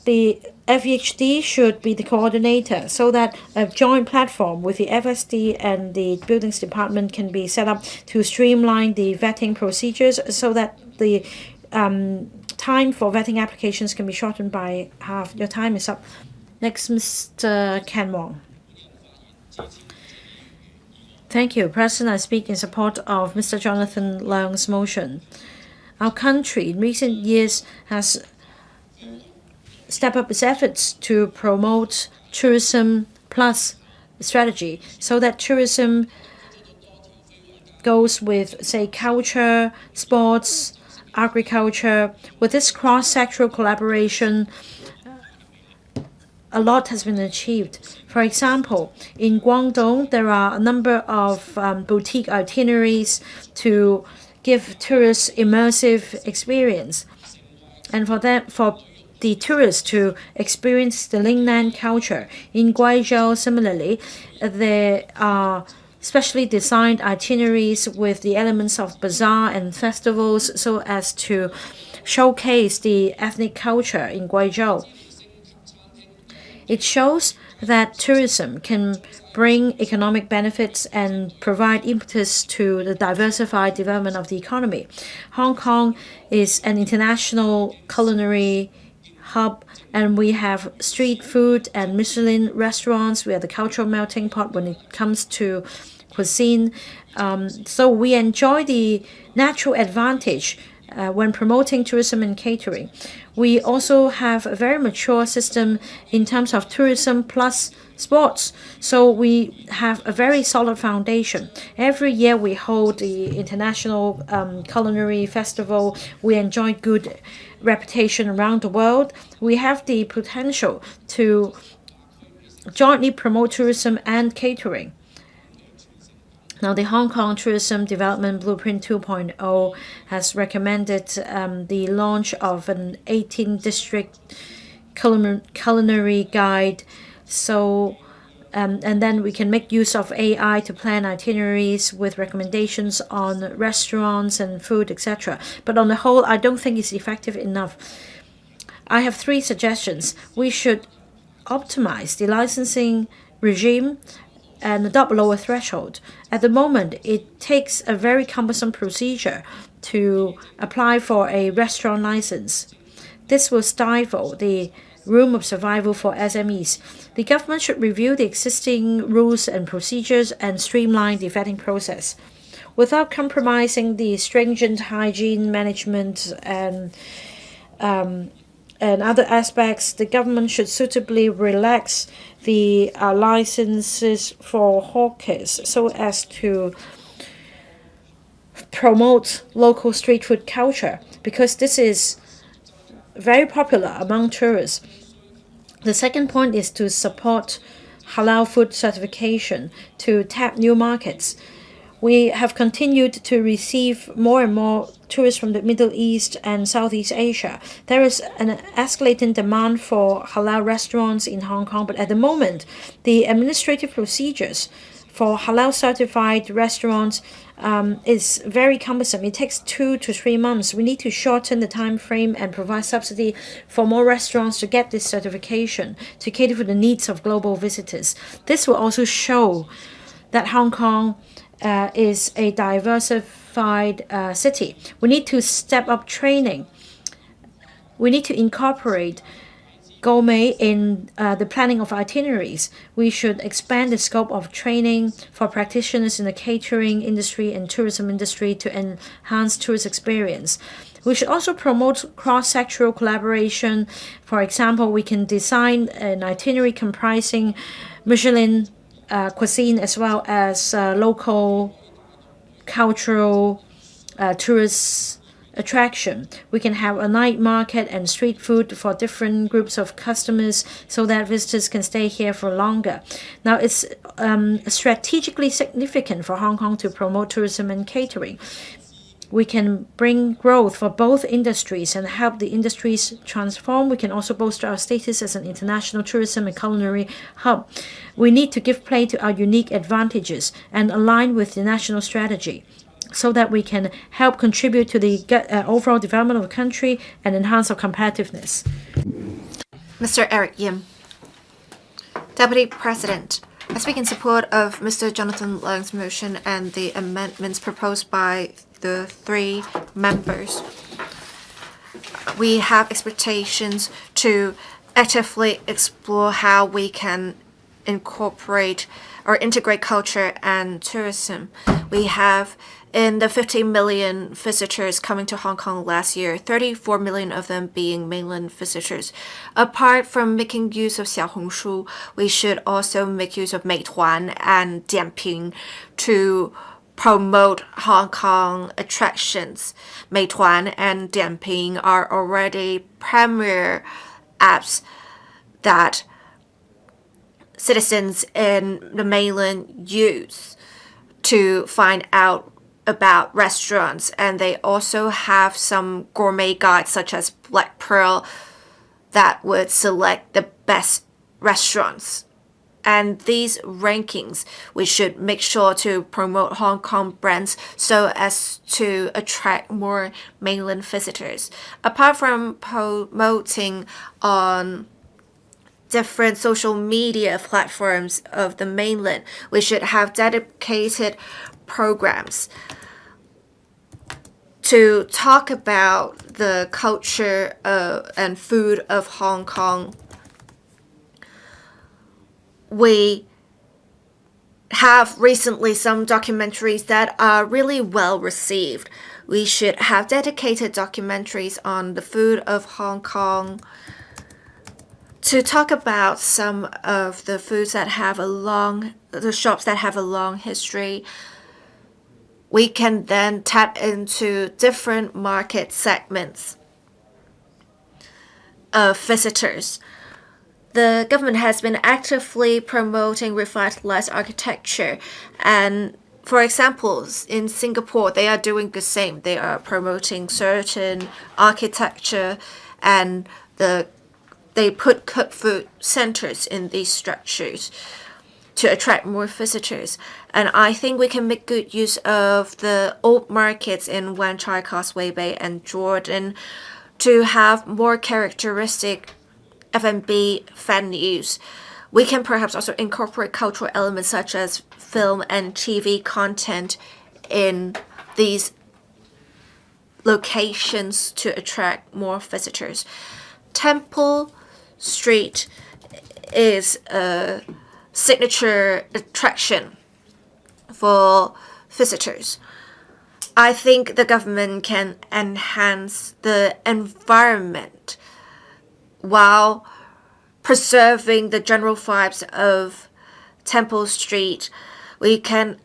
The FEHD should be the coordinator so that a joint platform with the FSD and the Buildings Department can be set up to streamline the vetting procedures so that the time for vetting applications can be shortened by half. Your time is up. Next, Mr. Ken Wong. Thank you, President. I speak in support of Mr. Jonathan Leung's motion. Our country in recent years has stepped up its efforts to promote tourism plus strategy so that tourism goes with, say, culture, sports, agriculture. With this cross-sectoral collaboration, a lot has been achieved. For example, in Guangdong, there are a number of boutique itineraries to give tourists immersive experience. And for the tourists to experience the Lingnan culture. In Guizhou, similarly, there are specially designed itineraries with the elements of bazaar and festivals so as to showcase the ethnic culture in Guizhou. It shows that tourism can bring economic benefits and provide impetus to the diversified development of the economy. Hong Kong is an international culinary hub, and we have street food and Michelin restaurants. We are the cultural melting pot when it comes to cuisine. So we enjoy the natural advantage when promoting tourism and catering. We also have a very mature system in terms of tourism plus sports. So we have a very solid foundation. Every year we hold the International Culinary Festival. We enjoy good reputation around the world. We have the potential to jointly promote tourism and catering. Now, the Hong Kong Tourism Development Blueprint 2.0 has recommended the launch of an 18-district culinary guide. So, and then we can make use of AI to plan itineraries with recommendations on restaurants and food, etc. But on the whole, I don't think it's effective enough. I have 3 suggestions. We should optimize the licensing regime and adopt a lower threshold. At the moment, it takes a very cumbersome procedure to apply for a restaurant license. This will stifle the room of survival for SMEs. The government should review the existing rules and procedures and streamline the vetting process without compromising the stringent hygiene management and other aspects. The government should suitably relax the licenses for hawkers so as to promote local street food culture, because this is very popular among tourists. The second point is to support halal food certification to tap new markets. We have continued to receive more and more tourists from the Middle East and Southeast Asia. There is an escalating demand for halal restaurants in Hong Kong, but at the moment, the administrative procedures for halal certified restaurants is very cumbersome. It takes 2 to 3 months. We need to shorten the time frame and provide subsidy for more restaurants to get this certification to cater for the needs of global visitors. This will also show that Hong Kong is a diversified city. We need to step up training. We need to incorporate gourmet in the planning of itineraries. We should expand the scope of training for practitioners in the catering industry and tourism industry to enhance tourist experience. We should also promote cross-sectoral collaboration. For example, we can design an itinerary comprising Michelin cuisine as well as local cultural tourist attraction. We can have a night market and street food for different groups of customers so that visitors can stay here for longer. Now, it's strategically significant for Hong Kong to promote tourism and catering. We can bring growth for both industries and help the industries transform. We can also bolster our status as an international tourism and culinary hub. We need to give play to our unique advantages and align with the national strategy so that we can help contribute to the overall development of the country and enhance our competitiveness. Mr. Eric Yim, Deputy President, I speak in support of Mr. Jonathan Leung's motion and the amendments proposed by the 3 members. We have expectations to actively explore how we can incorporate or integrate culture and tourism. We have in the 50 million visitors coming to Hong Kong last year, 34 million of them being mainland visitors. Apart from making use of Xiaohongshu, we should also make use of Meituan and Dianping to promote Hong Kong attractions. Meituan and Dianping are already premier apps that citizens in the mainland use to find out about restaurants, and they also have some gourmet guides such as Black Pearl that would select the best restaurants. And these rankings, we should make sure to promote Hong Kong brands so as to attract more mainland visitors. Apart from promoting on different social media platforms of the mainland, we should have dedicated programs to talk about the culture and food of Hong Kong. We have recently some documentaries that are really well received. We should have dedicated documentaries on the food of Hong Kong to talk about some of the foods that have the shops that have a long history. We can then tap into different market segments of visitors. The government has been actively promoting revitalized architecture, and for example, in Singapore, they are doing the same. They are promoting certain architecture, and they put cooked food centers in these structures to attract more visitors. And I think we can make good use of the old markets in Wan Chai, Causeway Bay, and Jordan to have more characteristic F&B venues. We can perhaps also incorporate cultural elements such as film and TV content in these locations to attract more visitors. Temple Street is a signature attraction for visitors. I think the government can enhance the environment while preserving the general vibes of Temple Street. We can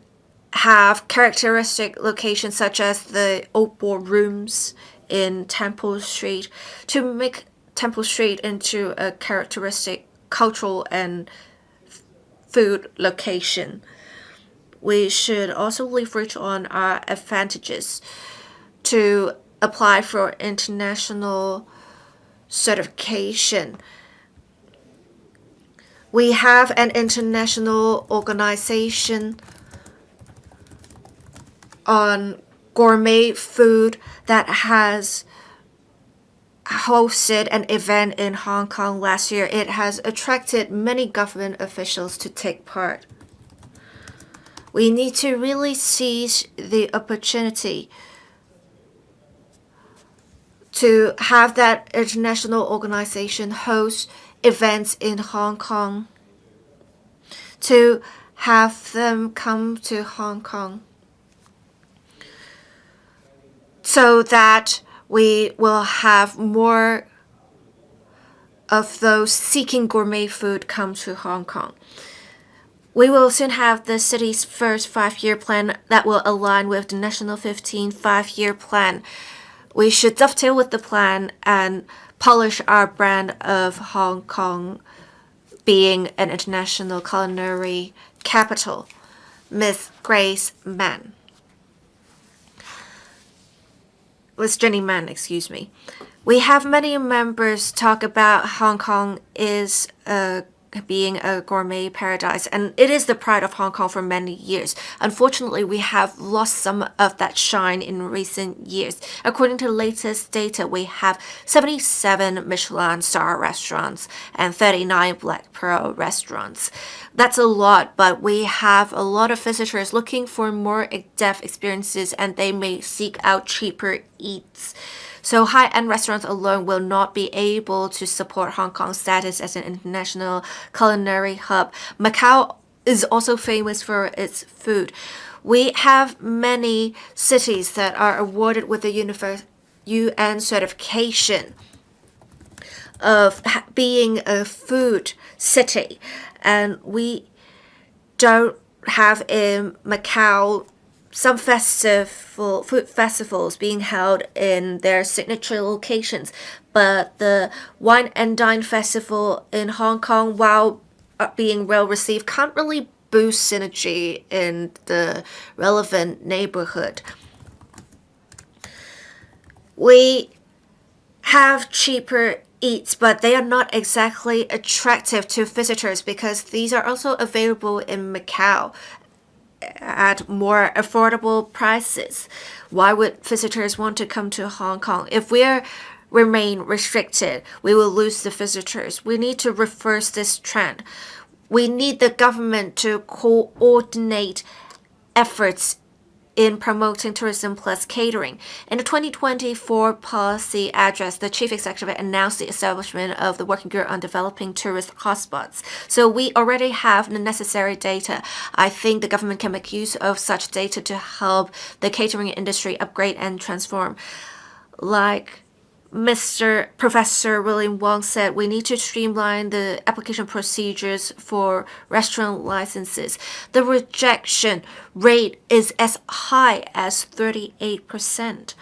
have characteristic locations such as the old ballrooms in Temple Street to make Temple Street into a characteristic cultural and food location. We should also leverage on our advantages to apply for international certification. We have an international organization on gourmet food that has hosted an event in Hong Kong last year. It has attracted many government officials to take part. We need to really seize the opportunity to have that international organization host events in Hong Kong, to have them come to Hong Kong so that we will have more of those seeking gourmet food come to Hong Kong. We will soon have the city's first 5-year plan that will align with the National 15 5-year plan. We should dovetail with the plan and polish our brand of Hong Kong being an international culinary capital. Miss Grace Mann. Miss Jenny Mann, excuse me. We have many members talk about Hong Kong is being a gourmet paradise, and it is the pride of Hong Kong for many years. Unfortunately, we have lost some of that shine in recent years. According to the latest data, we have 77 Michelin star restaurants and 39 Black Pearl restaurants. That's a lot, but we have a lot of visitors looking for more in-depth experiences, and they may seek out cheaper eats. So high-end restaurants alone will not be able to support Hong Kong's status as an international culinary hub. Macau is also famous for its food. We have many cities that are awarded with the UN certification of being a food city, and we don't have in Macau some food festivals being held in their signature locations, but the Wine and Dine Festival in Hong Kong, while being well received, can't really boost synergy in the relevant neighborhood. We have cheaper eats, but they are not exactly attractive to visitors because these are also available in Macau at more affordable prices. Why would visitors want to come to Hong Kong? If we remain restricted, we will lose the visitors. We need to reverse this trend. We need the government to coordinate efforts in promoting tourism plus catering. In the 2024 policy address, the chief executive announced the establishment of the working group on developing tourist hotspots. So we already have the necessary data. I think the government can make use of such data to help the catering industry upgrade and transform. Like Professor William Wong said, we need to streamline the application procedures for restaurant licenses. The rejection rate is as high as 38%.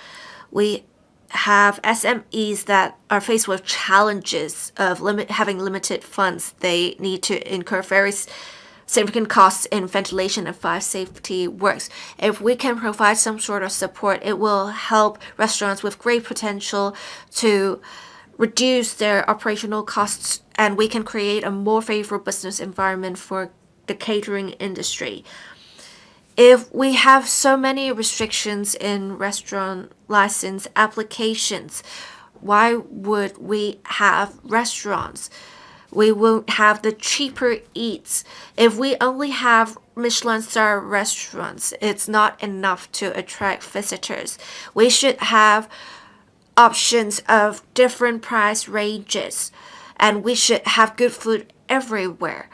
We have SMEs that are faced with challenges of having limited funds. They need to incur very significant costs in ventilation and fire safety works. If we can provide some sort of support, it will help restaurants with great potential to reduce their operational costs, and we can create a more favorable business environment for the catering industry. If we have so many restrictions in restaurant license applications, why would we have restaurants? We won't have the cheaper eats. If we only have Michelin star restaurants, it's not enough to attract visitors. We should have options of different price ranges and we should have good food everywhere.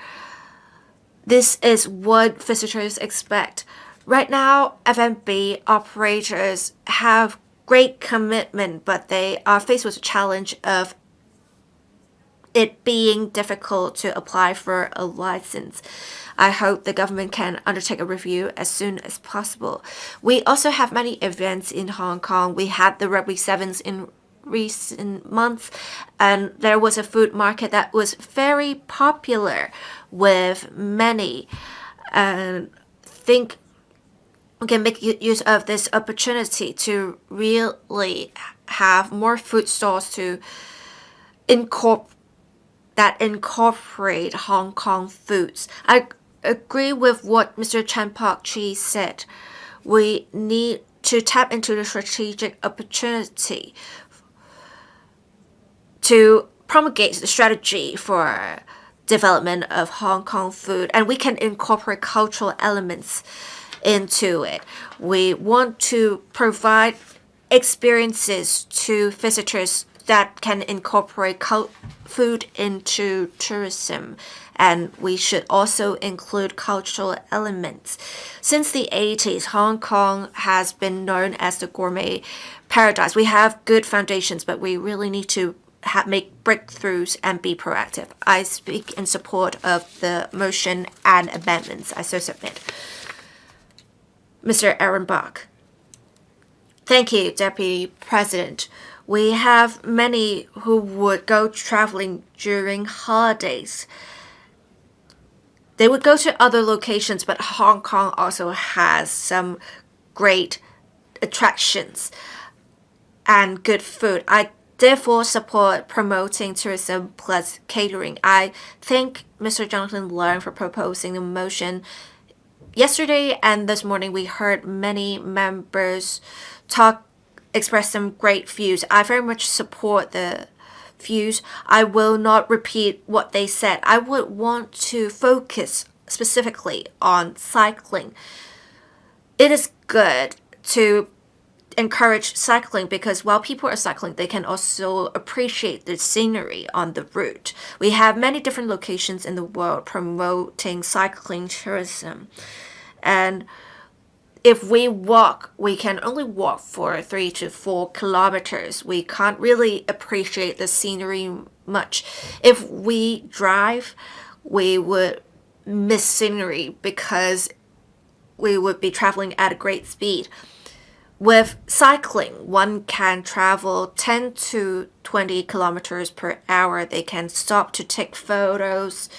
This is what visitors expect. Right now, F&B operators have great commitment, but they are faced with the challenge of it being difficult to apply for a license. I hope the government can undertake a review as soon as possible. We also have many events in Hong Kong. We had the Rugby Sevens in recent months, and there was a food market that was very popular with many. And think we can make use of this opportunity to really have more food stalls to incorporate Hong Kong foods. I agree with what Mr. Pok-chi said. We need to tap into the strategic opportunity to promulgate the strategy for development of Hong Kong food, and we can incorporate cultural elements into it. We want to provide experiences to visitors that can incorporate food into tourism, and we should also include cultural elements. Since the 80s, Hong Kong has been known as the gourmet paradise. We have good foundations, but we really need to make breakthroughs and be proactive. I speak in support of the motion and amendments. I so submit. Mr. Aaron Bach. Thank you, Deputy President. We have many who would go traveling during holidays. They would go to other locations, but Hong Kong also has some great attractions and good food. I therefore support promoting tourism plus catering. I thank Mr. Jonathan Leung for proposing the motion. Yesterday and this morning, we heard many members express some great views. I very much support the views. I will not repeat what they said. I would want to focus specifically on cycling. It is good to encourage cycling because while people are cycling, they can also appreciate the scenery on the route. We have many different locations in the world promoting cycling tourism. And if we walk, we can only walk for 3 to 4 kilometers. We can't really appreciate the scenery much. If we drive, we would miss scenery because we would be traveling at a great speed. With cycling, one can travel 10 to 20 kilometers per hour. They can stop to take photos.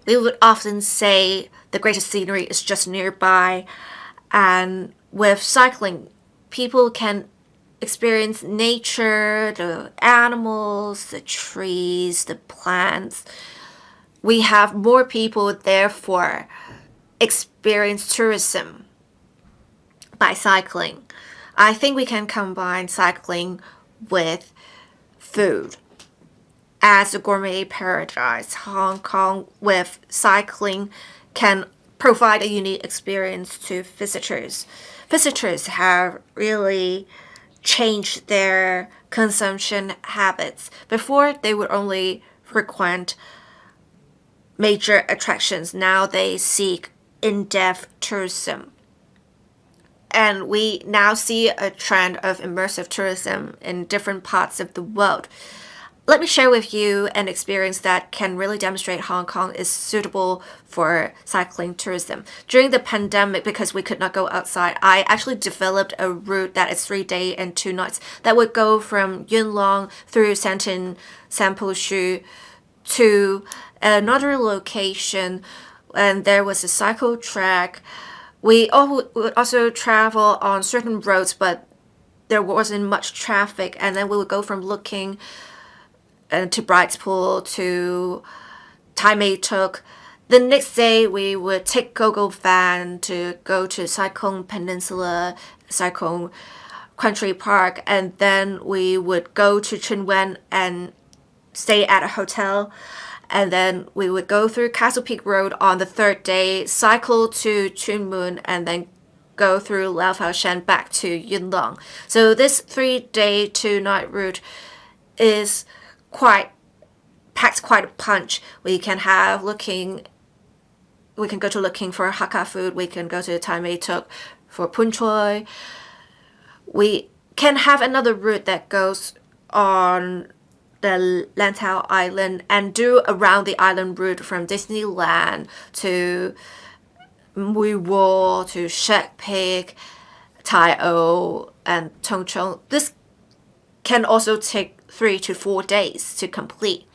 We would often say the greatest scenery is just nearby. And with cycling, people can experience nature, the animals, the trees, the plants. We have more people, therefore, experience tourism by cycling. I think we can combine cycling with food. As a gourmet paradise, Hong Kong with cycling can provide a unique experience to visitors. Visitors have really changed their consumption habits. Before, they would only frequent major attractions. Now they seek in-depth tourism. And we now see a trend of immersive tourism in different parts of the world. Let me share with you an experience that can really demonstrate Hong Kong is suitable for cycling tourism. During the pandemic, because we could not go outside, I actually developed a route that is 3 days and 2 nights that would go from Yuen Long through Santin, Sanpo Shu to another location, and there was a cycle track. We would also travel on certain roads, but there wasn't much traffic, and then we would go from looking to Brights Pool to Tai Mei Tuk. The next day, we would take GoGo van to go to Sai Kung Peninsula, Sai Kung Country Park, and then we would go to Chun Wen and stay at a hotel. And then we would go through Castle Peak Road on the 3rd day, cycle to Chun Mun, and then go through Lau Fao Shan back to Yuen Long. So this 3-day, 2-night route is packs quite a punch. We can go to looking for Hakka food. We can go to Tai Mei Tuk for Pun Choi. We can have another route that goes on the Lantau Island and do around the island route from Disneyland to Mui Wo to Shek Pig, Tai O, and Tong Chong. This can also take 3 to 4 days to complete.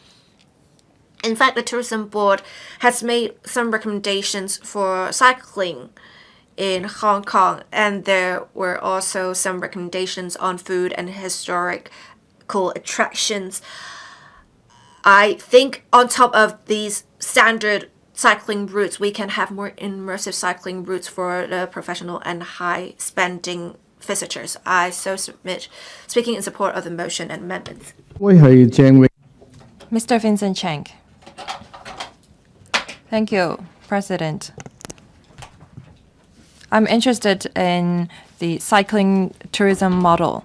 In fact, the tourism board has made some recommendations for cycling in Hong Kong, and there were also some recommendations on food and historical attractions. I think on top of these standard cycling routes, we can have more immersive cycling routes for the professional and high spending visitors. I so submit, speaking in support of the motion and amendments. Mr. Vincent Cheng. Thank you, President. I'm interested in the cycling tourism model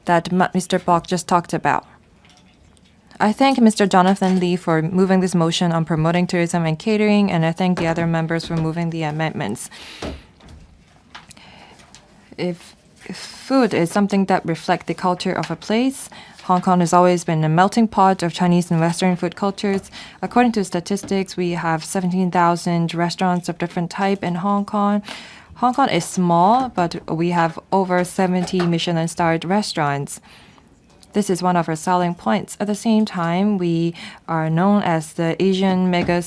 that Mr. Pok just talked about. I thank Mr. Jonathan Lee for moving this motion on promoting tourism and catering, and I thank the other members for moving the amendments. If food is something that reflects the culture of a place, Hong Kong has always been a melting pot of Chinese and Western food cultures. According to statistics, we have 17,000 restaurants of different type in Hong Kong. Hong Kong is small, but we have over 70 Michelin-starred restaurants. This is one of our selling points. At the same time, we are known as the Asian mega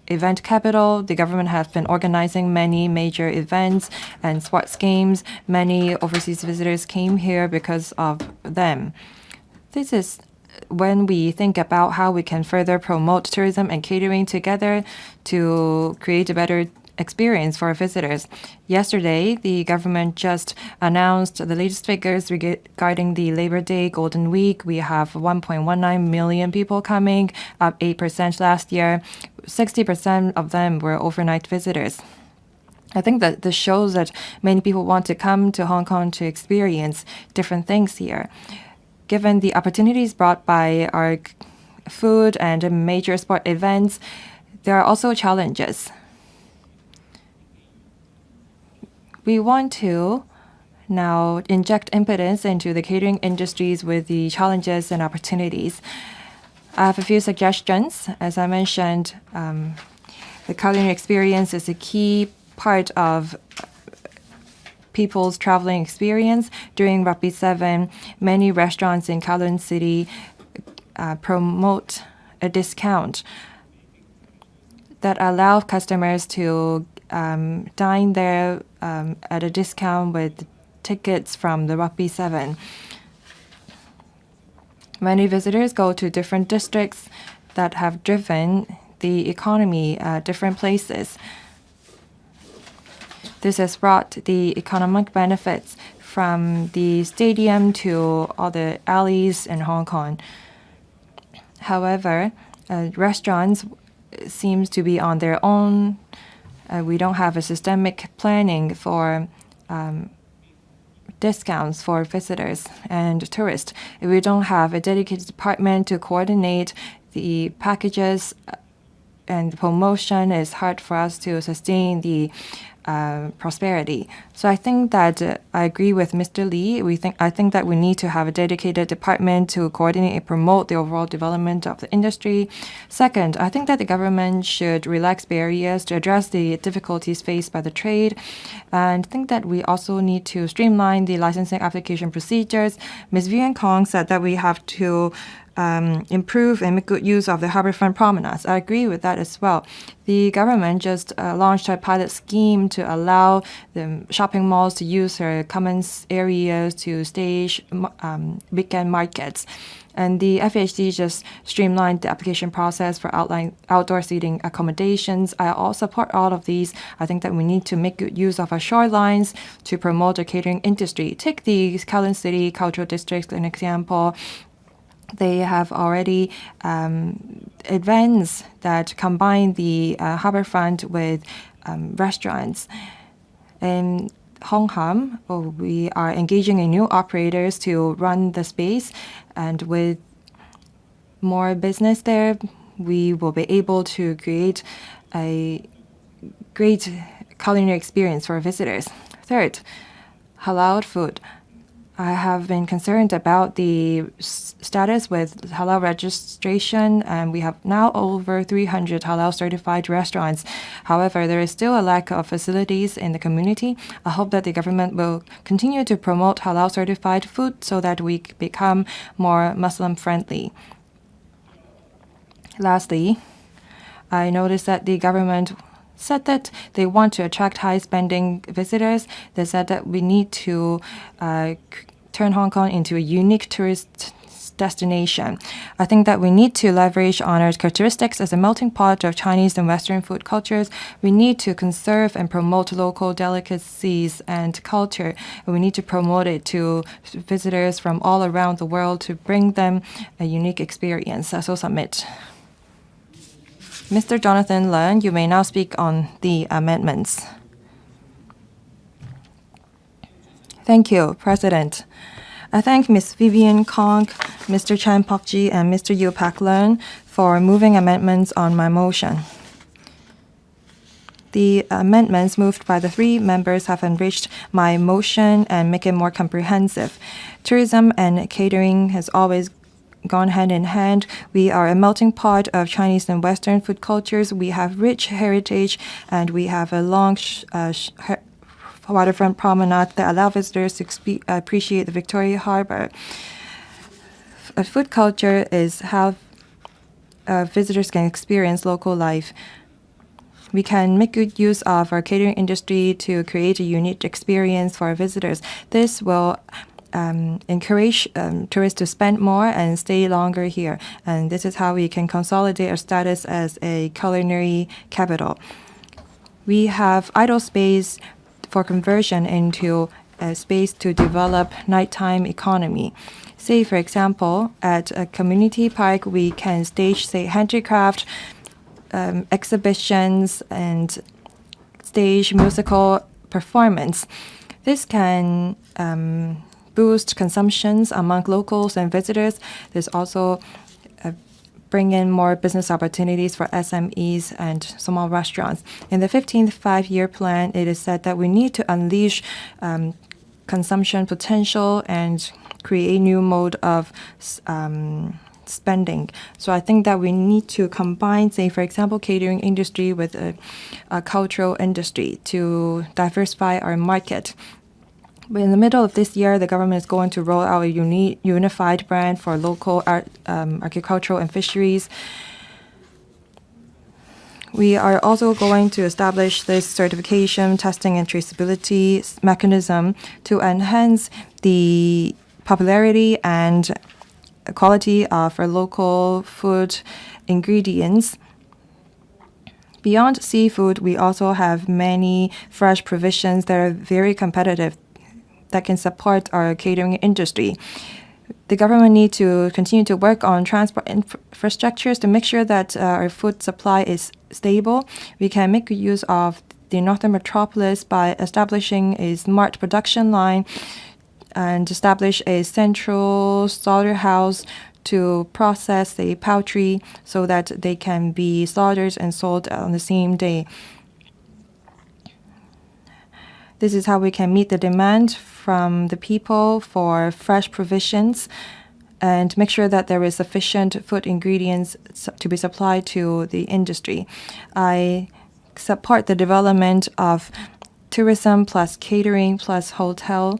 event capital. The government has been organizing many major events and sports games. Many overseas visitors came here because of them. This is when we think about how we can further promote tourism and catering together to create a better experience for visitors. Yesterday, the government just announced the latest figures regarding the Labor Day Golden Week. We have 1.19 million people coming, up 8% last year. 60% of them were overnight visitors. I think that this shows that many people want to come to Hong Kong to experience different things here. Given the opportunities brought by our food and major sport events, there are also challenges. We want to now inject impetus into the catering industries with the challenges and opportunities. I have a few suggestions. As I mentioned, the culinary experience is a key part of people's traveling experience. During Rugby 7, many restaurants in Kowloon City promote a discount that allow customers to dine there at a discount with tickets from the Rugby 7. Many visitors go to different districts that have driven the economy at different places. This has brought the economic benefits from the stadium to all the alleys in Hong Kong. However, restaurants seems to be on their own. We don't have a systemic planning for discounts for visitors and tourists. If we don't have a dedicated department to coordinate the packages and the promotion, it's hard for us to sustain the prosperity. So I think that I agree with Mr. Lee. I think that we need to have a dedicated department to coordinate and promote the overall development of the industry. Second, I think that the government should relax barriers to address the difficulties faced by the trade. And I think that we also need to streamline the licensing application procedures. Ms. Vivian KONG said that we have to improve and make good use of the harbourfront promenades. I agree with that as well. The government just launched a pilot scheme to allow the shopping malls to use their commons areas to stage weekend markets. And the FHD just streamlined the application process for outdoor seating accommodations. I all support all of these. I think that we need to make good use of our shorelines to promote the catering industry. Take the Kowloon City Cultural District as an example. They have already events that combine the harbourfront with restaurants. In Hong Kong, we are engaging in new operators to run the space, and with more business there, we will be able to create a great culinary experience for visitors. Third, halal food. I have been concerned about the status with halal registration, and we have now over 300 halal certified restaurants. However, there is still a lack of facilities in the community. I hope that the government will continue to promote halal certified food so that we become more Muslim friendly. Lastly, I noticed that the government said that they want to attract high-spending visitors. They said that we need to turn Hong Kong into a unique tourist destination. I think that we need to leverage on our characteristics as a melting pot of Chinese and Western food cultures. We need to conserve and promote local delicacies and culture. And we need to promote it to visitors from all around the world to bring them a unique experience. So submit. Mr. Jonathan Leung, you may now speak on the amendments. Thank you, President. I thank Ms. Vivian KONG, Mr. Chan Pok-chi, and Mr. Yu Pak-leung for moving amendments on my motion. The amendments moved by the three members have enriched my motion and make it more comprehensive. Tourism and catering has always gone hand in hand. We are a melting pot of Chinese and Western food cultures. We have rich heritage, and we have a long waterfront promenade that allow visitors to appreciate the Victoria Harbour. A food culture is how visitors can experience local life. We can make good use of our catering industry to create a unique experience for our visitors. This will encourage tourists to spend more and stay longer here. And this is how we can consolidate our status as a culinary capital. We have idle space for conversion into a space to develop nighttime economy. Say, for example, at a community park, we can stage, say, handicraft exhibitions and stage musical performance. This can boost consumptions among locals and visitors. There's also bring in more business opportunities for SMEs and small restaurants. In the 15th five-year plan, it is said that we need to unleash consumption potential and create new mode of spending. So I think that we need to combine, say, for example, catering industry with a cultural industry to diversify our market. In the middle of this year, the government is going to roll out a unified brand for local agricultural and fisheries. We are also going to establish this certification, testing, and traceability mechanism to enhance the popularity and quality of our local food ingredients. Beyond seafood, we also have many fresh provisions that are very competitive that can support our catering industry. The government needs to continue to work on transport infrastructures to make sure that our food supply is stable. We can make use of the Northern Metropolis by establishing a smart production line and establish a central slaughterhouse to process the poultry so that they can be slaughtered and sold on the same day. This is how we can meet the demand from the people for fresh provisions and make sure that there is sufficient food ingredients to be supplied to the industry. I support the development of tourism plus catering plus hotel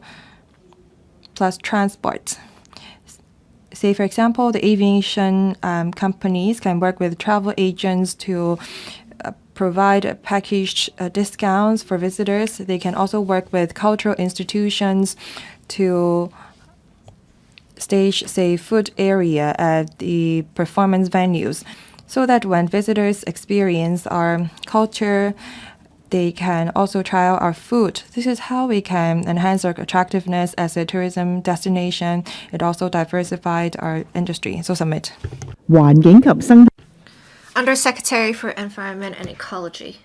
plus transport. Say, for example, the aviation companies can work with travel agents to provide packaged discounts for visitors. They can also work with cultural institutions to stage, say, food area at the performance venues so that when visitors experience our culture, they can also try out our food. This is how we can enhance our attractiveness as a tourism destination. It also diversified our industry. So submit. 環境及生 Undersecretary for Environment and Ecology.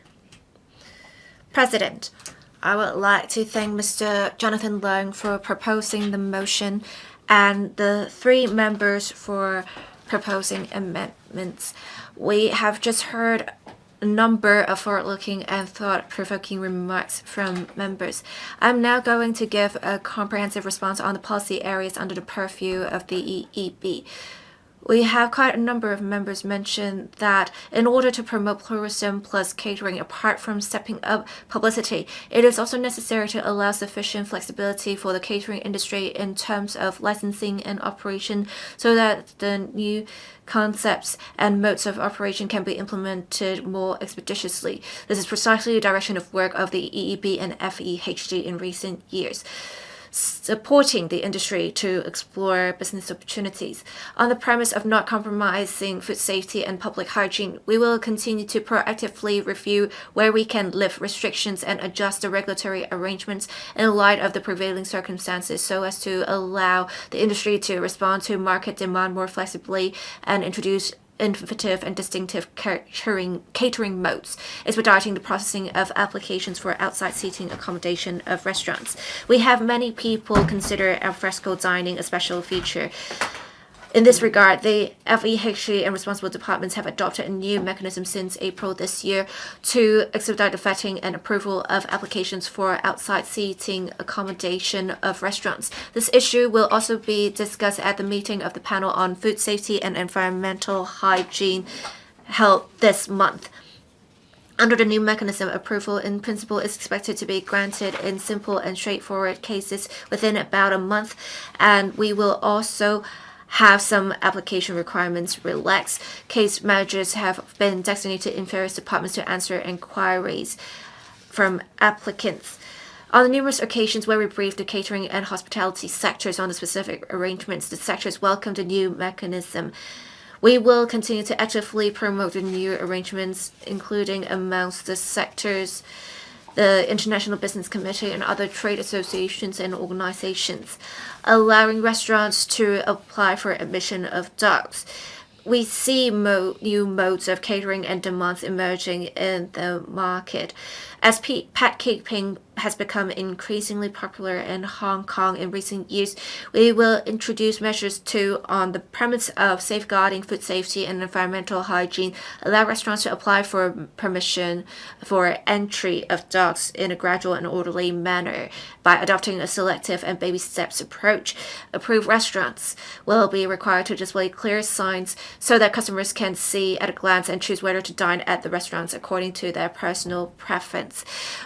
President, I would like to thank Mr. Jonathan Leung for proposing the motion and the three members for proposing amendments. We have just heard a number of forward-looking and thought-provoking remarks from members. I'm now going to give a comprehensive response on the policy areas under the purview of the EEB. We have quite a number of members mention that in order to promote tourism plus catering, apart from stepping up publicity, it is also necessary to allow sufficient flexibility for the catering industry in terms of licensing and operation so that the new concepts and modes of operation can be implemented more expeditiously. This is precisely the direction of work of the EEB and FEHD in recent years, supporting the industry to explore business opportunities. On the premise of not compromising food safety and public hygiene, we will continue to proactively review where we can lift restrictions and adjust the regulatory arrangements in light of the prevailing circumstances so as to allow the industry to respond to market demand more flexibly and introduce innovative and distinctive catering modes, expediting the processing of applications for outside seating accommodation of restaurants. We have many people consider alfresco dining a special feature. In this regard, the FEHD and responsible departments have adopted a new mechanism since April this year to expedite the vetting and approval of applications for outside seating accommodation of restaurants. This issue will also be discussed at the meeting of the panel on food safety and environmental hygiene held this month. Under the new mechanism, approval in principle is expected to be granted in simple and straightforward cases within about a month, and we will also have some application requirements relaxed. Case managers have been designated in various departments to answer inquiries from applicants. On the numerous occasions where we briefed the catering and hospitality sectors on the specific arrangements, the sectors welcomed the new mechanism. We will continue to actively promote the new arrangements, including amongst the sectors, the International Business Committee, and other trade associations and organizations, allowing restaurants to apply for admission of dogs. We see new modes of catering and demands emerging in the market. As packaging has become increasingly popular in Hong Kong in recent years, we will introduce measures to, on the premise of safeguarding food safety and environmental hygiene, allow restaurants to apply for permission for entry of dogs in a gradual and orderly manner by adopting a selective and baby steps approach. Approved restaurants will be required to display clear signs so that customers can see at a glance and choose whether to dine at the restaurants according to their personal preference.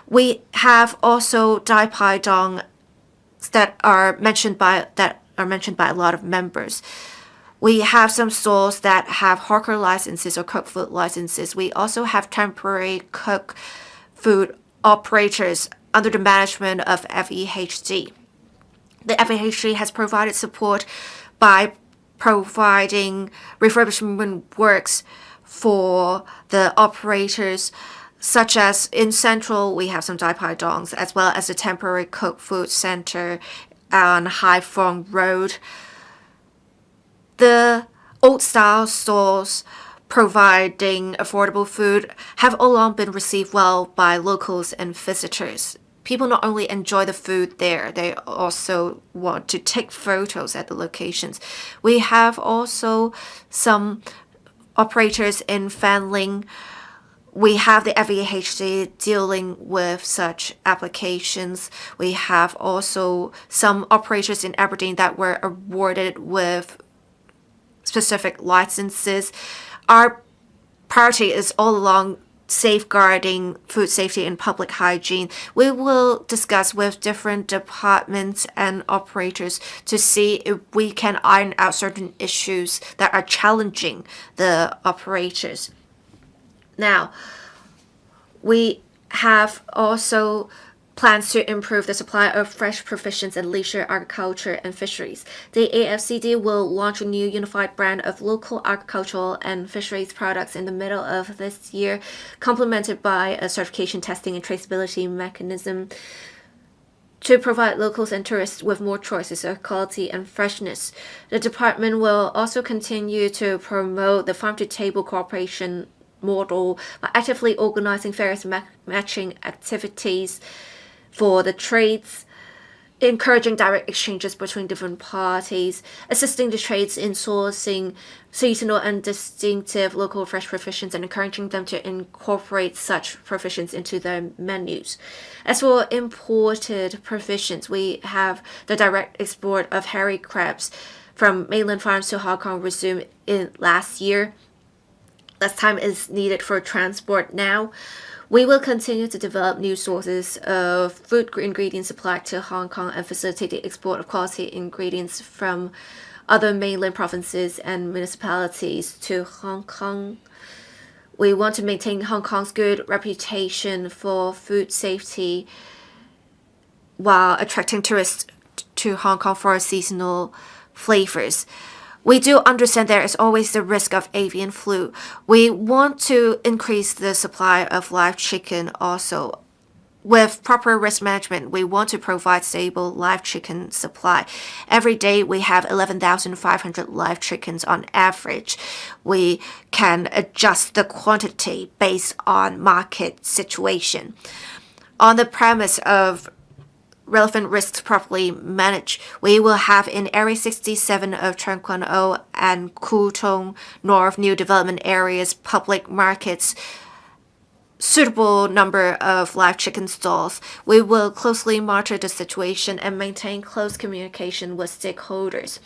We have also Dai Pai Dong that are mentioned by a lot of members. We have some stores that have hawker licenses or cook food licenses. We also have temporary cook food operators under the management of FEHD. The FEHD has provided support by providing refurbishment works for the operators, such as in Central, we have some Dai Pai Dongs, as well as the temporary cook food center on Hai Phong Road. The old-style stores providing affordable food have all along been received well by locals and visitors. People not only enjoy the food there, they also want to take photos at the locations. We have also some operators in Fanling. We have the FEHD dealing with such applications. We have also some operators in Aberdeen that were awarded with specific licenses. Our priority is all along safeguarding food safety and public hygiene. We will discuss with different departments and operators to see if we can iron out certain issues that are challenging the operators. Now, we have also plans to improve the supply of fresh provisions and leisure agriculture and fisheries. The AFCD will launch a new unified brand of local agricultural and fisheries products in the middle of this year, complemented by a certification testing and traceability mechanism to provide locals and tourists with more choices of quality and freshness. The department will also continue to promote the farm-to-table cooperation model by actively organizing various matching activities for the trades encouraging direct exchanges between different parties, assisting the trades in sourcing seasonal and distinctive local fresh provisions, and encouraging them to incorporate such provisions into their menus. As for imported provisions, we have the direct export of hairy crabs from mainland farms to Hong Kong resumed in last year. Less time is needed for transport now. We will continue to develop new sources of food ingredient supply to Hong Kong and facilitate the export of quality ingredients from other mainland provinces and municipalities to Hong Kong. We want to maintain Hong Kong's good reputation for food safety while attracting tourists to Hong Kong for seasonal flavors. We do understand there is always the risk of avian flu. We want to increase the supply of live chicken also. With proper risk management, we want to provide stable live chicken supply. Every day we have 11,500 live chickens on average. We can adjust the quantity based on market situation. On the premise of relevant risks properly managed, we will have in Area 67 of Tseung Kwan O and Kwu Tung North new development areas, public markets, suitable number of live chicken stalls. We will closely monitor the situation and maintain close communication with stakeholders.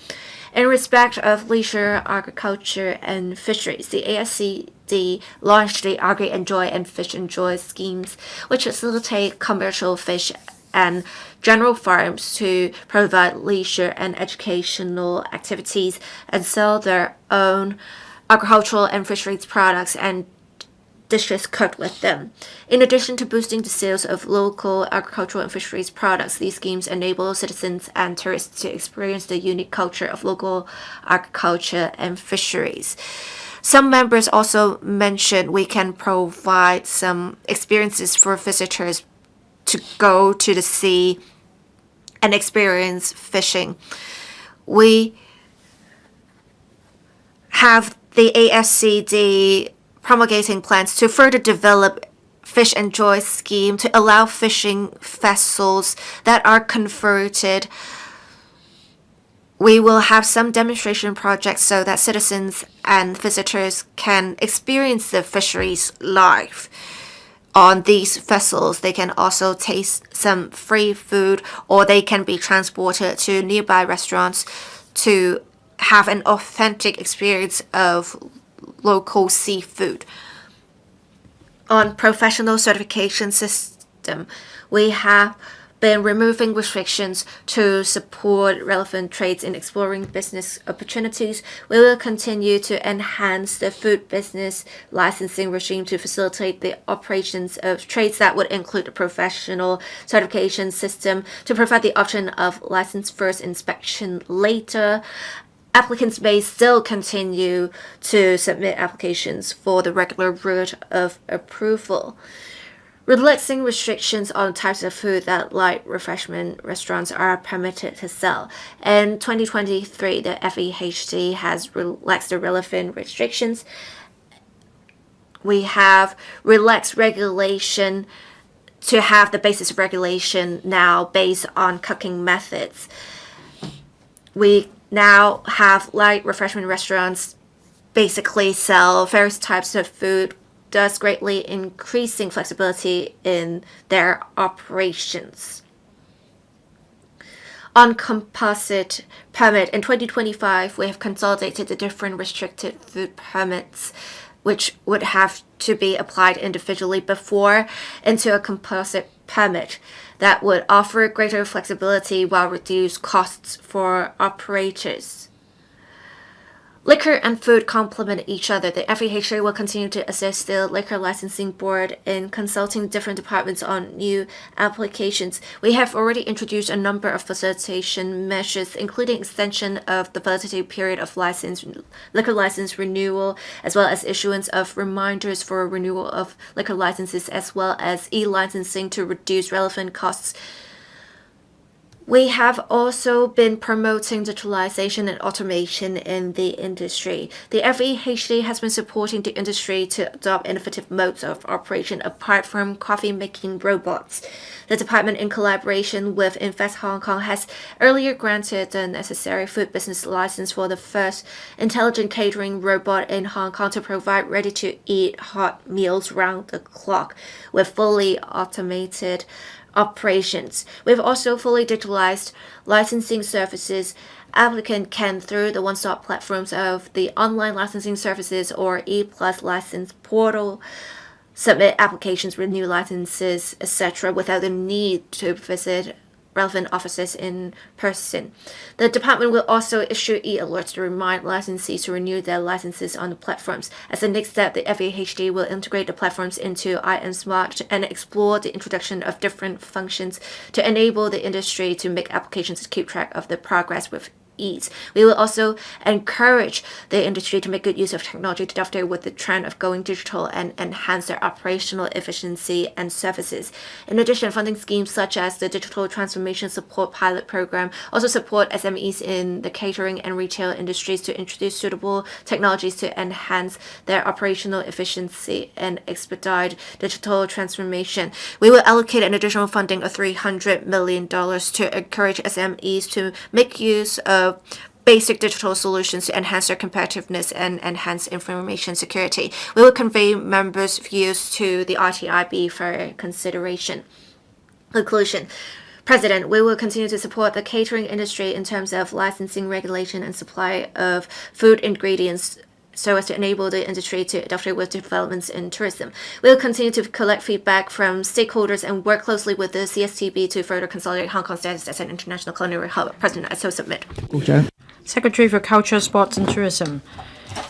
In respect of leisure, agriculture, and fisheries, the ASCD launched the Agri Enjoy and Fish Enjoy schemes, which facilitate commercial fish and general farms to provide leisure and educational activities and sell their own agricultural and fisheries products and dishes cooked with them. In addition to boosting the sales of local agricultural and fisheries products, these schemes enable citizens and tourists to experience the unique culture of local agriculture and fisheries. Some members also mentioned we can provide some experiences for visitors to go to the sea and experience fishing. We have the ASCD promulgating plans to further develop Fish and Joy scheme to allow fishing vessels that are converted. We will have some demonstration projects so that citizens and visitors can experience the fisheries live. On these vessels, they can also taste some free food, or they can be transported to nearby restaurants to have an authentic experience of local seafood. On professional certification system, we have been removing restrictions to support relevant trades in exploring business opportunities. We will continue to enhance the food business licensing regime to facilitate the operations of trades that would include a professional certification system to provide the option of license first, inspection later. Applicants may still continue to submit applications for the regular route of approval. Relaxing restrictions on types of food that light refreshment restaurants are permitted to sell. In 2023, the FEHD has relaxed the relevant restrictions. We have relaxed regulation to have the basis of regulation now based on cooking methods. We now have light refreshment restaurants basically sell various types of food, thus greatly increasing flexibility in their operations. On composite permit, in 2025, we have consolidated the different restricted food permits, which would have to be applied individually before, into a composite permit that would offer greater flexibility while reduce costs for operators. Liquor and food complement each other. The FEHA will continue to assist the Liquor Licensing Board in consulting different departments on new applications. We have already introduced a number of facilitation measures, including extension of the validity period of liquor license renewal, as well as issuance of reminders for renewal of liquor licenses, as well as e-licensing to reduce relevant costs. We have also been promoting digitalization and automation in the industry. The FEHD has been supporting the industry to adopt innovative modes of operation apart from coffee-making robots. The department, in collaboration with Invest Hong Kong, has earlier granted the necessary food business license for the first intelligent catering robot in Hong Kong to provide ready-to-eat hot meals round the clock with fully automated operations. We've also fully digitalized licensing services. Applicant can, through the one-stop platforms of the online licensing services or E+ license portal, submit applications, renew licenses, etc., without the need to visit relevant offices in person. The department will also issue e-alerts to remind licensees to renew their licenses on the platforms. As the next step, the FEHD will integrate the platforms into IM Smart and explore the introduction of different functions to enable the industry to make applications to keep track of the progress with ease. We will also encourage the industry to make good use of technology to dovetail with the trend of going digital and enhance their operational efficiency and services. In addition, funding schemes such as the Digital Transformation Support Pilot Program also support SMEs in the catering and retail industries to introduce suitable technologies to enhance their operational efficiency and expedite digital transformation. We will allocate an additional funding of $300 million to encourage SMEs to make use of basic digital solutions to enhance their competitiveness and enhance information security. We will convey members' views to the RTIB for consideration. Conclusion. President, we will continue to support the catering industry in terms of licensing, regulation, and supply of food ingredients so as to enable the industry to adapt with developments in tourism. We'll continue to collect feedback from stakeholders and work closely with the CSTB to further consolidate Hong Kong's status as an international culinary hub. President, I so submit. Secretary for Culture, Sports and Tourism.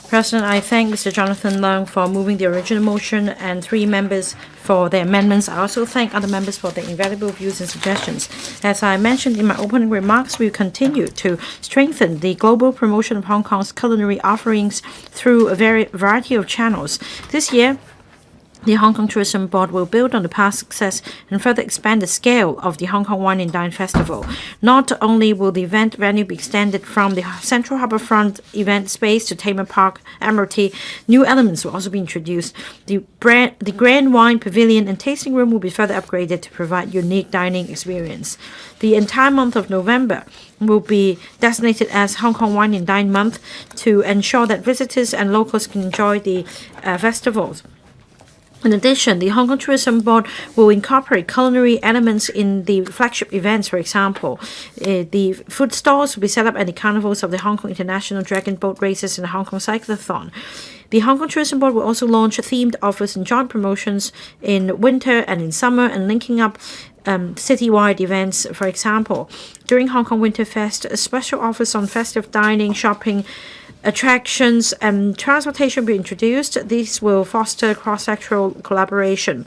President, I thank Mr. Jonathan Leung for moving the original motion and 3 members for their amendments. I also thank other members for their invaluable views and suggestions. As I mentioned in my opening remarks, we continue to strengthen the global promotion of Hong Kong's culinary offerings through a variety of channels. This year, the Hong Kong Tourism Board will build on the past success and further expand the scale of the Hong Kong Wine and Dine Festival. Not only will the event venue be extended from the Central Harbourfront event space to Taman Park, Admiralty, new elements will also be introduced. The Grand Wine Pavilion and Tasting Room will be further upgraded to provide unique dining experience. The entire month of November will be designated as Hong Kong Wine and Dine Month to ensure that visitors and locals can enjoy the festivals. In addition, the Hong Kong Tourism Board will incorporate culinary elements in the flagship events. For example, the food stalls will be set up at the carnivals of the Hong Kong International Dragon Boat Races and the Hong Kong Cyclothon. The Hong Kong Tourism Board will also launch themed offers and joint promotions in winter and in summer and linking up citywide events. For example, during Hong Kong Winter Fest, special offers on festive dining, shopping, attractions and transportation will be introduced. These will foster cross-sectoral collaboration.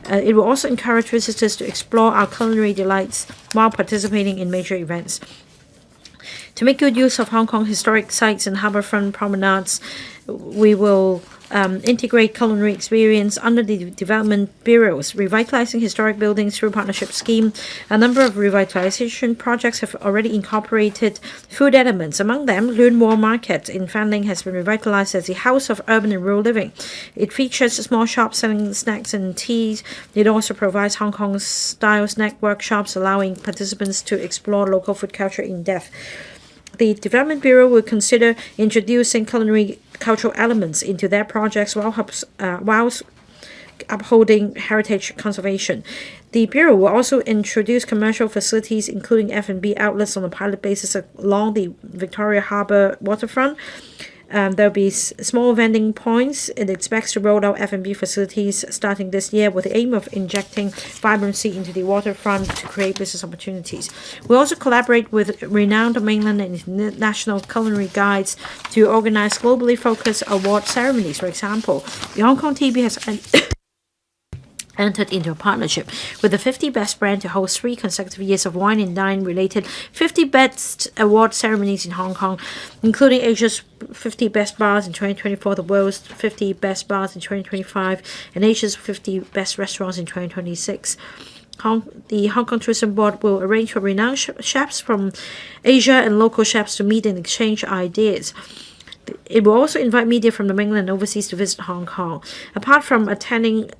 It will also encourage visitors to explore our culinary delights while participating in major events. To make good use of Hong Kong historic sites and harbourfront promenades, we will integrate culinary experience under the development bureaus, revitalizing historic buildings through partnership scheme. A number of revitalization projects have already incorporated food elements. Among them, Luen Wharf Market in Fanling has been revitalized as a house of urban and rural living. It features small shops selling snacks and teas. It also provides Hong Kong-style snack workshops, allowing participants to explore local food culture in depth. The Development Bureau will consider introducing culinary cultural elements into their projects whilst upholding heritage conservation. The Bureau will also introduce commercial facilities, including F&B outlets on a pilot basis along the Victoria Harbour waterfront. There will be small vending points. It expects to roll out F&B facilities starting this year with the aim of injecting vibrancy into the waterfront to create business opportunities. We also collaborate with renowned mainland and international culinary guides to organize globally focused award ceremonies. For example, the Hong Kong TV has entered into a partnership with the 50 Best brand to host 3 consecutive years of wine and dine related 50 Best award ceremonies in Hong Kong, including Asia's 50 Best Bars in 2024, the world's 50 Best Bars in 2025, and Asia's 50 Best Restaurants in 2026. the Hong Kong Tourism Board will arrange for renowned chefs from Asia and local chefs to meet and exchange ideas. It will also invite media from the mainland and overseas to visit Hong Kong. Apart from attending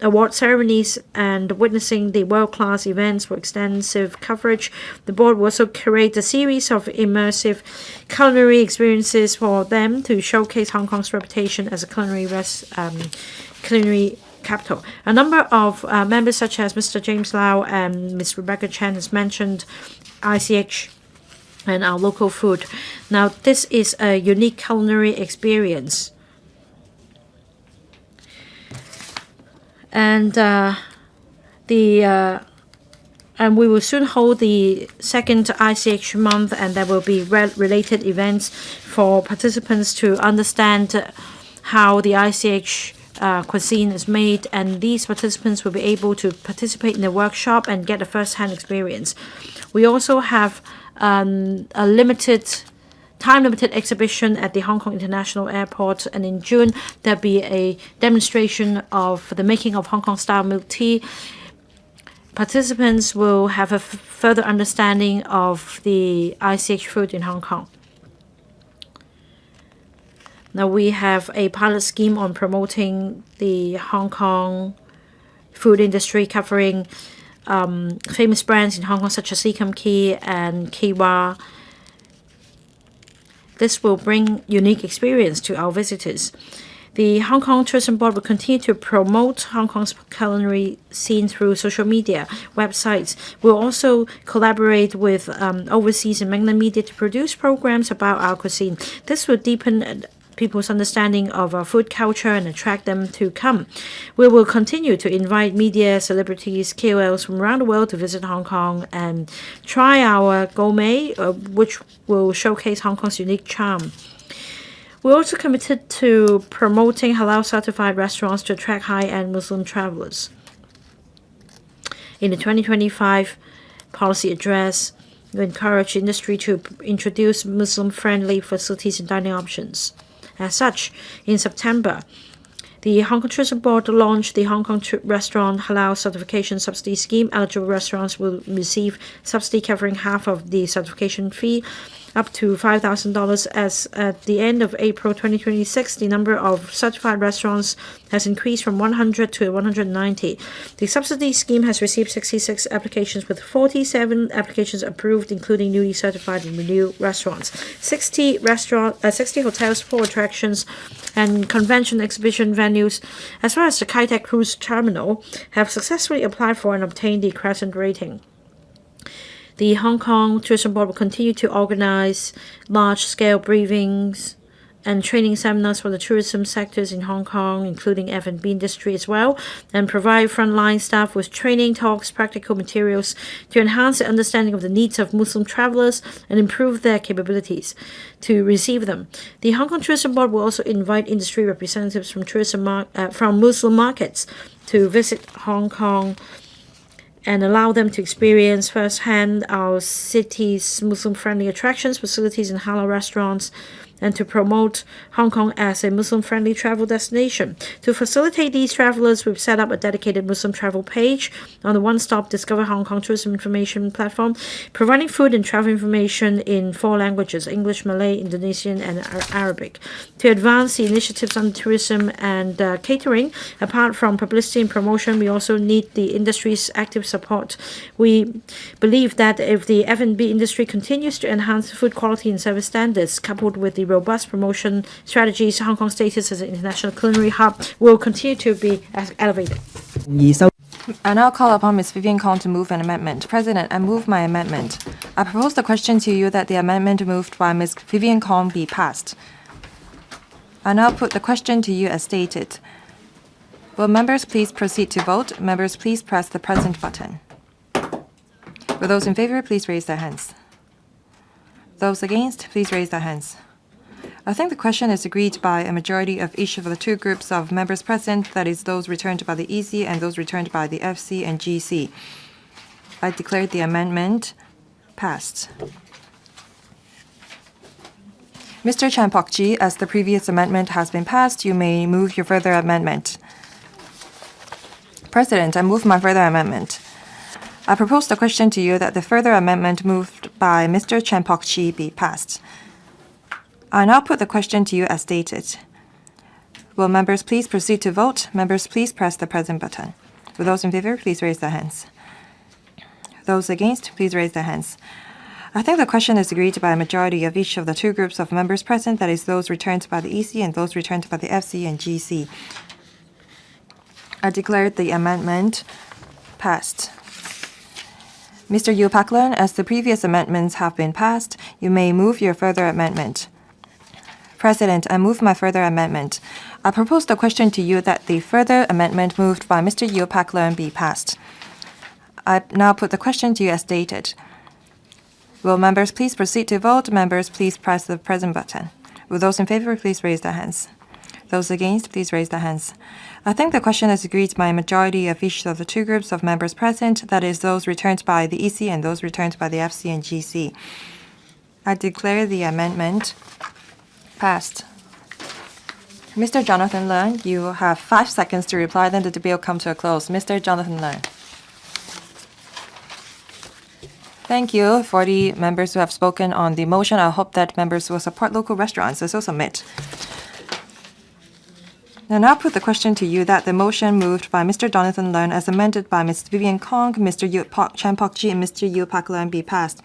award ceremonies and witnessing the world-class events for extensive coverage, the board will also curate a series of immersive culinary experiences for them to showcase Hong Kong's reputation as a culinary capital. A number of members such as Mr. James Lau and Ms. Rebecca Chan has mentioned ICH and our local food. Now, this is a unique culinary experience. And and we will soon hold the second ICH month, and there will be related events for participants to understand how the ICH cuisine is made, and these participants will be able to participate in the workshop and get a first-hand experience. We also have a time-limited exhibition at the Hong Kong International Airport, and in June there'll be a demonstration of the making of Hong Kong-style milk tea. Participants will have a further understanding of the ICH food in Hong Kong. Now we have a pilot scheme on promoting the Hong Kong food industry, covering famous brands in Hong Kong such as Lee Kum Kee and Kiwa. This will bring unique experience to our visitors. The Hong Kong Tourism Board will continue to promote Hong Kong's culinary scene through social media, websites. We'll also collaborate with overseas and mainland media to produce programs about our cuisine. This will deepen people's understanding of our food culture and attract them to come. We will continue to invite media, celebrities, KOLs from around the world to visit Hong Kong and try our gourmet, which will showcase Hong Kong's unique charm. We're also committed to promoting halal-certified restaurants to attract high-end Muslim travelers. In the 2025 policy address, we encourage industry to introduce Muslim-friendly facilities and dining options. As such, in September, the Hong Kong Tourism Board launched the Hong Kong Restaurant Halal Certification Subsidy Scheme. Eligible restaurants will receive subsidy covering half of the certification fee, up to $5,000. As at the end of April 2026, the number of certified restaurants has increased from 100 to 190. The subsidy scheme has received 66 applications, with 47 applications approved, including newly certified and renewed restaurants. 60 hotels, 4 attractions, and convention exhibition venues, as well as the Kai Tak Cruise Terminal, have successfully applied for and obtained the Crescent rating. The Hong Kong Tourism Board will continue to organize large-scale briefings and training seminars for the tourism sectors in Hong Kong, including F&B industry as well, and provide frontline staff with training talks, practical materials to enhance the understanding of the needs of Muslim travelers and improve their capabilities to receive them. The Hong Kong Tourism Board will also invite industry representatives from from Muslim markets to visit Hong Kong and allow them to experience firsthand our city's Muslim-friendly attractions, facilities, and halal restaurants, and to promote Hong Kong as a Muslim-friendly travel destination. To facilitate these travelers, we've set up a dedicated Muslim travel page on the one-stop Discover Hong Kong tourism information platform, providing food and travel information in 4 languages: English, Malay, Indonesian, and Arabic. To advance the initiatives on tourism and catering, apart from publicity and promotion, we also need the industry's active support. We believe that if the F&B industry continues to enhance food quality and service standards, coupled with the robust promotion strategies, Hong Kong's status as an international culinary hub will continue to be elevated. I now call upon Ms. Vivian KONG to move an amendment. President, I move my amendment. I propose the question to you that the amendment moved by Ms. Vivian KONG be passed. I now put the question to you as stated. Will members please proceed to vote? Members, please press the present button. Will those in favor please raise their hands? Those against, please raise their hands. I think the question is agreed by a majority of each of the 2 groups of members present, that is, those returned by the EC and those returned by the FC and GC. I declare the amendment passed. Mr. Chan Pok-chi, as the previous amendment has been passed, you may move your further amendment. President, I move my further amendment. I propose the question to you that the further amendment moved by Mr. Pok-chi be passed. I now put the question to you as stated. Will members please proceed to vote? Members, please press the present button. Will those in favor please raise their hands? Those against, please raise their hands. I think the question is agreed by a majority of each of the two groups of members present, that is, those returned by the EC and those returned by the FC and GC. I declare the amendment passed. Mr. Pak-leung, as the previous amendments have been passed, you may move your further amendment. President, I move my further amendment. I propose the question to you that the further amendment moved by Mr. Pak-leung be passed. I now put the question to you as stated. Will members please proceed to vote? Members, please press the present button. Will those in favor please raise their hands? Those against, please raise their hands. I think the question is agreed by a majority of each of the two groups of members present, that is, those returned by the EC and those returned by the FC and GC. I declare the amendment passed. Mr. Jonathan Leung, you have 5 seconds to reply, then the debate will come to a close. Mr. Jonathan Leung. Thank you for the members who have spoken on the motion. I hope that members will support local restaurants. I so submit. I now put the question to you that the motion moved by Mr. Jonathan Leung as amended by Ms. Vivian KONG, Mr. Pok-chi, and Mr. Pak-leung be passed.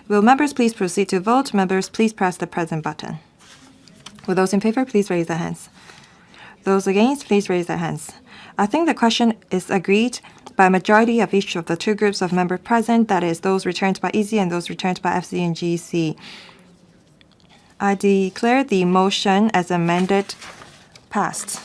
Will members please proceed to vote? Members, please press the present button. Will those in favor please raise their hands? Those against, please raise their hands. I think the question is agreed by a majority of each of the two groups of members present, that is, those returned by EC and those returned by FC and GC. I declare the motion as amended passed.